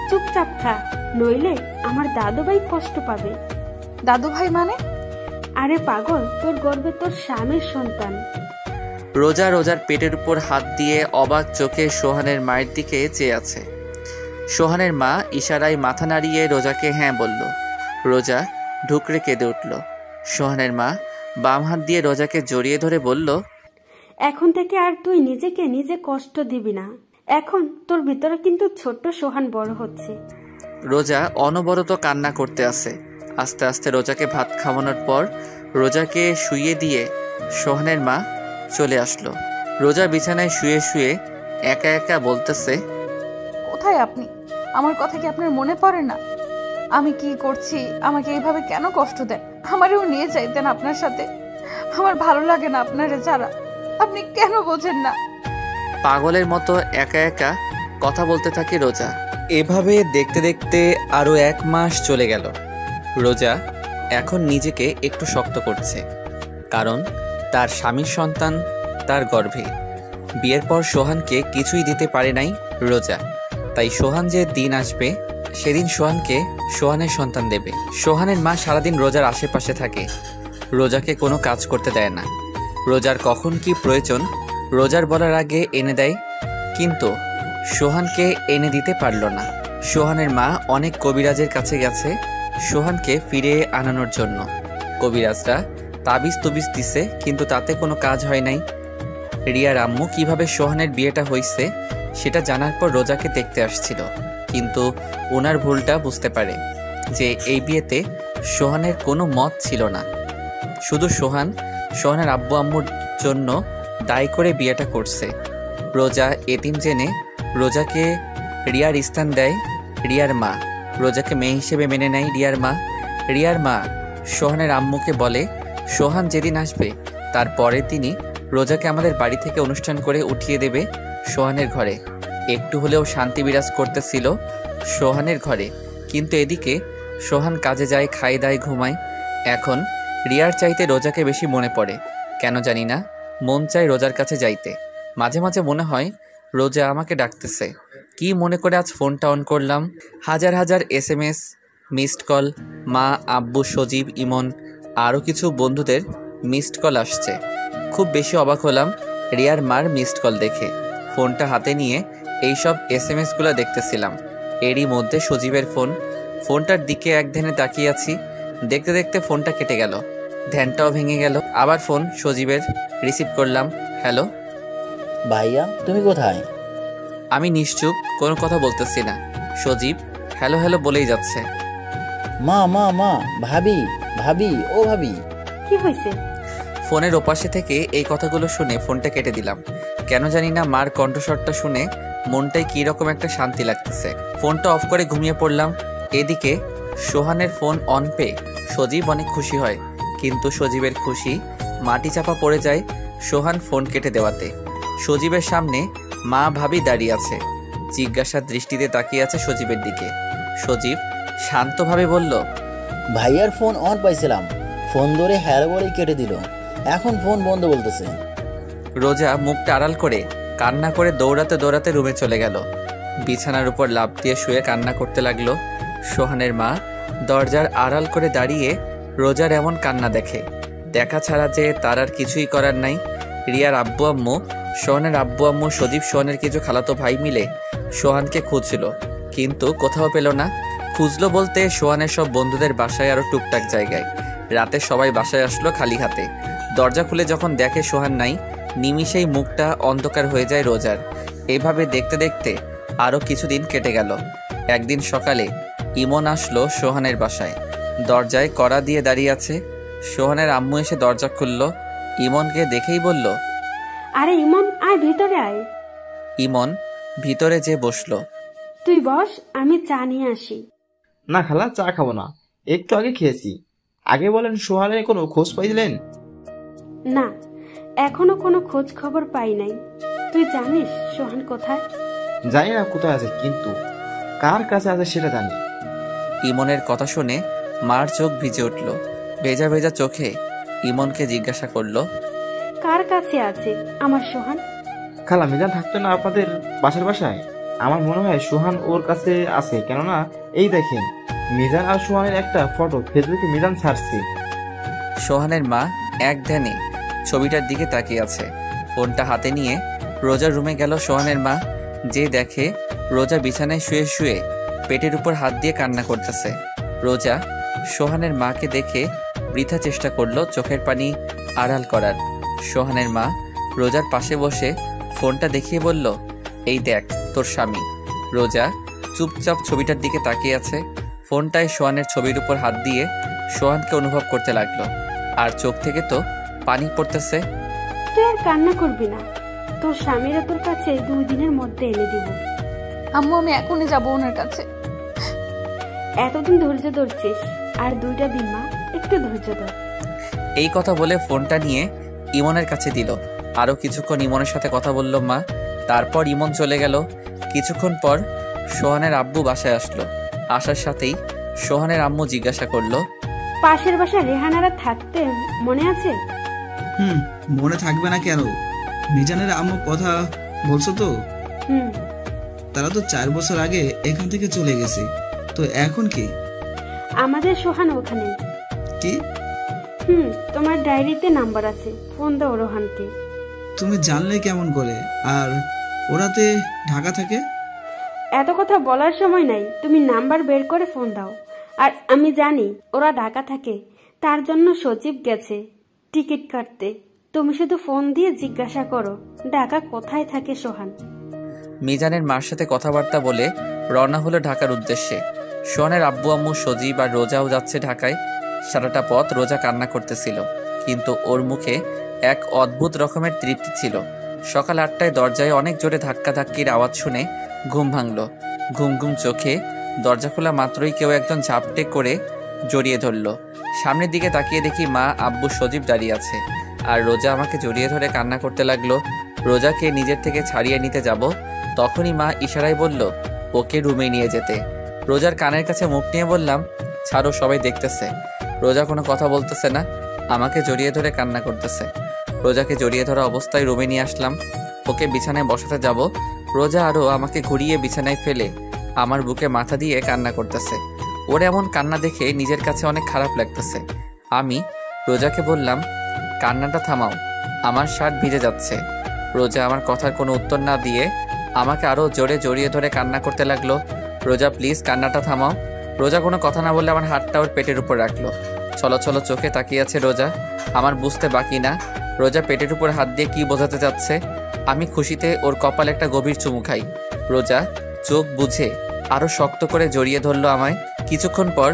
চুপচাপ খা, নইলে আমার দাদু ভাই কষ্ট পাবে। দাদু ভাই মানে? আরে পাগল, তোর গর্বে তোর স্বামীর সন্তান। রোজা রোজার পেটের উপর হাত দিয়ে অবাক চোখে সোহানের মায়ের দিকে চেয়ে আছে। সোহানের মা ইশারায় মাথা নাড়িয়ে রোজাকে হ্যাঁ বলল। রোজা ঢুকরে কেঁদে উঠল। সোহানের মা বাম হাত দিয়ে রোজাকে জড়িয়ে ধরে বলল, এখন থেকে আর তুই নিজেকে নিজে কষ্ট দিবি না। এখন তোর ভিতরে কিন্তু ছোট্ট সোহান বড় হচ্ছে। রোজা অনবরত কান্না করতে আছে। আস্তে আস্তে রোজাকে ভাত খাওয়ানোর পর রোজাকে শুইয়ে দিয়ে সোহানের মা চলে আসলো। রোজা বিছানায় শুয়ে শুয়ে একা একা বলতেছে, কোথায় আপনি? আমার কথা কি আপনার মনে পড়ে না? আমি কি করছি? আমাকে এইভাবে কেন কষ্ট দেন? আমারও নিয়ে যাইতেন আপনার সাথে। আমার ভালো লাগে না আপনারে ছাড়া। আপনি কেন বোঝেন না? পাগলের মতো একা একা কথা বলতে থাকে রোজা। এভাবে দেখতে দেখতে আরো 1 মাস চলে গেল। রোজা এখন নিজেকে একটু শক্ত করছে, কারণ তার স্বামীর সন্তান তার গর্ভে। বিয়ের পর সোহানকে কিছুই দিতে পারে নাই রোজা, তাই সোহান যে দিন আসবে সেদিন সোহানকে সোহানের সন্তান দেবে। সোহানের মা সারাদিন রোজার আশেপাশে থাকে, রোজাকে কোনো কাজ করতে দেয় না। রোজার কখন কি প্রয়োজন রোজার বলার আগে এনে দেয়, কিন্তু সোহানকে এনে দিতে পারল না। সোহানের মা অনেক কবিরাজের কাছে গেছে সোহানকে ফিরে আনানোর জন্য। কবিরাজরা তাবিজ তুবিজ দিছে, কিন্তু তাতে কোনো কাজ হয় নাই। রিয়ার আম্মু কিভাবে সোহানের বিয়েটা হয়েছে সেটা জানার পর রোজাকে দেখতে আসছিল, কিন্তু ওনার ভুলটা বুঝতে পারে যে এই বিয়েতে সোহানের কোনো মত ছিল না। শুধু সোহানের আব্বু আম্মুর জন্য দায়ী করে বিয়েটা করছে। রোজা এতিম জেনে রোজাকে রিয়ার স্থান দেয় রিয়ার মা। রোজাকে মেয়ে হিসেবে মেনে নেয় রিয়ার মা সোহানের আম্মুকে বলে, সোহান যেদিন আসবে তার পরের দিনই রোজাকে আমাদের বাড়ি থেকে অনুষ্ঠান করে উঠিয়ে দেবে সোহানের ঘরে। একটু হলেও শান্তি বিরাজ করতেছিল সোহানের ঘরে, কিন্তু এদিকে সোহান কাজে যায়, খায় দায়, ঘুমায়। এখন রিয়ার চাইতে রোজাকে বেশি মনে পড়ে, কেন জানি না মন চায় রোজার কাছে যাইতে। মাঝে মাঝে মনে হয় রোজা আমাকে ডাকতেছে। কি মনে করে আজ ফোনটা অন করলাম, হাজার হাজার SMS, মিসড কল, মা, আব্বু, সজীব, ইমন, আরও কিছু বন্ধুদের মিসড কল আসছে। খুব বেশি অবাক হলাম রিয়ার মার মিসড কল দেখে। ফোনটা হাতে নিয়ে এইসব SMS-গুলো দেখতেছিলাম। এরই মধ্যে সজীবের ফোনটার দিকে এক ধ্যানে তাকিয়ে আছি। দেখতে দেখতে ফোনটা কেটে গেল, ধ্যানটাও ভেঙে গেল। আবার ফোন সজীবের, রিসিভ করলাম। হ্যালো ভাইয়া, তুমি কোথায়? আমি নিশ্চুপ, কোনো কথা বলতেছি না। সজীব হ্যালো হ্যালো বলেই যাচ্ছে। মা মা মা, ভাবি ভাবি, ও ভাবি। কি হয়েছে? ফোনের ওপাশে থেকে এই কথাগুলো শুনে ফোনটা কেটে দিলাম। কেন জানি না মার কণ্ঠস্বরটা শুনে মনটায় কী রকম একটা শান্তি লাগতেছে। ফোনটা অফ করে ঘুমিয়ে পড়লাম। এদিকে সোহানের ফোন অন পেয়ে সজীব অনেক খুশি হয়, কিন্তু সজীবের খুশি মাটি চাপা পড়ে যায় সোহান ফোন কেটে দেওয়াতে। সজীবের সামনে মা ভাবি দাঁড়িয়ে আছে, জিজ্ঞাসার দৃষ্টিতে তাকিয়ে আছে সজীবের দিকে। সজীব শান্তভাবে বলল, ভাইয়ার ফোন অন পাইছিলাম, ফোন ধরে হ্যাঁ বলেই কেটে দিল, এখন ফোন বন্ধ বলতেছে। রোজা মুখটা আড়াল করে কান্না করে দৌড়াতে দৌড়াতে রুমে চলে গেল। বিছানার উপর লাফ দিয়ে শুয়ে কান্না করতে লাগলো। সোহানের মা দরজার আড়াল করে দাঁড়িয়ে রোজার এমন কান্না দেখে। দেখা ছাড়া যে তার আর কিছুই করার নাই। রিয়ার আব্বু আম্মু, সোহানের আব্বু আম্মু, সজীব সোহানের কিছু খালাতো ভাই মিলে সোহানকে খুঁজছিল, কিন্তু কোথাও পেল না। খুঁজলো বলতে সোহানের সব বন্ধুদের বাসায় আরও টুকটাক জায়গায়। রাতে সবাই বাসায় আসলো খালি হাতে। দরজা খুলে যখন দেখে সোহান নাই, নিমিষেই মুখটা অন্ধকার হয়ে যায় রোজার। এভাবে দেখতে দেখতে আরও কিছুদিন কেটে গেল। একদিন সকালে ইমন আসলো সোহানের বাসায়। দরজায় কড়া দিয়ে দাঁড়িয়ে আছে। সোহানের আম্মু এসে দরজা খুলল। ইমনকে দেখেই বলল, আরে ইমন, আয় ভিতরে আয়। ইমন ভিতরে যে বসলো। তুই বস, আমি চা নিয়ে আসি। না খালা, চা খাবো না, একটু আগে খেয়েছি। আগে বলেন, সোহানের কোনো খোঁজ পাইলেন? না, এখনো কোনো খোঁজ খবর পাই নাই। তুই জানিস সোহান কোথায়? জানি না কোথায় আছে, কিন্তু কার কাছে আছে সেটা জানি। ইমনের কথা শুনে মার চোখ ভিজে উঠল। ভেজা ভেজা চোখে ইমনকে জিজ্ঞাসা করলো, কার কাছে আছে আমার সোহান? খালা, মিজান থাকতো না আপনাদের পাশের বাসায়? আমার মনে হয় সোহান ওর কাছে আছে, কেননা এই দেখেন মিজান আর সোহানের একটা ফটো ফেসবুকে মিজান ছাড়ছে। সোহানের মা এক ধ্যানে ছবিটার দিকে তাকিয়ে আছে। ফোনটা হাতে নিয়ে রোজার রুমে গেল সোহানের মা, যে দেখে রোজা বিছানায় শুয়ে শুয়ে পেটের উপর হাত দিয়ে কান্না করতেছে। রোজা সোহানের মাকে দেখে বৃথা চেষ্টা করলো চোখের পানি আড়াল করার। সোহানের মা রোজার পাশে বসে ফোনটা দেখিয়ে বলল, এই দেখ তোর স্বামী। রোজা চুপচাপ ছবিটার দিকে তাকিয়ে আছে। ফোনটায় সোহানের ছবির উপর হাত দিয়ে সোহানকে অনুভব করতে লাগলো, আর চোখ থেকে তো পানি পড়তেছে। তুই আর কান্না করবি না, তোর স্বামীরা তোর কাছে 2 দিনের মধ্যে এনে দিব। আম্মু আমি এখনই যাবো ওনার কাছে। এতদিন ধৈর্য ধরছিস, আর 2টা দিন মা, একটু ধৈর্য ধর। এই কথা বলে ফোনটা নিয়ে ইমনের কাছে দিল। আরো কিছুক্ষণ ইমনের সাথে কথা বলল মা। তারপর ইমন চলে গেল। কিছুক্ষণ পর সোহানের আব্বু বাসায় আসলো। আসার সাথেই সোহানের আম্মু জিজ্ঞাসা করলো, পাশের বাসা রেহানারা থাকতে মনে আছে? মনে থাকবে না কেন? মিজানের আম্মু কথা বলছো তো? তারা তো 4 বছর আগে এখান থেকে চলে গেছে, তো এখন কি? আমাদের সোহান ওখানে। কি? তোমার ডায়েরিতে নাম্বার আছে, ফোন দাও রোহানকে। তুমি জানলে কেমন করে? আর ওরাতে ঢাকা থাকে? এত কথা বলার সময় নাই, তুমি নাম্বার বের করে ফোন দাও। আর আমি জানি ওরা ঢাকা থাকে, তার জন্য সচিব গেছে টিকিট কাটতে। তুমি শুধু ফোন দিয়ে জিজ্ঞাসা করো ঢাকা কোথায় থাকে সোহান। মিজানের মার সাথে কথাবার্তা বলে রওনা হলো ঢাকার উদ্দেশ্যে। সোহানের আব্বু আম্মু সজীব আর রোজাও যাচ্ছে ঢাকায়। সারাটা পথ রোজা কান্না করতেছিল, কিন্তু ওর মুখে এক অদ্ভুত রকমের তৃপ্তি ছিল। সকাল 8টায় দরজায় অনেক জোরে ধাক্কাধাক্কির আওয়াজ শুনে ঘুম ভাঙল। ঘুম ঘুম চোখে দরজা খোলা মাত্রই কেউ একজন ঝাপটে করে জড়িয়ে ধরল। সামনের দিকে তাকিয়ে দেখি মা, আব্বু, সজীব দাঁড়িয়ে আছে, আর রোজা আমাকে জড়িয়ে ধরে কান্না করতে লাগলো। রোজাকে নিজের থেকে ছাড়িয়ে নিতে যাব, তখনই মা ইশারায় বলল ওকে রুমে নিয়ে যেতে। রোজার কানের কাছে মুখ নিয়ে বললাম, ছাড়ো, সবাই দেখতেছে। রোজা কোনো কথা বলতেছে না, আমাকে জড়িয়ে ধরে কান্না করতেছে। রোজাকে জড়িয়ে ধরা অবস্থায় রুমে নিয়ে আসলাম। ওকে বিছানায় বসাতে যাব, রোজা আরও আমাকে ঘুরিয়ে বিছানায় ফেলে আমার বুকে মাথা দিয়ে কান্না করতেছে। ওর এমন কান্না দেখে নিজের কাছে অনেক খারাপ লাগতেছে। আমি রোজাকে বললাম, কান্নাটা থামাও, আমার শার্ট ভিজে যাচ্ছে। রোজা আমার কথার কোনো উত্তর না দিয়ে আমাকে আরও জোরে জড়িয়ে ধরে কান্না করতে লাগলো। রোজা প্লিজ কান্নাটা থামাও। রোজা কোনো কথা না বললে আমার হাতটা ওর পেটের উপর রাখলো। চলো চলো চোখে তাকিয়ে আছে রোজা, আমার বুঝতে বাকি না রোজা পেটের উপর হাত দিয়ে কি বোঝাতে যাচ্ছে। আমি খুশিতে ওর কপালে একটা গভীর চুমু খাই। রোজা চোখ বুঝে আরও শক্ত করে জড়িয়ে ধরলো আমায়। কিছুক্ষণ পর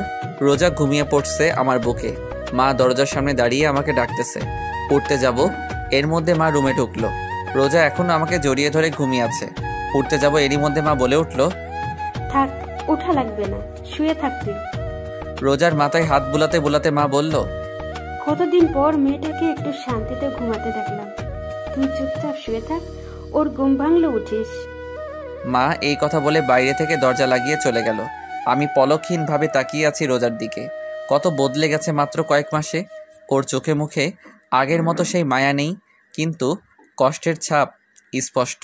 রোজা ঘুমিয়ে পড়ছে আমার বুকে। মা দরজার সামনে দাঁড়িয়ে আমাকে ডাকতেছে, উঠতে যাব। এর মধ্যে মা রুমে ঢুকলো। রোজা এখনো আমাকে জড়িয়ে ধরে ঘুমিয়ে আছে। উঠতে যাব, এরই মধ্যে মা বলে উঠলো, থাক, ওঠা লাগবে না, শুয়ে থাক তুই। রোজার মাথায় হাত বুলাতে বুলাতে মা বলল, কতদিন পর মেয়েটাকে একটু শান্তিতে ঘুমাতে দেখলাম। তুই চুপচাপ শুয়ে থাক, ওর ঘুম ভাঙলে উঠিস। মা এই কথা বলে বাইরে থেকে দরজা লাগিয়ে চলে গেল। আমি পলকহীনভাবে তাকিয়ে আছি রোজার দিকে। কত বদলে গেছে মাত্র কয়েক মাসে। ওর চোখে মুখে আগের মতো সেই মায়া নেই, কিন্তু কষ্টের ছাপ স্পষ্ট।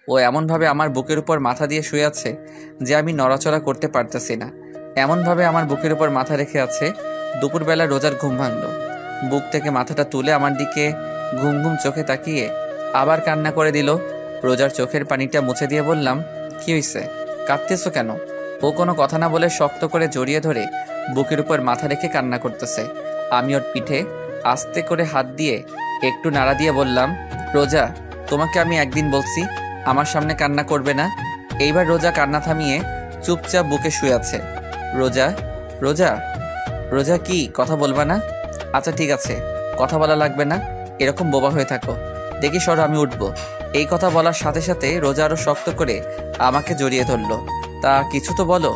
ও এমনভাবে আমার বুকের উপর মাথা দিয়ে শুয়ে আছে যে আমি নড়াচড়া করতে পারতেছি না। এমনভাবে আমার বুকের উপর মাথা রেখে আছে। দুপুরবেলা রোজার ঘুম ভাঙল। বুক থেকে মাথাটা তুলে আমার দিকে ঘুম ঘুম চোখে তাকিয়ে আবার কান্না করে দিল। রোজার চোখের পানিটা মুছে দিয়ে বললাম, কি হয়েছে, কাঁদতেছো কেন? ও কোনো কথা না বলে শক্ত করে জড়িয়ে ধরে বুকের উপর মাথা রেখে কান্না করতেছে। আমি ওর পিঠে আস্তে করে হাত দিয়ে একটু নাড়া দিয়ে বললাম, রোজা, তোমাকে আমি একদিন বলছি আমার সামনে কান্না করবে না। এইবার রোজা কান্না থামিয়ে চুপচাপ বুকে শুয়ে আছে। রোজা, রোজা, রোজা, কি কথা বলবা না? আচ্ছা ঠিক আছে, কথা বলা লাগবে না, এরকম বোবা হয়ে থাকো। দেখি সরো, আমি উঠবো। এই কথা বলার সাথে সাথে রোজা আরো শক্ত করে আমাকে জড়িয়ে ধরলো। তা কিছু তো বলো।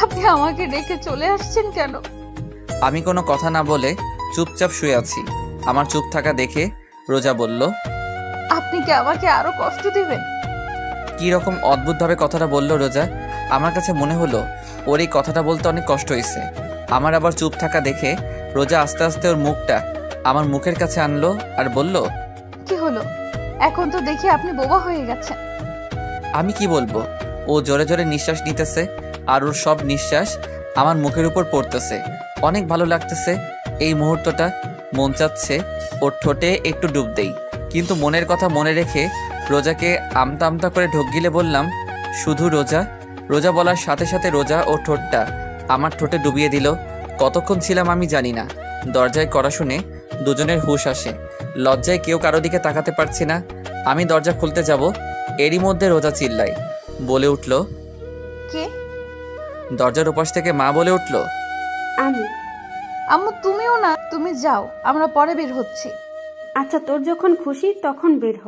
আপনি আমাকে রেখে চলে আসছেন কেন? আমি কোনো কথা না বলে চুপচাপ শুয়ে আছি। আমার চুপ থাকা দেখে রোজা বলল, আপনি কি আমাকে আরো কষ্ট দিবেন? কি রকম অদ্ভুতভাবে কথাটা বলল রোজা। আমার কাছে মনে হলো ওর এই কথাটা বলতে অনেক কষ্ট হয়েছে। আমার আবার চুপ থাকা দেখে রোজা আস্তে আস্তে ওর মুখটা আমার মুখের কাছে আনলো আর বলল, কি হলো? এখন তো দেখি আপনি বোবা হয়ে গেছেন। আমি কি বলবো? ও জোরে জোরে নিঃশ্বাস নিতেছে আর ওর সব নিঃশ্বাস আমার মুখের উপর পড়তেছে। অনেক ভালো লাগতেছে এই মুহূর্তটা। মন চাচ্ছে ওর ঠোঁটে একটু ডুব দেই, কিন্তু মনের কথা মনে রেখে রোজাকে আমতা আমতা করে ঢোক গিলে বললাম, শুধু রোজা। রোজা বলার সাথে সাথে রোজা ও ঠোঁটটা আমার ঠোঁটে ডুবিয়ে দিল। কতক্ষণ ছিলাম আমি জানি না। দরজায় কড়া শুনে দুজনের হুঁশ আসে। লজ্জায় কেউ কারো দিকে তাকাতে পারছি না। আমি দরজা খুলতে যাব, এরই মধ্যে রোজা চিল্লাই বলে উঠল, কে? দরজার ওপাশ থেকে মা বলে উঠল, আমি। আম্মু তুমিও না, তুমি যাও, আমরা পরে বের হচ্ছি। আচ্ছা, তোর যখন খুশি তখন বের হ।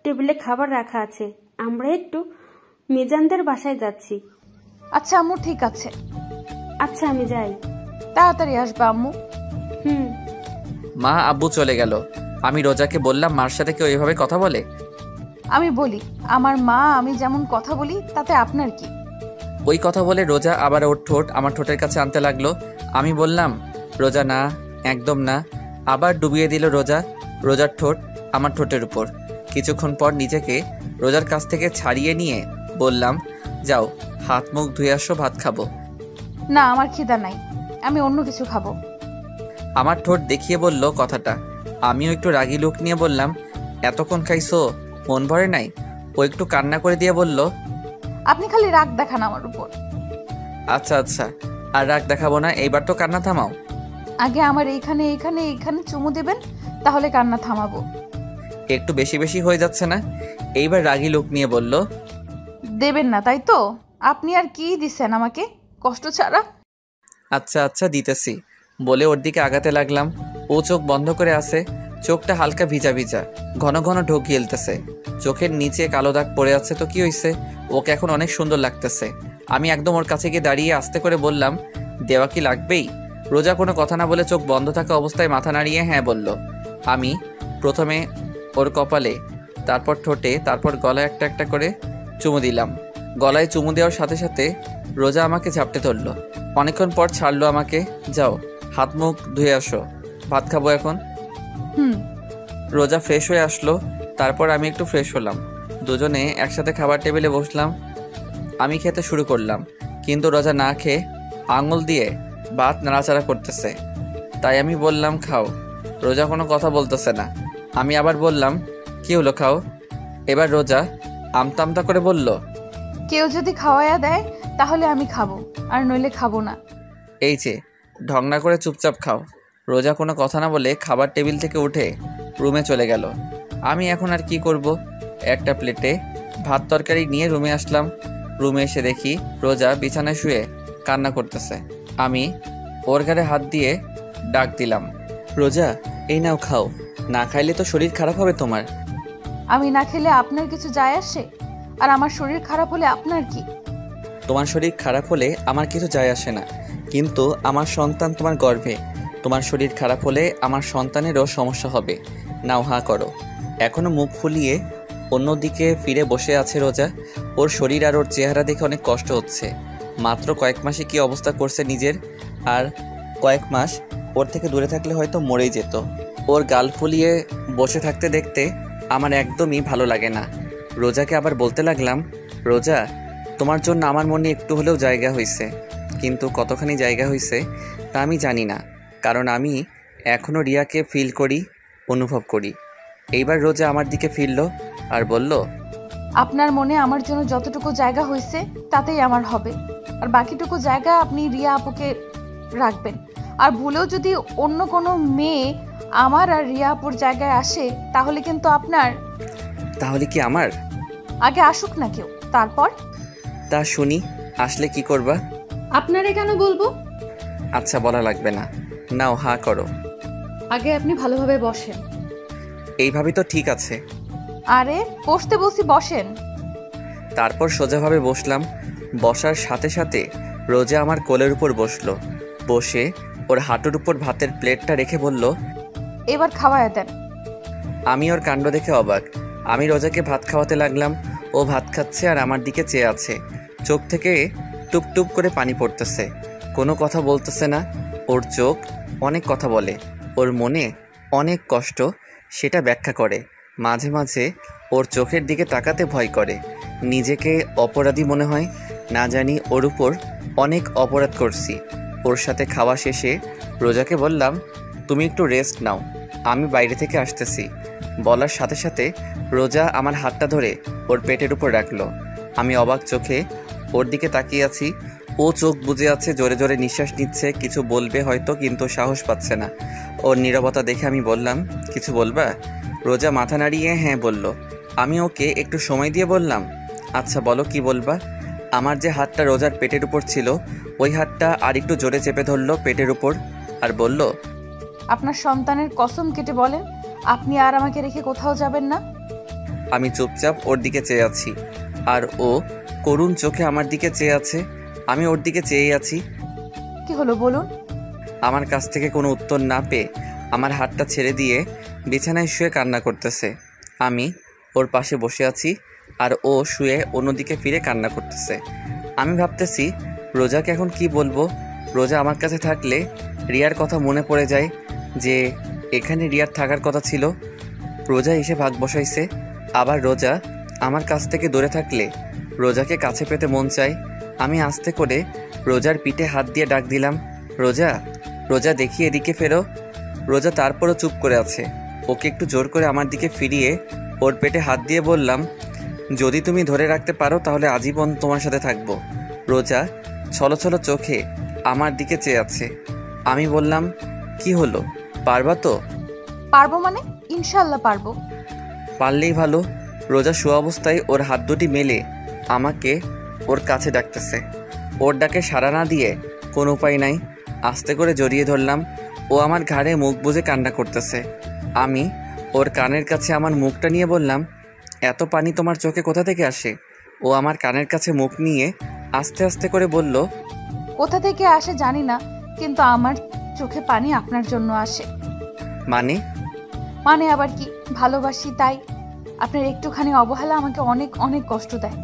টেবিলে খাবার রাখা আছে, আমরা একটু মিজানদের বাসায় যাচ্ছি। আচ্ছা আম্মু, ঠিক আছে। আচ্ছা আমি যাই। তাড়াতাড়ি আসবা আম্মু। মা আব্বু চলে গেল। আমি রোজাকে বললাম, মার সাথে কেউ এভাবে কথা বলে? আমি বলি, আমার মা আমি যেমন কথা বলি তাতে আপনার কি? ওই কথা বলে রোজা আবার ওর ঠোঁট আমার ঠোঁটের কাছে আনতে লাগলো। আমি বললাম, রোজা না, একদম না। আবার ডুবিয়ে দিল রোজা রোজার ঠোঁট আমার ঠোঁটের উপর। কিছুক্ষণ পর নিজেকে রোজার কাছ থেকে ছাড়িয়ে নিয়ে বললাম, যাও হাত মুখ ধুয়ে আসো, ভাত খাবো। না, আমার খিদা নাই, আমি অন্য কিছু খাবো। আমার ঠোঁট দেখিয়ে বলল কথাটা। আমিও একটু রাগী লুক নিয়ে বললাম, এতক্ষণ খাইছো, মন ভরে নাই? ও একটু কান্না করে দিয়ে বলল, আপনি খালি রাগ দেখান আমার উপর। আচ্ছা আচ্ছা, আর রাগ দেখাবো না, এইবার তো কান্না থামাও। আগে আমার এইখানে এইখানে এইখানে চুমু দেবেন, তাহলে কান্না থামাবো। একটু বেশি বেশি হয়ে যাচ্ছে না? এইবার রাগী লোক নিয়ে বলল, দেবেন না তাই তো? আপনি আর কি দিছেন আমাকে কষ্ট ছাড়া? আচ্ছা আচ্ছা দিতেছি বলে ওর দিকে আগাতে লাগলাম। ও চোখ বন্ধ করে আছে, চোখটা হালকা ভিজা ভিজা, ঘন ঘন ঢোক গিলতেছে। চোখের নিচে কালো দাগ পড়ে আছে তো কি হয়েছে, ওকে এখন অনেক সুন্দর লাগতেছে। আমি একদম ওর কাছে গিয়ে দাঁড়িয়ে আস্তে করে বললাম, দেওয়া কি লাগবেই? রোজা কোনো কথা না বলে চোখ বন্ধ থাকা অবস্থায় মাথা নাড়িয়ে হ্যাঁ বলল। আমি প্রথমে ওর কপালে, তারপর ঠোঁটে, তারপর গলায় একটা একটা করে চুমু দিলাম। গলায় চুমু দেওয়ার সাথে সাথে রোজা আমাকে ঝাপটে ধরল। অনেকক্ষণ পর ছাড়লো আমাকে। যাও হাত মুখ ধুয়ে আসো, ভাত খাবো এখন। রোজা ফ্রেশ হয়ে আসলো, তারপর আমি একটু ফ্রেশ হলাম। দুজনে একসাথে খাবার টেবিলে বসলাম। আমি খেতে শুরু করলাম, কিন্তু রোজা না খেয়ে আঙুল দিয়ে ভাত নাড়াচাড়া করতেছে। তাই আমি বললাম, খাও। রোজা কোনো কথা বলতেছে না। আমি আবার বললাম, কি হলো, খাও। এবার রোজা আমতা আমতা করে বলল, কেউ যদি খাওয়ায়া দেয় তাহলে আমি খাবো, আর নইলে খাবো না। এই যে ঢং না করে চুপচাপ খাও। রোজা কোনো কথা না বলে খাবার টেবিল থেকে উঠে রুমে চলে গেল। আমি এখন আর কি করব? একটা প্লেটে ভাত তরকারি নিয়ে রুমে আসলাম। রুমে এসে দেখি রোজা বিছানায় শুয়ে কান্না করতেছে। আমি ওর ঘাড়ে হাত দিয়ে ডাক দিলাম, রোজা এই নাও খাও, না খাইলে তো শরীর খারাপ হবে তোমার। আমি না খেলে আপনার কিছু যায় আসে? আর আমার শরীর খারাপ হলে আপনার কি? তোমার শরীর খারাপ হলে আমার কিছু যায় আসে না, কিন্তু আমার সন্তান তোমার গর্ভে। তোমার শরীর খারাপ হলে আমার সন্তানেরও সমস্যা হবে। নাও হা করো। এখনো মুখ ফুলিয়ে অন্যদিকে ফিরে বসে আছে রোজা। ওর শরীর আর ওর চেহারা দেখে অনেক কষ্ট হচ্ছে। মাত্র কয়েক মাসে কি অবস্থা করছে নিজের, আর কয়েক মাস ওর থেকে দূরে থাকলে হয়তো মরেই যেত। ওর গাল ফুলিয়ে বসে থাকতে দেখতে আমার একদমই ভালো লাগে না। রোজাকে আবার বলতে লাগলাম, রোজা তোমার জন্য আমার মনে একটু হলেও জায়গা হয়েছে, কিন্তু কতখানি জায়গা হয়েছে তা আমি জানি না, কারণ আমি এখনও রিয়াকে ফিল করি, অনুভব করি। এইবার রোজা আমার দিকে ফিরল আর বলল, আপনার মনে আমার জন্য যতটুকু জায়গা হয়েছে তাতেই আমার হবে, আর বাকিটুকু জায়গা আপনি রিয়া আপুকে রাখবেন। আর ভুলেও যদি অন্য কোনো মেয়ে আমার আর রিয়া আপুর জায়গায় আসে তাহলে কিন্তু আপনার। তাহলে কি আমার? আগে আসুক না কেউ, তারপর। তা শুনি, আসলে কি করবা? আপনারে কেন বলবো? আচ্ছা বলা লাগবে না, নাও হা করো। আগে আপনি ভালোভাবে বসেন। এইভাবে তো ঠিক আছে। আরে বসতে বসি বসেন। তারপর সোজাভাবে বসলাম। বসার সাথে সাথে রোজা আমার কোলের উপর বসলো। বসে ওর হাঁটুর উপর ভাতের প্লেটটা রেখে বলল, এবার খাওয়ায় দেন। আমি ওর কাণ্ড দেখে অবাক। আমি রোজাকে ভাত খাওয়াতে লাগলাম। ও ভাত খাচ্ছে আর আমার দিকে চেয়ে আছে। চোখ থেকে টুপ টুপ করে পানি পড়তেছে। কোনো কথা বলতেছে না। ওর চোখ অনেক কথা বলে। ওর মনে অনেক কষ্ট সেটা ব্যাখ্যা করে। মাঝে মাঝে ওর চোখের দিকে তাকাতে ভয় করে, নিজেকে অপরাধী মনে হয়। না জানি ওর উপর অনেক অপরাধ করছি। ওর সাথে খাওয়া শেষে রোজাকে বললাম, তুমি একটু রেস্ট নাও, আমি বাইরে থেকে আসতেছি। বলার সাথে সাথে রোজা আমার হাতটা ধরে ওর পেটের উপর রাখলো। আমি অবাক চোখে ওর দিকে তাকিয়ে আছি। ও চোখ বুজে আছে, জোরে জোরে নিঃশ্বাস নিচ্ছে, কিছু বলবে হয়তো কিন্তু সাহস পাচ্ছে না। ওর নীরবতা দেখে আমি বললাম, কিছু বলবা? রোজা মাথা নাড়িয়ে হ্যাঁ বলল। আমি ওকে একটু সময় দিয়ে বললাম, আচ্ছা বলো কি বলবা। আমার যে হাতটা রোজার পেটের উপর ছিল ওই হাতটা আর একটু জোরে চেপে ধরলো পেটের উপর আর বলল, আপনার সন্তানের কসম কেটে বলেন আপনি আর আমাকে রেখে কোথাও যাবেন না। আমি চুপচাপ ওর দিকে চেয়ে আছি আর ও করুণ চোখে আমার দিকে চেয়ে আছে। আমি ওর দিকে চেয়ে আছি। কি হলো বলুন। আমার কাছ থেকে কোনো উত্তর না পেয়ে আমার হাতটা ছেড়ে দিয়ে বিছানায় শুয়ে কান্না করতেছে। আমি ওর পাশে বসে আছি আর ও শুয়ে অন্যদিকে ফিরে কান্না করতেছে। আমি ভাবতেছি রোজাকে এখন কি বলবো। রোজা আমার কাছে থাকলে রিয়ার কথা মনে পড়ে যায় যে এখানে রিয়ার থাকার কথা ছিল। রোজা এসে ভাগ বসাইছে। আবার রোজা আমার কাছ থেকে দূরে থাকলে রোজাকে কাছে পেতে মন চায়। আমি আস্তে করে রোজার পিঠে হাত দিয়ে ডাক দিলাম, রোজা, রোজা দেখি এদিকে ফেরো। রোজা তারপরও চুপ করে আছে। ওকে একটু জোর করে আমার দিকে ফিরিয়ে ওর পেটে হাত দিয়ে বললাম, যদি তুমি ধরে রাখতে পারো তাহলে আজীবন তোমার সাথে থাকবো। রোজা ছলো ছলো চোখে আমার দিকে চেয়ে আছে। আমি বললাম, কি হলো, পারবা তো? পারবো মানে? ইনশাল্লাহ পারবো। পারলেই ভালো। রোজা শোয়া অবস্থায় ওর হাত দুটি মেলে আমাকে ওর কাছে ডাকতেছে। ওর ডাকে সাড়া না দিয়ে কোনো উপায় নাই, আস্তে করে জড়িয়ে ধরলাম। ও আমার ঘাড়ে মুখ বুজে কান্না করতেছে। আমি ওর কানের কাছে আমার মুখটা নিয়ে বললাম, এত পানি তোমার চোখে কোথা থেকে আসে? ও আমার কানের কাছে মুখ নিয়ে আস্তে আস্তে করে বলল, কোথা থেকে আসে জানি না, কিন্তু আমার চোখে পানি আপনার জন্য আসে। মানে? মানে আবার কি, ভালোবাসি তাই। আপনার একটুখানি অবহেলা আমাকে অনেক অনেক কষ্ট দেয়।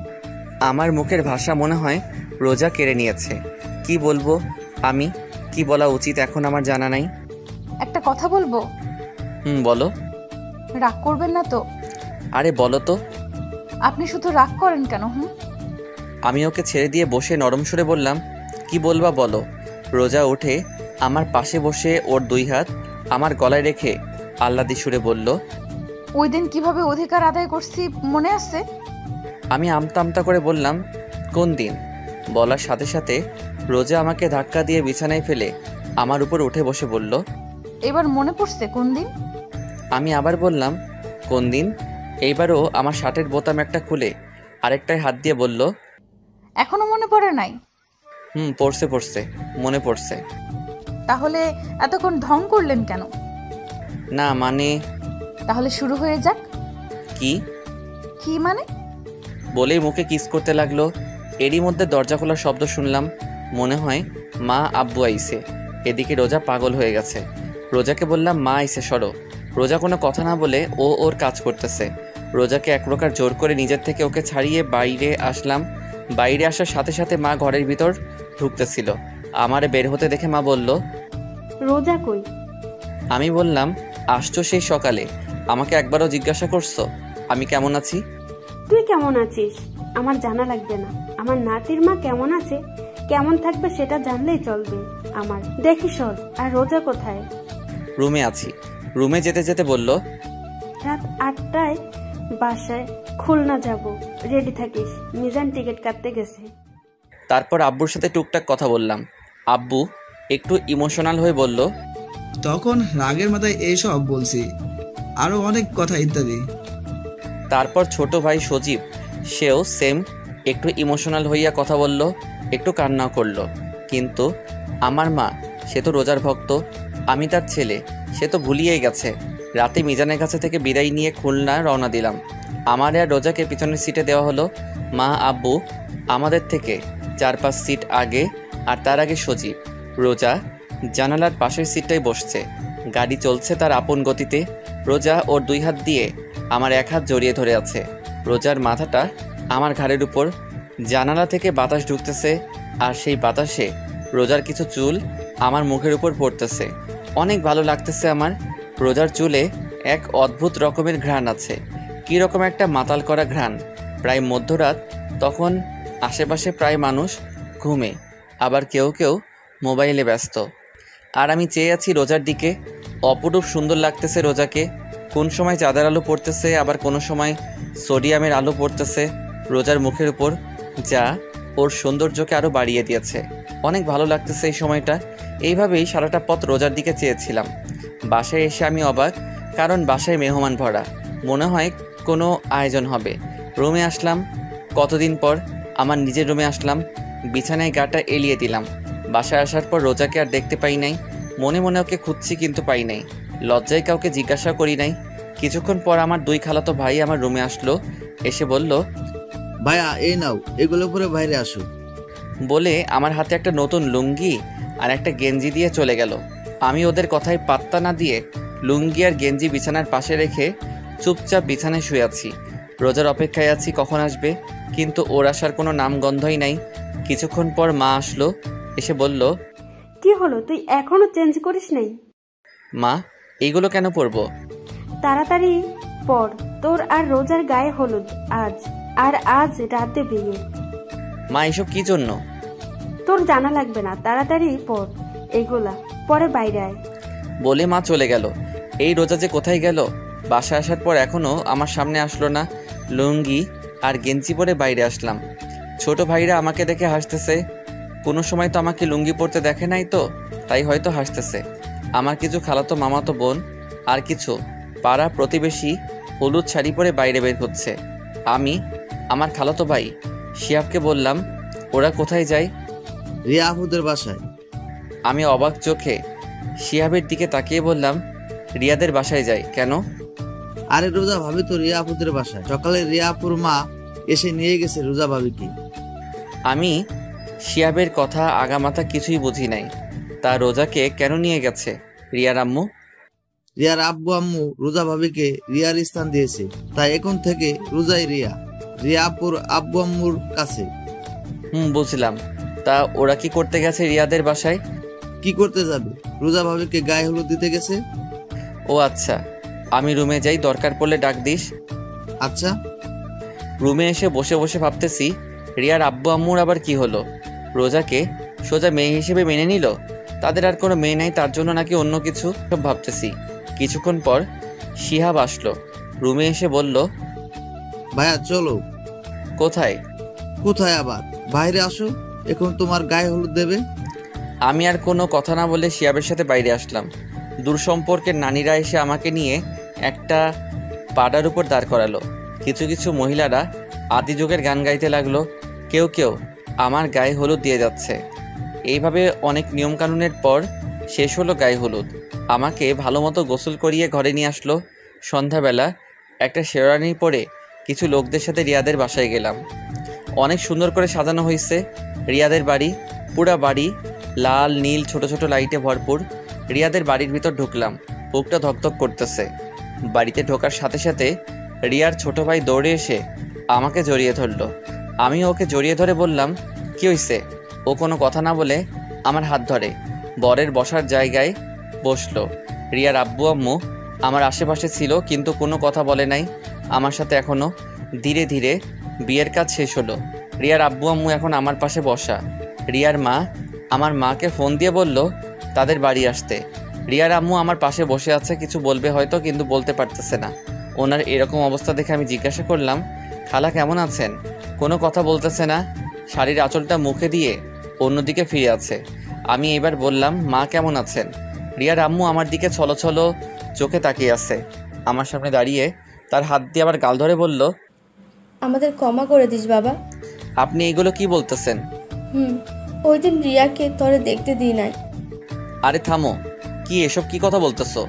আমার মুখের ভাষা মনে হয় রোজা কেড়ে নিয়েছে। কি বলবো আমি, কি বলা উচিত এখন আমার জানা নাই। একটা কথা বলবো? বলো। রাগ করবেন না তো? আরে বলো তো। আপনি শুধু রাগ করেন কেন? আমি ওকে ছেড়ে দিয়ে বসে নরম সুরে বললাম, কি বলবা বলো। রোজা উঠে আমার পাশে বসে ওর দুই হাত আমার গলায় রেখে আহ্লাদি সুরে বলল, ওই দিন কিভাবে অধিকার আদায় করছি মনে আছে? আমি আমতা আমতা করে বললাম, কোন দিন? বলার সাথে সাথে রোজা আমাকে ধাক্কা দিয়ে বিছানায় ফেলে আমার উপর উঠে বসে বলল, এবার মনে পড়ছে কোন দিন? আমি আবার বললাম, কোন দিন? এইবারও আমার শার্টের বোতাম একটা খুলে আরেকটায় হাত দিয়ে বলল, এখনো মনে পড়ে নাই? পড়ছে পড়ছে, মনে পড়ছে। তাহলে এতক্ষণ ঢং করলেন কেন? না মানে। তাহলে শুরু হয়ে যাক। কি? কি মানে? বলেই মুখে কিস করতে লাগলো। এরই মধ্যে দরজা খোলার শব্দ শুনলাম। মনে হয় মা আব্বু আইছে। এদিকে রোজা পাগল হয়ে গেছে। রোজাকে বললাম, মা আইছে, সরো। রোজা কোনো কথা না বলে ওর কাজ করতেছে। রোজাকে এক প্রকার জোর করে নিজের থেকে ওকে ছাড়িয়ে বাইরে আসলাম। বাইরে আসার সাথে সাথে মা ঘরের ভিতর ঢুকতেছিল। আমারে বের হতে দেখে মা বলল, রোজা কই? আমি বললাম, আসছো সেই সকালে, আমাকে একবারও জিজ্ঞাসা করছো আমি কেমন আছি? তুই কেমন আছিস আমার জানা লাগবে না। আমার নাতির মা কেমন আছে, কেমন থাকবে সেটা জানলেই চলবে আমার। দেখি সর। আর রোজা কোথায়? রুমে আছি। রুমে যেতে যেতে বলল, রাত 8টায় বাসায় খুলনা যাব, রেডি থাকিস, মিজান টিকিট কাটতে গেছে। তারপর আব্বুর সাথে টুকটাক কথা বললাম। আব্বু একটু ইমোশনাল হয়ে বলল, তখন রাগের মাথায় এইসব বলছি, আরো অনেক কথা ইত্যাদি। তারপর ছোট ভাই সজীব, সেও সেম একটু ইমোশনাল হইয়া কথা বলল, একটু কান্নাও করলো। কিন্তু আমার মা, সে তো রোজার ভক্ত, আমি তার ছেলে, সে তো ভুলিয়েই গেছে। রাতে মিজানের কাছে থেকে বিদায় নিয়ে খুলনা রওনা দিলাম। আমার আর রোজাকে পিছনের সিটে দেওয়া হলো। মা আব্বু আমাদের থেকে 4-5 সিট আগে, আর তার আগে সজীব। রোজা জানালার পাশের সিটটাই বসছে। গাড়ি চলছে তার আপন গতিতে। রোজা ওর দুই হাত দিয়ে আমার এক হাত জড়িয়ে ধরে আছে। রোজার মাথাটা আমার ঘাড়ের উপর। জানালা থেকে বাতাস ঢুকতেছে, আর সেই বাতাসে রোজার কিছু চুল আমার মুখের উপর পড়তেছে। অনেক ভালো লাগতেছে আমার। রোজার চুলে এক অদ্ভুত রকমের ঘ্রাণ আছে, কী রকম একটা মাতাল করা ঘ্রাণ। প্রায় মধ্যরাত, তখন আশেপাশে প্রায় মানুষ ঘুমে, আবার কেউ কেউ মোবাইলে ব্যস্ত। আর আমি চেয়ে আছি রোজার দিকে। অপরূপ সুন্দর লাগতেছে রোজাকে। কোন সময় চাঁদের আলো পড়তেছে, আবার কোনো সময় সোডিয়ামের আলো পড়তেছে রোজার মুখের উপর, যা ওর সৌন্দর্যকে আরও বাড়িয়ে দিয়েছে। অনেক ভালো লাগতেছে এই সময়টা। এইভাবেই সারাটা পথ রোজার দিকে চেয়েছিলাম। বাসায় এসে আমি অবাক, কারণ বাসায় মেহমান ভরা, মনে হয় কোনো আয়োজন হবে। রুমে আসলাম, কতদিন পর আমার নিজের রুমে আসলাম, বিছানায় গাটা এলিয়ে দিলাম। বাসায় আসার পর রোজাকে আর দেখতে পাই নাই। মনে মনে ওকে খুঁজছি, কিন্তু পাই নাই। লজ্জায় কাউকে জিজ্ঞাসা করি নাই। কিছুক্ষণ পর আমার দুই খালাতো ভাই আমার রুমে আসলো, এসে বলল, ভাইয়া এই নাও, এগুলো পরে বাইরে আসো, বলে আমার হাতে একটা নতুন লুঙ্গি আর একটা গেঞ্জি দিয়ে চলে গেল। আমি ওদের কথায় পাত্তা না দিয়ে লুঙ্গি আর গেঞ্জি বিছানার পাশে রেখে চুপচাপ বিছানায় শুয়ে আছি। রোজার অপেক্ষায় আছি কখন আসবে, কিন্তু ওর আসার কোনো নামগন্ধই নাই। কিছুক্ষণ পর মা আসলো, এসে বলল, কি হলো, তুই এখনো চেঞ্জ করিস নাই? মা, এইগুলো কেন পরবো? তাড়াতাড়ি পর, তোর আর রোজার গায়ে হলুদ আজ, আর আজ রাতে বিয়ে। মা, এসব কি জন্য? তোর জানা লাগবে না, তাড়াতাড়ি পর এগুলা, পরে বাইরে আয়, বলে মা চলে গেল। এই রোজা যে কোথায় গেল? বাসায় আসার পর এখনও আমার সামনে আসলো না। লুঙ্গি আর গেঞ্জি পরে বাইরে আসলাম। ছোট ভাইরা আমাকে দেখে হাসতেছে। কোনো সময় তো আমাকে লুঙ্গি পরতে দেখে নাই, তো তাই হয়তো হাসতেছে। আমার কিছু খালাতো মামাতো বোন আর কিছু পাড়া প্রতিবেশী হলুদ শাড়ি পরে বাইরে বের হচ্ছে। আমি আমার খালাতো ভাই শিহাবকে বললাম, ওরা কোথায় যায়? রিয়া আপুদের বাসায়। আমি অবাক চোখে শিহাবের দিকে তাকিয়ে বললাম, রিয়াদের বাসায় যাই কেন? আরে রোজা ভাবি তো রিয়া আপুদের বাসায়, সকালে রিয়া আপুর মা এসে নিয়ে গেছে রোজা ভাবিকে। আমি শিহাবের কথা আগামাথা কিছুই বুঝি নাই। তা রোজাকে কেন নিয়ে গেছে রিয়ার আম্মু? রিয়ার আব্বু আম্মু রোজা ভাবিকে রিয়ার স্থান দিয়েছে, তাই এখন থেকে রোজাই রিয়া, রিয়া আপুর আব্বু আম্মুর কাছে। বুঝলাম। তা ওরা কি করতে গেছে রিয়াদের বাসায়? কি করতে যাবে, রোজা ভাবিকে গায়ে হলুদ দিতে গেছে। ও আচ্ছা, আমি রুমে যাই, দরকার পড়লে ডাক দিস। আচ্ছা। রুমে এসে বসে বসে ভাবতেছি, রিয়ার আব্বু আম্মুর আবার কি হলো? রোজাকে সোজা মেয়ে হিসেবে মেনে নিল? তাদের আর কোনো মেয়ে নাই, তার জন্য নাকি অন্য কিছু? সব ভাবতেছি। কিছুক্ষণ পর শিহাব আসলো, রুমে এসে বলল, ভাইয়া চলো। কোথায়? কোথায় আবার, বাইরে আসো, এখন তোমার গায়ে হলুদ দেবে। আমি আর কোনো কথা না বলে শিহাবের সাথে বাইরে আসলাম। দূর সম্পর্কের নানিরা এসে আমাকে নিয়ে একটা পাড়ার উপর দাঁড় করালো। কিছু কিছু মহিলারা আদি যুগের গান গাইতে লাগলো, কেউ কেউ আমার গায়ে হলুদ দিয়ে যাচ্ছে। এইভাবে অনেক নিয়মকানুনের পর শেষ হলো গায়ে হলুদ। আমাকে ভালো মতো গোসল করিয়ে ঘরে নিয়ে আসলো। সন্ধ্যাবেলা একটা শেরওয়ানি পরে কিছু লোকদের সাথে রিয়াদের বাসায় গেলাম। অনেক সুন্দর করে সাজানো হয়েছে রিয়াদের বাড়ি। পুরা বাড়ি লাল নীল ছোট ছোট লাইটে ভরপুর। রিয়াদের বাড়ির ভিতর ঢুকলাম, বুকটা ধকধক করতেছে। বাড়িতে ঢোকার সাথে সাথে রিয়ার ছোট ভাই দৌড়ে এসে আমাকে জড়িয়ে ধরলো। আমি ওকে জড়িয়ে ধরে বললাম, কি হয়েছে? ও কোনো কথা না বলে আমার হাত ধরে বরের বসার জায়গায় বসলো। রিয়ার আব্বু আম্মু আমার আশেপাশে ছিল, কিন্তু কোনো কথা বলে নাই আমার সাথে। এখনও ধীরে ধীরে বিয়ের কাজ শেষ হলো। রিয়ার আব্বু আম্মু এখন আমার পাশে বসা। রিয়ার মা আমার মাকে ফোন দিয়ে বলল তাদের বাড়ি আসতে। রিয়ার আম্মু আমার পাশে বসে আছে, কিছু বলবে হয়তো, কিন্তু বলতে পারতেছে না। ওনার এরকম অবস্থা দেখে আমি জিজ্ঞাসা করলাম, খালা কেমন আছেন? কোনো কথা বলতেছে না, শাড়ির আঁচলটা মুখে দিয়ে অন্যদিকে ফিরে আছে। আমি এবার বললাম, মা কেমন আছেন? রিয়ার আম্মু আমার দিকে ছলো ছলো চোখে তাকিয়ে আছে। আমার সামনে দাঁড়িয়ে তার হাত দিয়ে আবার গাল ধরে বলল, আমাদের ক্ষমা করে দিস বাবা। আপনি এগুলো কি বলতেছেন? ওই দিন রিয়াকে তোরে দেখতে দিই নাই। আরে থামো, কি এসব কি কথা বলতেছো?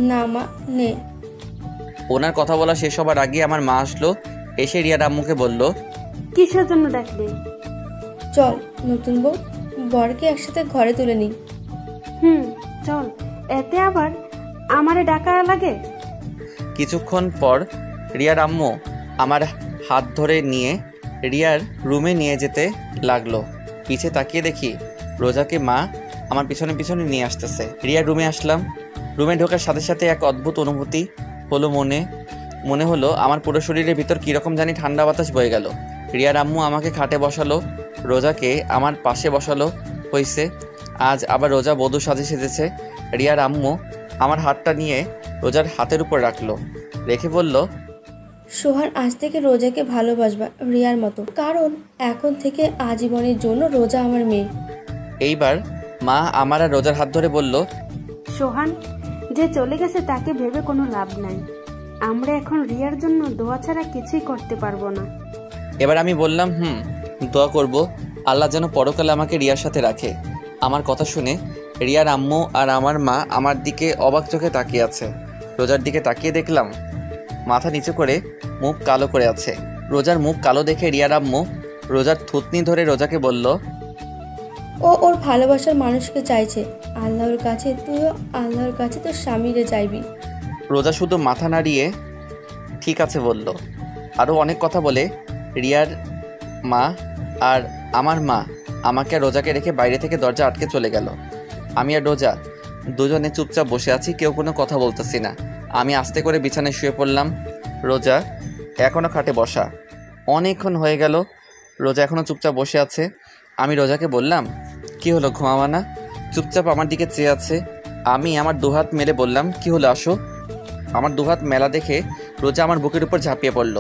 না মা, নে। ওনার কথা বলা শেষ হবার আগে আমার মা আসলো, এসে রিয়ার আম্মুকে বলল, কিসের জন্য ডাকলে? চল নতুন বউ বরকে একসাথে ঘরে তুলে নি। চল, এতে আবার আমারে ডাকা লাগে? কিছুক্ষণ পর রিয়ার আম্মু আমার হাত ধরে নিয়ে রিয়ার রুমে নিয়ে যেতে লাগলো। পিছে তাকিয়ে দেখি রোজাকে মা আমার পিছনে পিছনে নিয়ে আসতেছে। রিয়ার রুমে আসলাম, রুমে ঢোকার সাথে সাথে এক অদ্ভুত অনুভূতি হলো মনে হলো আমার পুরো শরীরের ভিতর কীরকম জানি ঠান্ডা বাতাস বয়ে গেল। রিয়ার আম্মু আমাকে খাটে বসালো, রোজাকে আমার পাশে বসালো হয়েছে। আজ আবার রোজা বধূ সেজেছে। রিয়ার আম্মু আমার হাতটা নিয়ে রোজার হাতের উপর রাখলো, রেখে বলল, সোহান আজ থেকে রোজাকে ভালোবাসবা রিয়ার মতো, কারণ এখন থেকে আজীবনের জন্য রোজা আমার মেয়ে। এইবার মা আমার আর রোজার হাত ধরে বলল, সোহান যে চলে গেছে তাকে ভেবে কোনো লাভ নাই। আমরা এখন রিয়ার জন্য দোয়া ছাড়া কিছুই করতে পারবো না। এবার আমি বললাম, দোয়া করব আল্লাহ যেন পরকালে আমাকে রিয়ার সাথে রাখে। আমার কথা শুনে রিয়ার আম্মু আর আমার মা আমার দিকে অবাক চোখে তাকিয়ে আছে। রোজার দিকে তাকিয়ে দেখলাম মাথা নিচু করে মুখ কালো করে আছে। রোজার মুখ কালো দেখে রিয়ার আম্মু রোজার থুতনি ধরে রোজাকে বলল, ও ওর ভালোবাসার মানুষকে চাইছে, আল্লাহর কাছে তুইও আল্লাহর কাছে তোর স্বামীরে চাইবি। রোজা শুধু মাথা নাড়িয়ে ঠিক আছে বলল। আরও অনেক কথা বলে রিয়ার মা আর আমার মা আমাকে আর রোজাকে রেখে বাইরে থেকে দরজা আটকে চলে গেল। আমি আর রোজা দুজনে চুপচাপ বসে আছি, কেউ কোনো কথা বলতেছি না। আমি আস্তে করে বিছানায় শুয়ে পড়লাম। রোজা এখনও খাটে বসা। অনেকক্ষণ হয়ে গেল, রোজা এখনও চুপচাপ বসে আছে। আমি রোজাকে বললাম, কি হলো, ঘুমাবা না? চুপচাপ আমার দিকে চেয়ে আছে। আমি আমার দুহাত মেলে বললাম, কি হলো, আসো। আমার দুহাত মেলা দেখে রোজা আমার বুকের উপর ঝাঁপিয়ে পড়ল।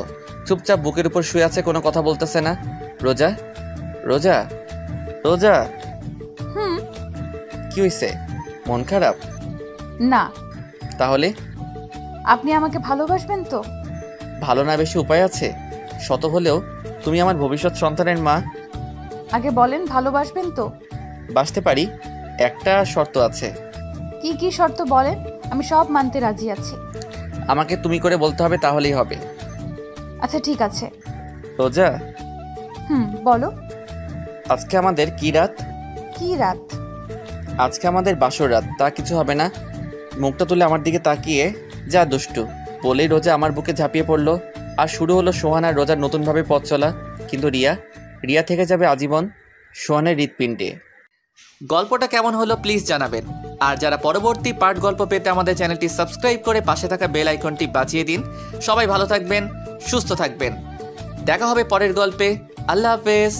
চুপচাপ বুকের উপর শুয়ে আছে, কোনো কথা বলতেছে না। রোজা রোজা রোজা কি হয়েছে? মন খারাপ? না। তাহলে আপনি আমাকে ভালোবাসবেন তো? ভালো না বেশি উপায় আছে? শত হলেও তুমি আমার ভবিষ্যৎ সন্তানের মা। আগে বলেন, ভালোবাসবেন তো? বাসতে পারি, একটা শর্ত আছে। কি কি শর্ত বলেন, আমি সব মানতে রাজি আছি। আমাকে তুমি করে বলতে হবে, তাহলেই হবে। আচ্ছা ঠিক আছে। রোজা, বলো। আজকে আমাদের কি রাত? কি রাত? আজকে আমাদের বাসর রাত। তা কিছু হবে না? মুখটা তুলে আমার দিকে তাকিয়ে, যা দুষ্টু বলেই রোজা আমার বুকে ঝাঁপিয়ে পড়লো। আর শুরু হলো সোহান আর রোজার নতুনভাবে পথ চলা। কিন্তু রিয়া থেকে যাবে আজীবন সোহানের হৃৎপিণ্ডে। গল্পটা কেমন হলো প্লিজ জানাবেন। আর যারা পরবর্তী পার্ট গল্প পেতে আমাদের চ্যানেলটি সাবস্ক্রাইব করে পাশে থাকা বেল আইকনটি বাজিয়ে দিন। সবাই ভালো থাকবেন, সুস্থ থাকবেন। দেখা হবে পরের গল্পে। আল্লাহ হাফেজ।